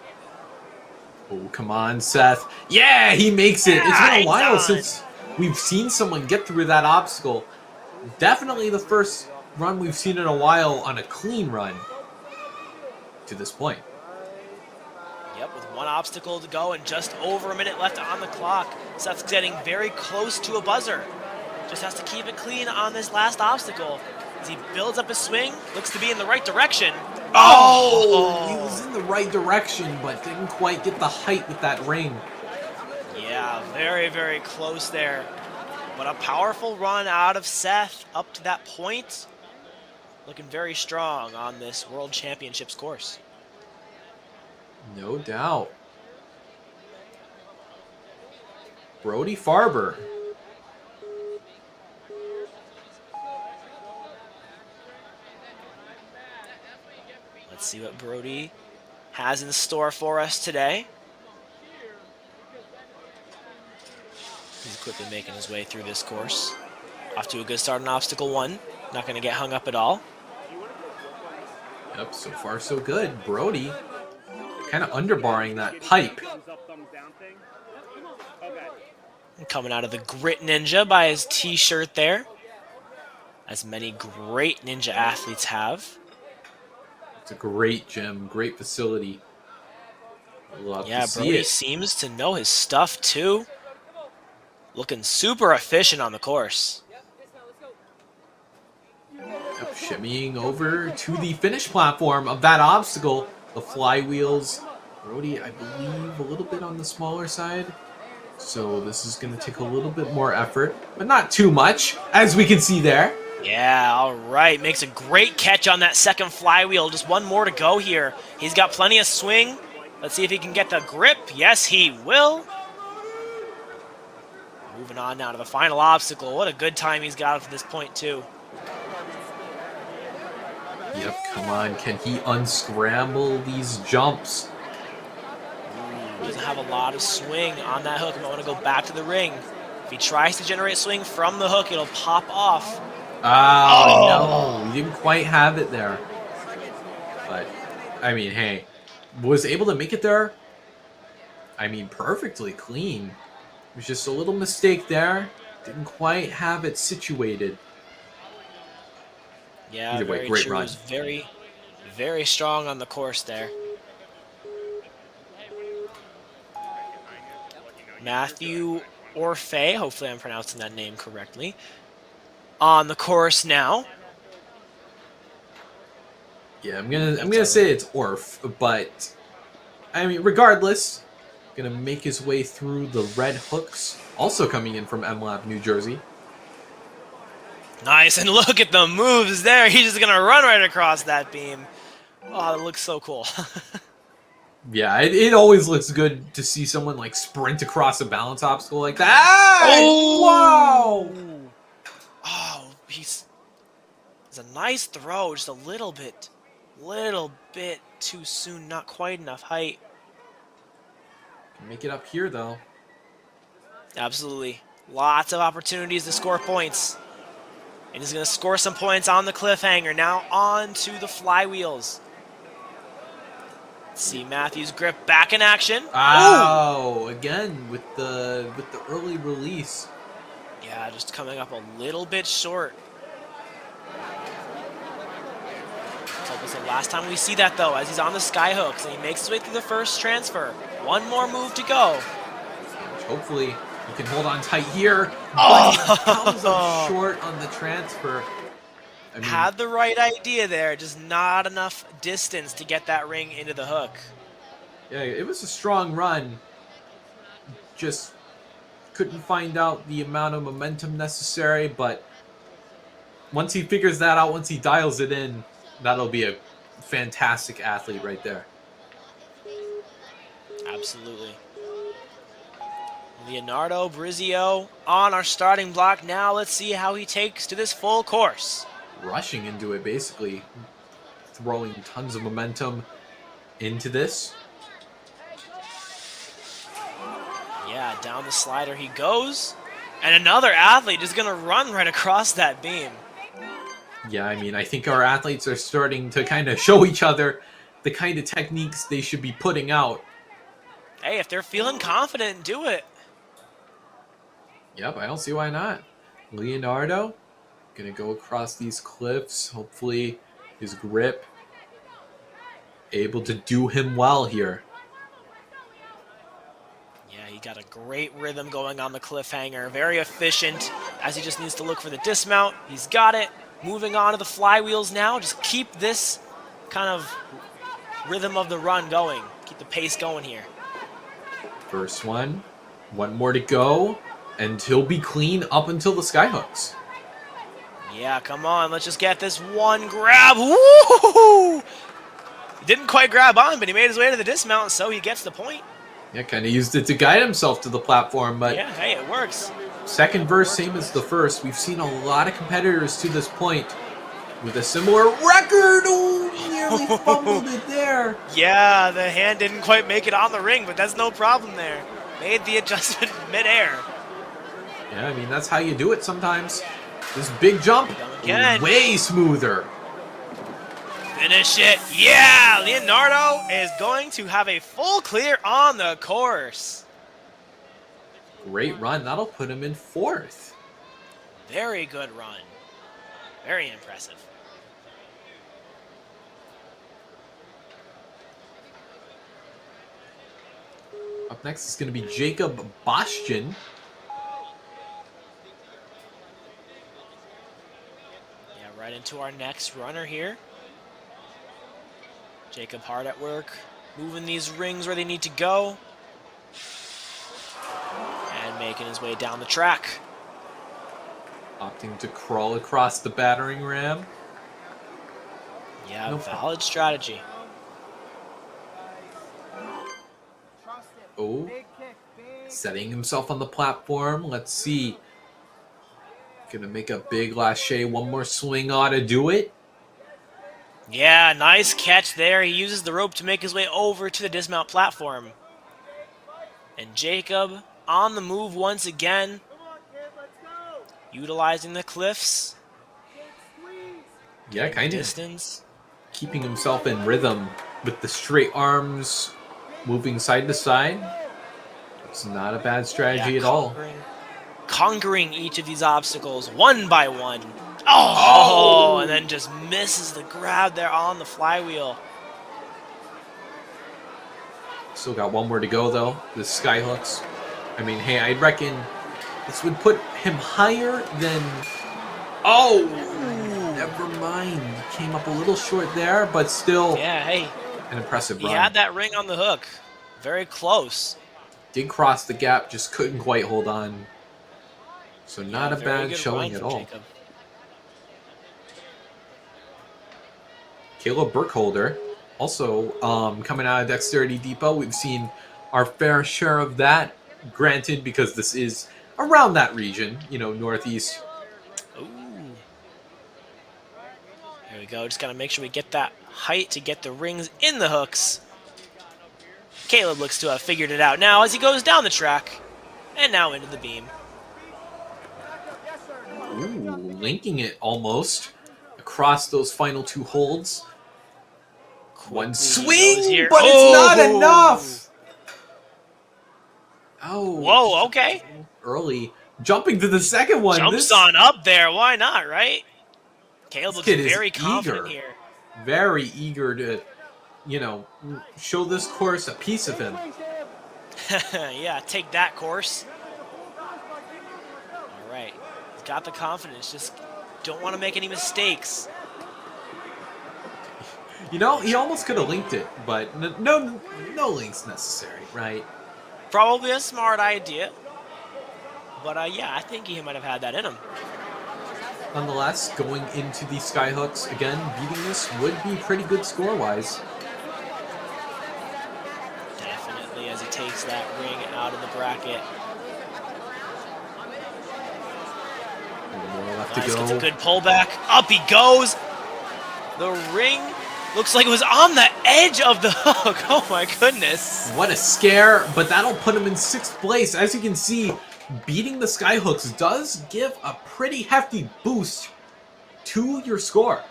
Oh, come on, Seth. Yeah, he makes it. It's been a Right while on. since we've seen someone get through that obstacle. Definitely the first run we've seen in a while on a clean run to this point. Yep, with one obstacle to go and just over a minute left on the clock. Seth's getting very close to a buzzer. Just has to keep it clean on this last obstacle. As he builds up his swing, looks to be in the right direction. Oh! He was in the right direction, but didn't quite get the height with that ring. Yeah, very, very close there. But a powerful run out of Seth up to that point. Looking very strong on this World Championships course. No doubt. Brody Farber. Let's see what Brody has in store for us today. He's quickly making his way through this course. Off to a good start on obstacle one. Not going to get hung up at all. Yep, so far so good. Brody kind of underbarring that pipe. Thumbs up, thumbs down thing. Okay. Coming out of the Grit Ninja by his t-shirt there. As many great ninja athletes have. It's a great gym, great facility. Love Yeah, to see Brody it. seems to know his stuff too. Looking super efficient on the course. Yep, shimmying over to the finish platform of that obstacle. The flywheels. Brody, I believe, a little bit on the smaller side. So this is going to take a little bit more effort, but not too much, as we can see there. Yeah, all right. Makes a great catch on that second flywheel. Just one more to go here. He's got plenty of swing. Let's see if he can get the grip. Yes, he will. Moving on now to the final obstacle. What a good time he's got up to this point, too. Yep, come on. Can he unscramble these jumps? Doesn't have a lot of swing on that hook. Might want to go back to the ring. If he tries to generate swing from the hook, it'll pop off. Oh, no. He didn't quite have it there. But, I mean, hey. Was able to make it there. I mean, perfectly clean. It was just a little mistake there. Didn't quite have it situated. Yeah, Either way, very great true. run. Was very, very strong on the course there. Matthew Orfe, hopefully I'm pronouncing that name correctly, on the course now. Yeah, I'm gonna say it's Orf, but I mean, regardless, gonna make his way through the red hooks, also coming in from MLab, New Jersey. Nice, and look at the moves there. He's just gonna run right across that beam. Oh, that looks so cool. Yeah, it always looks good to see someone like sprint across a balance obstacle like that. Oh! Wow! Oh, it's a nice throw, just a little bit too soon, not quite enough height. Can make it up here though. Absolutely. Lots of opportunities to score points. And he's going to score some points on the cliffhanger. Now on to the flywheels. Let's see Matthew's grip back in action. Oh, again with the early release. Yeah, just coming up a little bit short. So this is the last time we see that though, as he's on the sky hooks and he makes his way through the first transfer. One more move to go. Hopefully he can hold on tight here. But he comes up short on the transfer. I mean, Had the right idea there, just not enough distance to get that ring into the hook. yeah, it was a strong run. Just couldn't find out the amount of momentum necessary, but once he figures that out, once he dials it in, that'll be a fantastic athlete right there. Absolutely. Leonardo Brizio on our starting block. Now let's see how he takes to this full course. Rushing into it, basically. Throwing tons of momentum into this. Yeah, down the slider he goes. And another athlete is going to run right across that beam. Yeah, I mean, I think our athletes are starting to kind of show each other the kind of techniques they should be putting out. Hey, if they're feeling confident, do it. Yep, I don't see why not. Leonardo, gonna go across these cliffs. Hopefully his grip able to do him well here. Yeah, he got a great rhythm going on the cliffhanger. Very efficient, as he just needs to look for the dismount. He's got it. Moving on to the flywheels now. Just keep this kind of rhythm of the run going. Keep the pace going here. First one. One more to go. And he'll be clean up until the skyhooks. Yeah, come on. Let's just get this one grab. Woo! Didn't quite grab on, but he made his way to the dismount, so he gets the point. Yeah, kind of used it to guide himself to the platform, but Yeah, hey, it works. second verse, same as the first. We've seen a lot of competitors to this point with a similar record. Oh, he nearly fumbled it there. Yeah, the hand didn't quite make it on the ring, but that's no problem there. Made the adjustment midair. Yeah, I mean, that's how you do it sometimes. This big jump, Again. way smoother. Finish it. Yeah, Leonardo is going to have a full clear on the course. Great run. That'll put him in 4th. Very good run. Very impressive. Up next is going to be Jacob Bastian. Yeah, right into our next runner here. Jacob hard at work, moving these rings where they need to go. And making his way down the track. Opting to crawl across the battering ram. Yeah, valid strategy. Oh, setting himself on the platform. Let's see. Gonna make a big lâcher. One more swing ought to do it. Yeah, nice catch there. He uses the rope to make his way over to the dismount platform. And Jacob on the move once again. Utilizing the cliffs. Yeah, kind of distance. keeping himself in rhythm with the straight arms moving side to side. It's not a bad strategy at all. Conquering each of these obstacles one by one. Oh, and then just misses the grab there on the flywheel. Still got one more to go, though. The skyhooks. I mean, hey, I'd reckon this would put him higher than... Oh! Never mind. Came up a little short there, but still Yeah, hey. an impressive He run. had that ring on the hook. Very close. Did cross the gap, just couldn't quite hold on. So not a bad showing at all. Jacob. Caleb Burkholder, also coming out of Dexterity Depot. We've seen our fair share of that. Granted, because this is around that region, you know, northeast. Ooh. Here we go. Just got to make sure we get that height to get the rings in the hooks. Caleb looks to have figured it out now as he goes down the track and now into the beam. Ooh, linking it almost across those final two holds. One swing, but it's not enough. Oh. Whoa, okay. Early. Jumping to the second one. Jumps on up there. Why not, right? Caleb looks very confident eager. here. Very eager to, you know, show this course a piece of him. Yeah, take that course. All right. He's got the confidence. Just don't want to make any mistakes. You know, he almost could have linked it, but no links necessary, right? Probably a smart idea. But yeah, I think he might have had that in him. Nonetheless, going into the skyhooks, again, beating this would be pretty good score-wise. Definitely, as he takes that ring out of the bracket. One more left Nice, to go. gets a good pullback. Up he goes. The ring looks like it was on the edge of the hook. Oh my goodness. What a scare, but that'll put him in 6th place. As you can see, beating the skyhooks does give a pretty hefty boost to your score.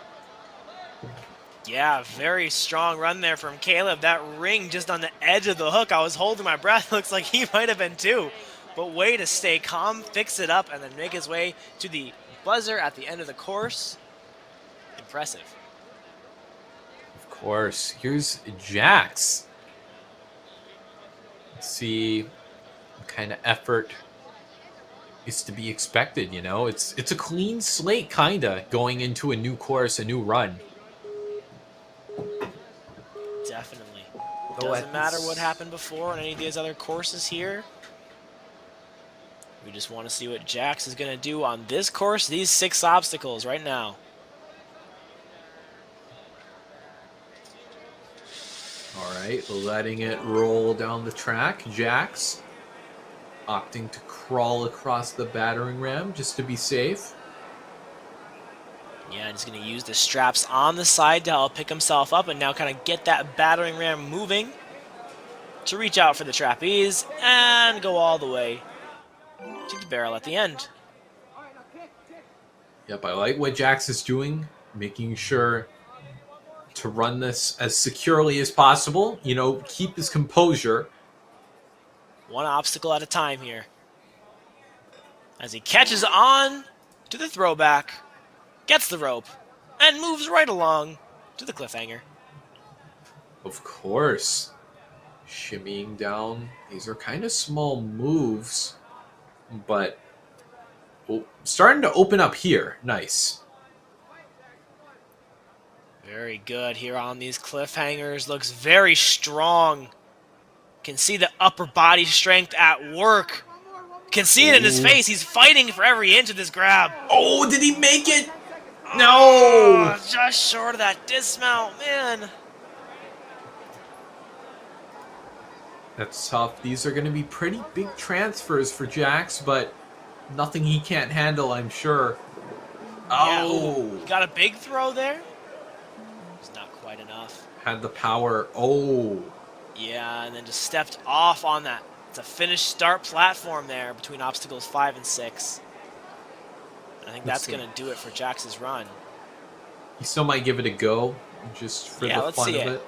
Yeah, very strong run there from Caleb. That ring just on the edge of the hook. I was holding my breath. Looks like he might have been too. But way to stay calm, fix it up, and then make his way to the buzzer at the end of the course. Impressive. Of course. Here's Jax. Let's see what kind of effort is to be expected, you know? It's a clean slate, kind of, going into a new course, a new run. Definitely. Doesn't matter what happened before on any of these other courses here. We just want to see what Jax is going to do on this course, these 6 obstacles right now. All right, letting it roll down the track. Jax opting to crawl across the battering ram just to be safe. Yeah, and he's going to use the straps on the side to help pick himself up and now kind of get that battering ram moving to reach out for the trapeze and go all the way to the barrel at the end. Yep, I like what Jax is doing, making sure to run this as securely as possible. You know, keep his composure. One obstacle at a time here. As he catches on to the throwback, gets the rope, and moves right along to the cliffhanger. Of course. Shimmying down. These are kind of small moves, but starting to open up here. Nice. Very good here on these cliffhangers. Looks very strong. Can see the upper body strength at work. Can see it in his face. He's fighting for every inch of this grab. Oh, did he make it? No! Oh, just short of that dismount, man. That's tough. These are going to be pretty big transfers for Jax, but nothing he can't handle, I'm sure. Oh! Yeah, got a big throw there. It's not quite enough. Had the power. Oh! Yeah, and then just stepped off on that. It's a finish start platform there between obstacles 5 and 6. I think that's going to do it for Jax's run. He still might give it a go, just for the fun of it.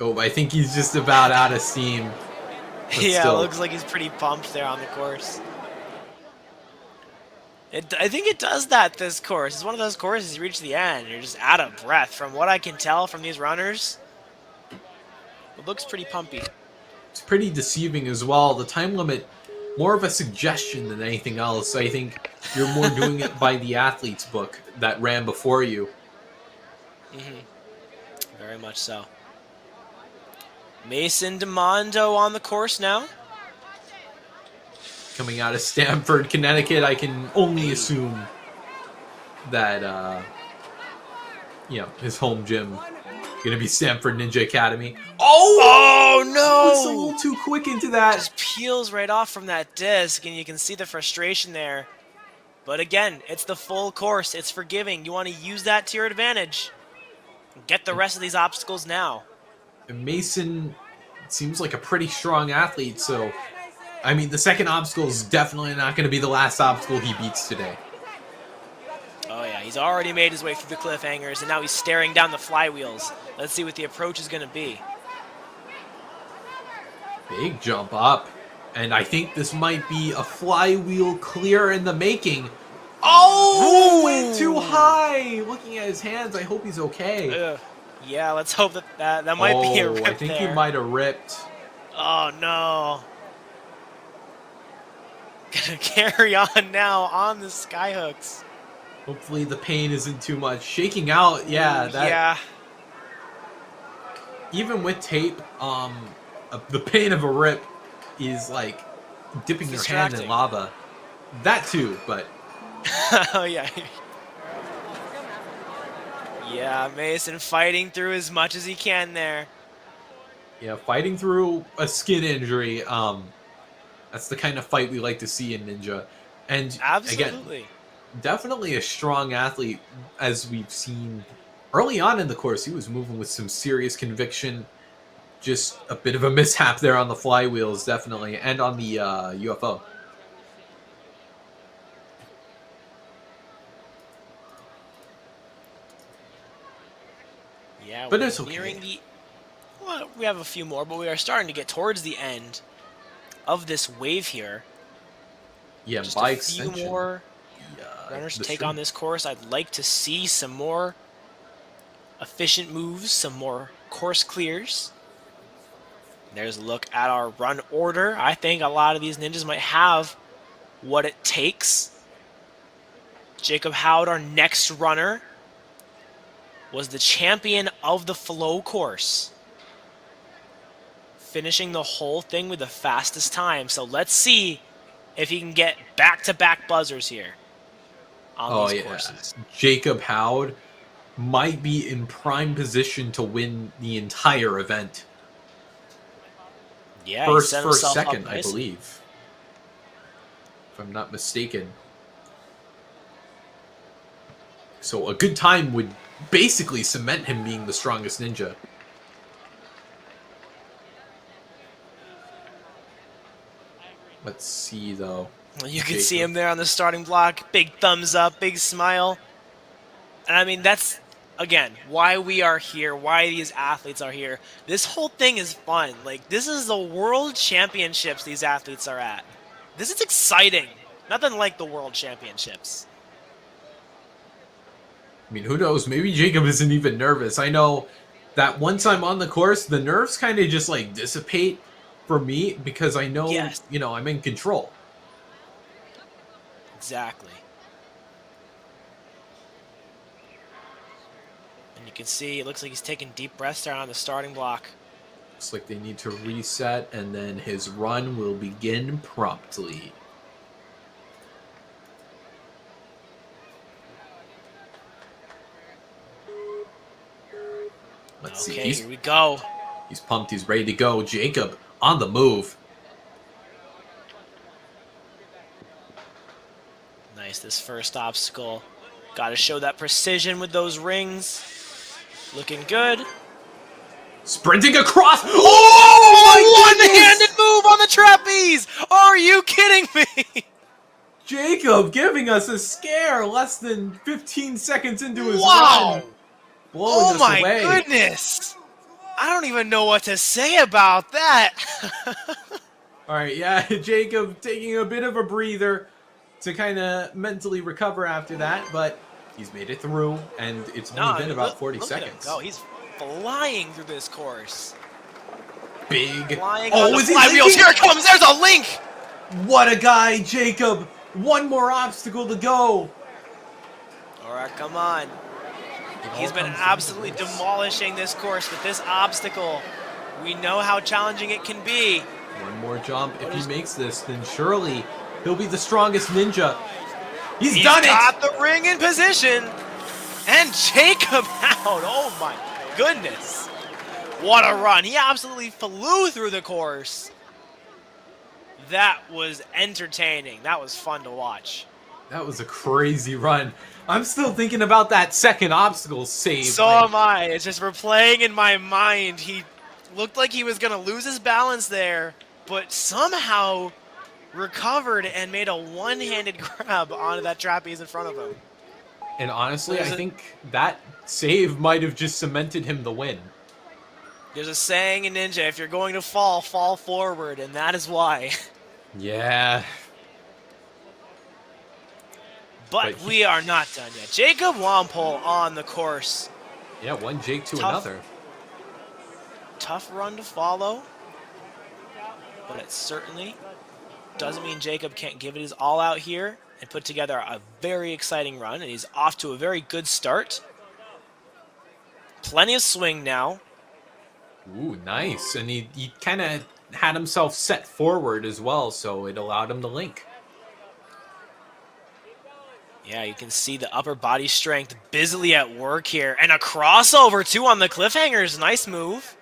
Oh, I think he's just about out of steam. Yeah, still. Looks like he's pretty pumped there on the course. I think it does that this course. It's one of those courses you reach the end, you're just out of breath. From what I can tell from these runners, it looks pretty pumpy. It's pretty deceiving as well. The time limit, more of a suggestion than anything else. I think you're more doing it by the athlete's book that ran before you. Very much so. Mason DeMondo on the course now. Coming out of Stamford, Connecticut, I can only assume that, his home gym gonna be Stamford Ninja Academy. Oh no! It's a little too quick into that. Just peels right off from that disc, and you can see the frustration there. But again, it's the full course. It's forgiving. You want to use that to your advantage. Get the rest of these obstacles now. And Mason seems like a pretty strong athlete, so I mean, the second obstacle is definitely not going to be the last obstacle he beats today. Oh yeah, he's already made his way through the cliffhangers, and now he's staring down the flywheels. Let's see what the approach is going to be. Big jump up, and I think this might be a flywheel clear in the making. Oh, went too high. Looking at his hands, I hope he's okay. Yeah, let's hope that might be a rip I think there. he might have ripped. Oh no. Gonna carry on now on the skyhooks. Hopefully the pain isn't too much. Shaking out, yeah. Even with tape, the pain of a rip is like dipping your hand in lava. That too, but. Oh yeah. Yeah, Mason fighting through as much as he can there. Yeah, fighting through a skin injury. That's the kind of fight we like to see in Ninja. And absolutely. Again, definitely a strong athlete, as we've seen early on in the course. He was moving with some serious conviction. Just a bit of a mishap there on the flywheels, definitely, and on the UFO. Yeah, but it's okay. Well, we have a few more, but we are starting to get towards the end of this wave here. Yeah, just by a extension. few more runners take on this course. I'd like to see some more efficient moves, some more course clears. There's a look at our run order. I think a lot of these ninjas might have what it takes. Jacob Howard, our next runner, was the champion of the flow course, finishing the whole thing with the fastest time. So let's see if he can get back-to-back buzzers here on these courses. Jacob Howard might be in prime position to win the entire event. Yeah, first second, I believe, if I'm not mistaken. So a good time would basically cement him being the strongest ninja. Let's see, though. You can see him there on the starting block. Big thumbs up, big smile. And I mean, that's, again, why we are here, why these athletes are here. This whole thing is fun. Like, this is the world championships these athletes are at. This is exciting. Nothing like the world championships. I mean, who knows? Maybe Jacob isn't even nervous. I know that once I'm on the course, the nerves kind of just like dissipate for me because I know, you know, I'm in control. Exactly. And you can see, it looks like he's taking deep breaths down on the starting block. Looks like they need to reset, and then his run will begin promptly. Let's see. Here we go. He's pumped. He's ready to go. Jacob on the move. Nice, this first obstacle. Got to show that precision with those rings. Looking good. Sprinting across. Oh, one-handed move on the trapeze. Are you kidding me? Jacob giving us a scare less than 15 seconds into his run. Blowing us away. Oh my goodness. I don't even know what to say about that. All right, yeah, Jacob taking a bit of a breather to kind of mentally recover after that, but he's made it through, and it's only been about 40 seconds. Look at him go. He's flying through this course. Big. Flying on the flywheels. Here it comes. There's a link. What a guy, Jacob. One more obstacle to go. All right, come on. He's been absolutely demolishing this course with this obstacle. We know how challenging it can be. One more jump. If he makes this, then surely he'll be the strongest ninja. He's done it! He's got the ring in position. And Jacob out. Oh my goodness. What a run. He absolutely flew through the course. That was entertaining. That was fun to watch. That was a crazy run. I'm still thinking about that second obstacle save. So am I. It's just replaying in my mind. He looked like he was going to lose his balance there, but somehow recovered and made a one-handed grab onto that trapeze in front of him. And honestly, I think that save might have just cemented him the win. There's a saying in Ninja, if you're going to fall, fall forward, and that is why. Yeah. But we are not done yet. Jacob Wampole on the course. Yeah, one Jake to another. Tough run to follow. But it certainly doesn't mean Jacob can't give it his all out here and put together a very exciting run. And he's off to a very good start. Plenty of swing now. Ooh, nice. And he kind of had himself set forward as well, so it allowed him to link. Yeah, you can see the upper body strength busily at work here. And a crossover, too, on the cliffhangers. Nice move.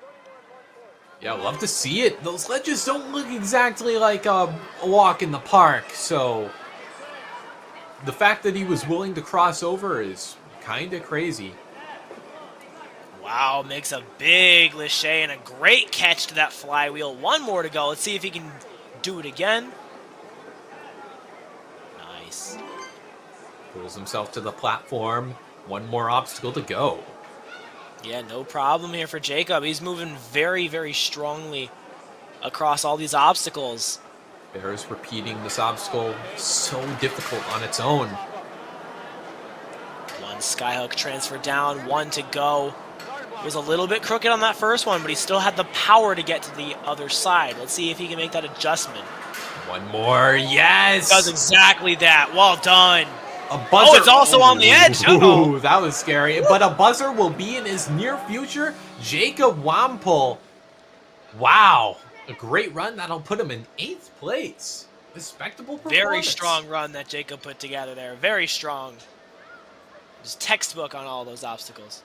Yeah, love to see it. Those ledges don't look exactly like a walk in the park, so the fact that he was willing to cross over is kind of crazy. Wow, makes a big lache and a great catch to that flywheel. One more to go. Let's see if he can do it again. Nice. Pulls himself to the platform. One more obstacle to go. Yeah, no problem here for Jacob. He's moving very, very strongly across all these obstacles. Bears repeating this obstacle, so difficult on its own. One skyhook transfer down, one to go. Was a little bit crooked on that first one, but he still had the power to get to the other side. Let's see if he can make that adjustment. One more, yes! Does exactly that. Well done. A buzzer. Oh, it's also on the edge. Ooh, that was scary. But a buzzer will be in his near future. Jacob Wampole. Wow. A great run. That'll put him in 8th place. Respectable performance. Very strong run that Jacob put together there. Very strong. Just textbook on all those obstacles.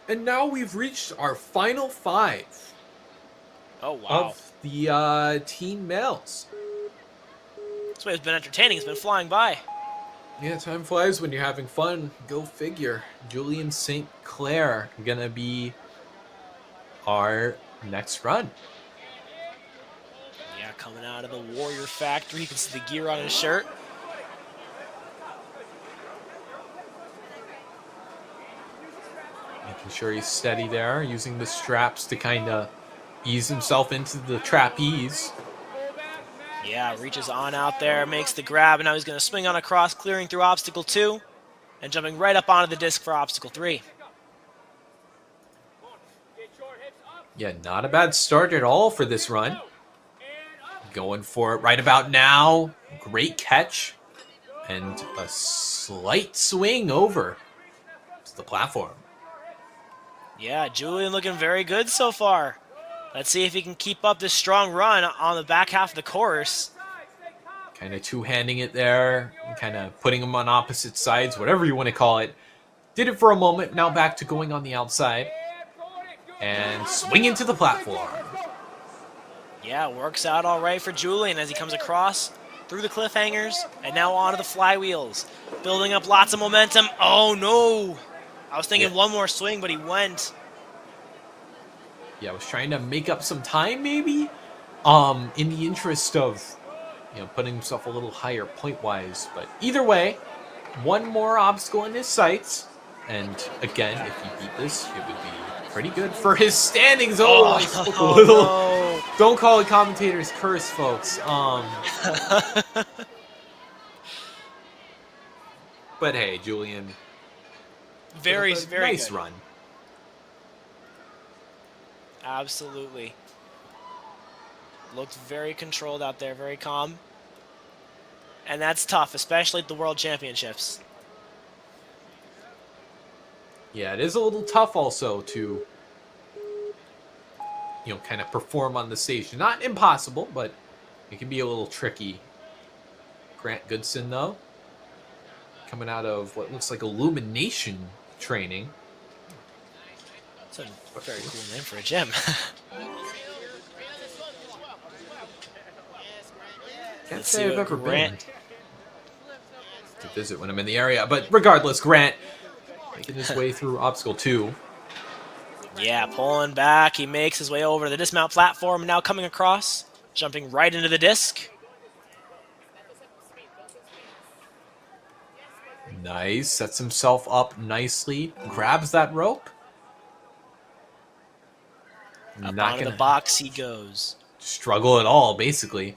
And now we've reached our final 5. Oh, wow. Of the team males. This way has been entertaining. It's been flying by. Yeah, time flies when you're having fun. Go figure. Julian St. Clair gonna be our next run. Yeah, coming out of the Warrior Factory. You can see the gear on his shirt. Making sure he's steady there, using the straps to kind of ease himself into the trapeze. Yeah, reaches on out there, makes the grab, and now he's going to swing on across, clearing through obstacle 2, and jumping right up onto the disc for obstacle 3. Yeah, not a bad start at all for this run. Going for it right about now. Great catch. And a slight swing over to the platform. Yeah, Julian looking very good so far. Let's see if he can keep up this strong run on the back half of the course. Kind of two-handing it there. Kind of putting them on opposite sides, whatever you want to call it. Did it for a moment. Now back to going on the outside. And swinging to the platform. Yeah, works out all right for Julian as he comes across through the cliffhangers and now onto the flywheels. Building up lots of momentum. Oh, no. I was thinking one more swing, but he went. Yeah, I was trying to make up some time, maybe, in the interest of, putting himself a little higher point-wise. But either way, one more obstacle in his sights. And again, if he beat this, it would be pretty good for his standings. Oh, I spoke a little. No. Don't call it commentator's curse, folks. But hey, Julian. Very nice good. Run. Absolutely. Looked very controlled out there, very calm. And that's tough, especially at the World Championships. Yeah, it is a little tough also to, kind of perform on the stage. Not impossible, but it can be a little tricky. Grant Goodson, though, coming out of what looks like Illumination training. That's a very cool name for a gym. Can't say I've ever been to visit when I'm in the area. But regardless, Grant making his way through obstacle 2. Yeah, pulling back. He makes his way over to the dismount platform and now coming across, jumping right into the disc. Nice. Sets himself up nicely. Grabs that rope. Up Not onto gonna the box he goes. struggle at all, basically,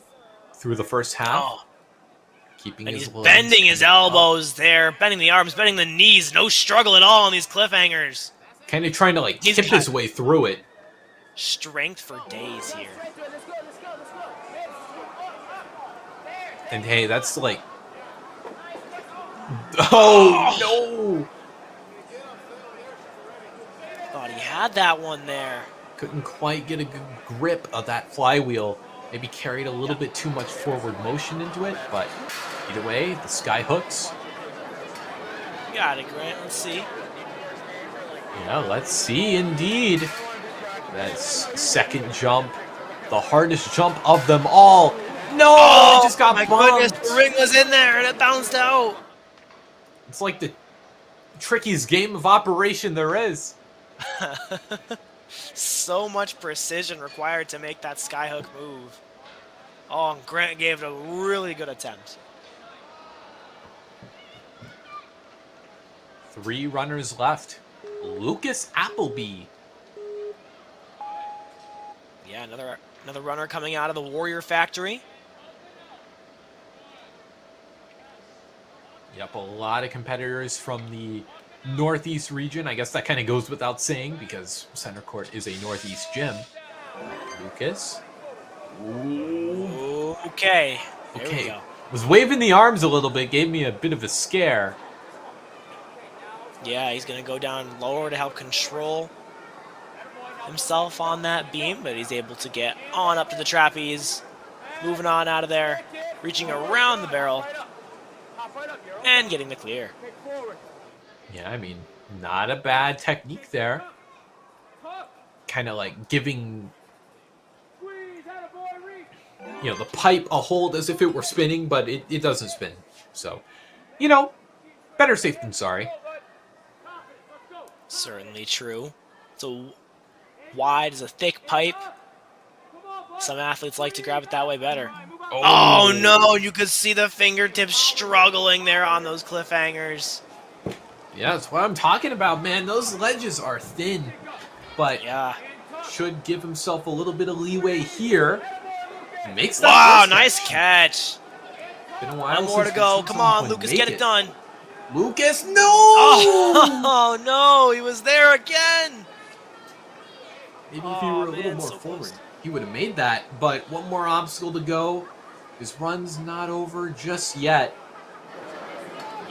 through the first half. Oh. Keeping And his he's legs bending his elbows there, bending the arms, bending the knees. No struggle at all on these cliffhangers. Kind of trying to He's tip got his way through it. strength for days here. And hey, that's like... Oh, no! Thought he had that one there. Couldn't quite get a good grip of that flywheel. Maybe carried a little bit too much forward motion into it, but either way, the sky hooks. Got it, Grant. Let's see. Yeah, let's see indeed. That's second jump, the hardest jump of them all. No, it just got my bumped. goodness, the ring was in there and it bounced out. It's like the trickiest game of operation there is. So much precision required to make that skyhook move. Oh, and Grant gave it a really good attempt. 3 runners left. Lucas Appleby. Yeah, another runner coming out of the Warrior Factory. Yep, a lot of competitors from the Northeast region. I guess that kind of goes without saying because Center Court is a Northeast gym. Lucas. Ooh. Okay. There we go. Was waving the arms a little bit, gave me a bit of a scare. Yeah, he's going to go down lower to help control himself on that beam, but he's able to get on up to the trapeze, moving on out of there, reaching around the barrel, and getting the clear. Yeah, I mean, not a bad technique there. Kind of like giving, the pipe a hold as if it were spinning, but it doesn't spin. So, better safe than sorry. Certainly true. It's a wide as a thick pipe. Some athletes like to grab it that way better. Oh no, you could see the fingertips struggling there on those cliffhangers. Yeah, that's what I'm talking about, man. Those ledges are thin, but Yeah. should give himself a little bit of leeway here. Makes that Wow, first nice catch. Been a while One more to since go. we've seen Come on, someone Lucas, make get it done. Lucas, no! Oh, no, he was there again. Maybe if he were a little more forward, he would have made that. But one more obstacle to go. His run's not over just yet.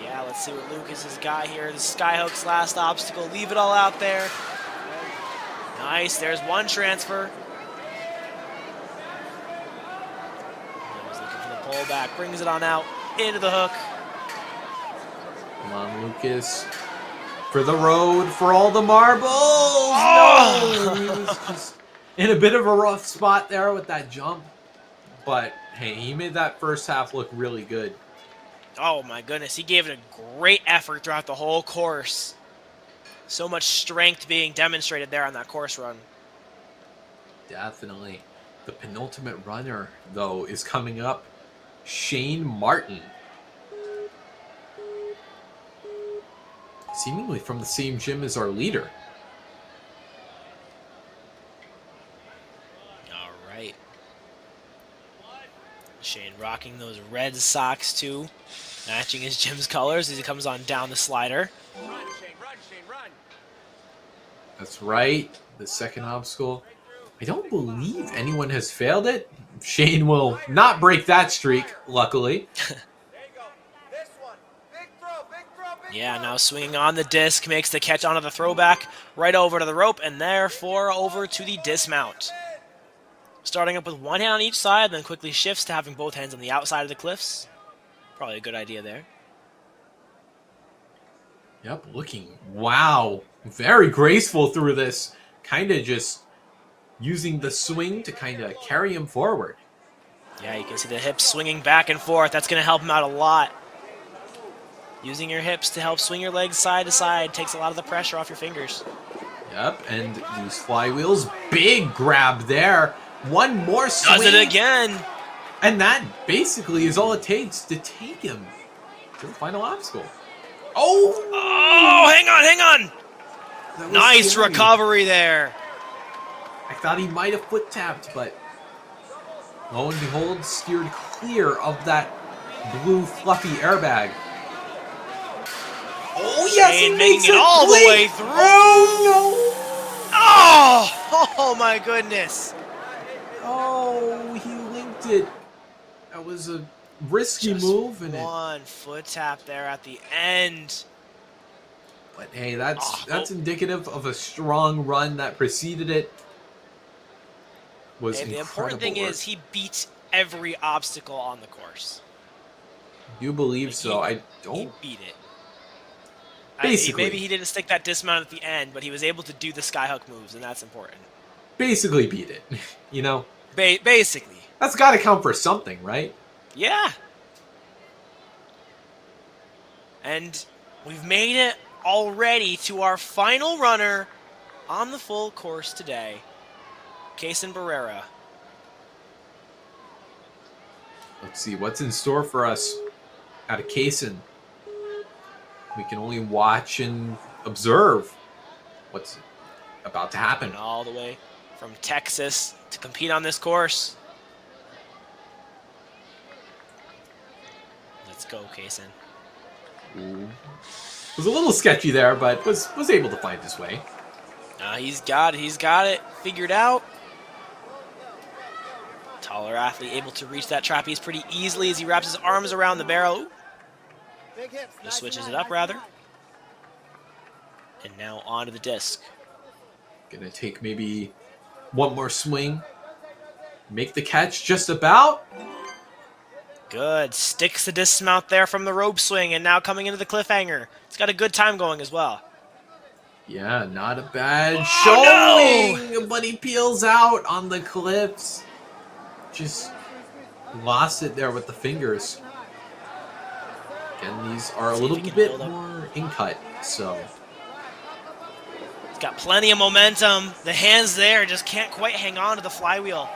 Yeah, let's see what Lucas has got here. The Skyhook's last obstacle. Leave it all out there. Nice. There's one transfer. He's looking for the pullback. Brings it on out into the hook. Come on, Lucas. For the road, for all the marbles. Oh! No! He was just in a bit of a rough spot there with that jump. But, hey, he made that first half look really good. Oh, my goodness. He gave it a great effort throughout the whole course. So much strength being demonstrated there on that course run. Definitely. The penultimate runner, though, is coming up. Shane Martin. Seemingly from the same gym as our leader. All right. Shane rocking those red socks, too. Matching his gym's colors as he comes on down the slider. Run, Shane, run. That's right. The second obstacle. I don't believe anyone has failed it. Shane will not break that streak, luckily. Yeah, now swinging on the disc, makes the catch onto the throwback, right over to the rope, and therefore over to the dismount. Starting up with one hand on each side, then quickly shifts to having both hands on the outside of the cliffs. Probably a good idea there. Yep, looking, wow, very graceful through this. Kind of just using the swing to kind of carry him forward. Yeah, you can see the hips swinging back and forth. That's going to help him out a lot. Using your hips to help swing your legs side to side takes a lot of the pressure off your fingers. Yep, and these flywheels, big grab there. One more swing. Does it again. And that basically is all it takes to take him to the final obstacle. Oh, hang on. Nice scary. recovery there. I thought he might have foot tapped, but lo and behold, steered clear of that blue fluffy airbag. Oh yes, Shane he making makes it all the blink. way through. Oh Oh my goodness. no! Oh, he linked it. That was a risky Just move, and one foot tap there at the end. But hey, that's indicative of a strong run that preceded it. Was The important thing is he beat every obstacle on the course. You believe so? I He don't. beat it. Basically. Maybe he didn't stick that dismount at the end, but he was able to do the skyhook moves, and that's important. Basically beat it. You know, Basically. that's got to count for something, right? Yeah. And we've made it already to our final runner on the full course today, Kaysen Barrera. Let's see what's in store for us out of Kaysen. We can only watch and observe what's about to happen. And all the way from Texas to compete on this course. Let's go, Kaysen. Ooh. It was a little sketchy there, but was able to find his way. He's got it figured out. Taller athlete able to reach that trapeze pretty easily as he wraps his arms around the barrel. Ooh. Just switches it up, rather. And now onto the disc. Gonna take maybe one more swing. Make the catch just about. Good. Sticks the dismount there from the rope swing, and now coming into the cliffhanger. It's got a good time going as well. Yeah, not a bad showing, no! but he peels out on the cliffs. Just lost it there with the fingers. Again, these are a little bit more in cut, so. He's got plenty of momentum. The hands there just can't quite hang on to the flywheel.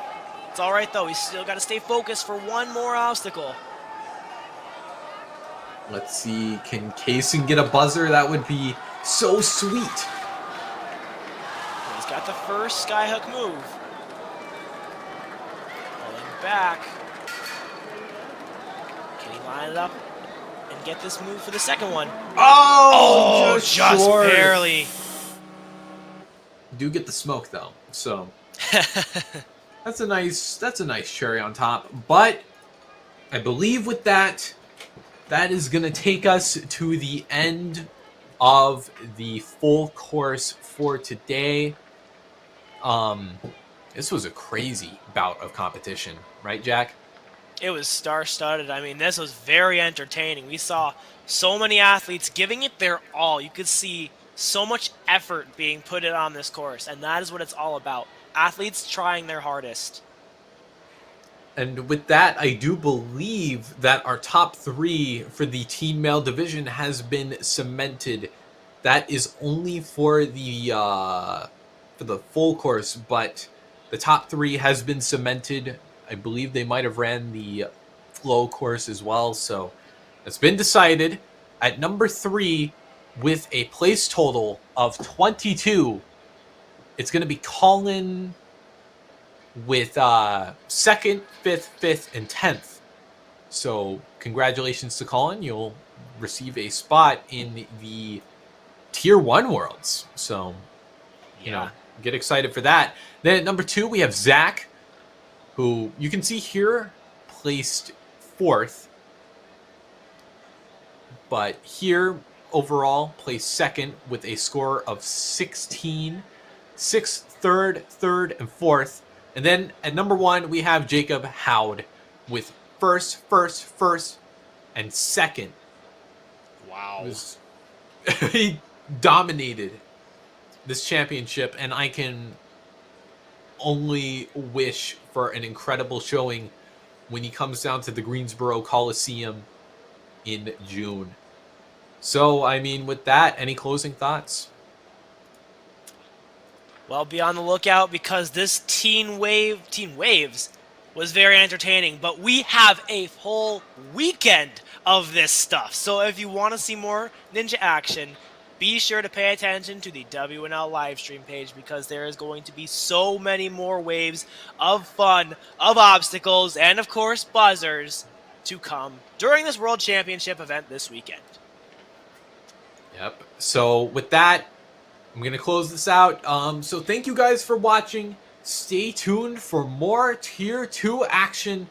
It's all right, though. He's still got to stay focused for one more obstacle. Let's see, can Kaysen get a buzzer? That would be so sweet. He's got the first skyhook move. Pulling back. Can he line it up and get this move for the second one? Oh, just short. barely. Do get the smoke though, so that's a nice cherry on top. But I believe with that is gonna take us to the end of the full course for today. This was a crazy bout of competition, right, Jack? It was star-studded. I mean, this was very entertaining. We saw so many athletes giving it their all. You could see so much effort being put in on this course, and that is what it's all about. Athletes trying their hardest. And with that, I do believe that our top 3 for the teen male division has been cemented. That is only for the full course, but the top 3 has been cemented. I believe they might have ran the flow course as well, so it's been decided. At number 3, with a place total of 22, it's going to be Colin with 2nd, 5th, 5th, and 10th. So congratulations to Colin. You'll receive a spot in the Tier 1 Worlds. So, you know, get excited for that. Then at number 2, we have Zach, who you can see here placed 4th. But here, overall, placed 2nd with a score of 16. 6th, 3rd, 3rd, and 4th. And then at number 1, we have Jacob Howd with 1st, and 2nd. Wow. He dominated this championship, and I can only wish for an incredible showing when he comes down to the Greensboro Coliseum in June. So, I mean, with that, any closing thoughts? Well, be on the lookout because this Teen Waves was very entertaining, but we have a whole weekend of this stuff. So if you want to see more ninja action, be sure to pay attention to the WNL livestream page because there is going to be so many more waves of fun, of obstacles, and of course buzzers to come during this World Championship event this weekend. Yep. So with that, I'm going to close this out. So thank you guys for watching. Stay tuned for more Tier 2 action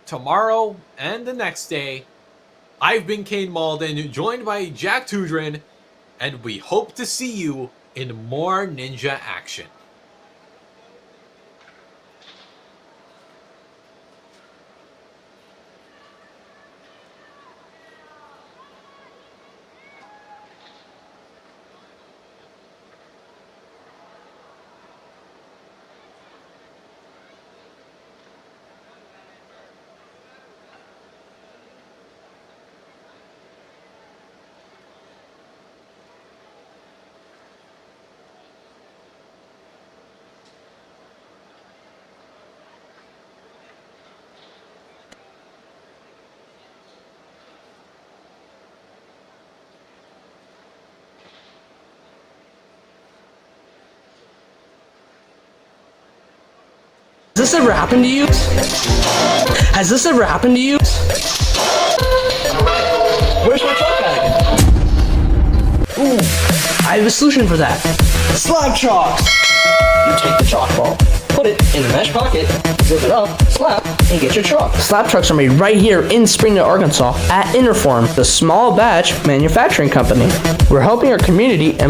tomorrow and the next day. I've been Kane Malden, joined by Jack Tudrin, and we hope to see you in more ninja action. Has this ever happened to you? Has this ever happened to you? Where's my chalk bag? Ooh, I have a solution for that. Slab chalks! You take the chalk ball, put it in the mesh pocket, zip it up, slap, and get your chalk. Slab chalks are made right here in Springdale, Arkansas at Interform, the small batch manufacturing company. We're helping our community and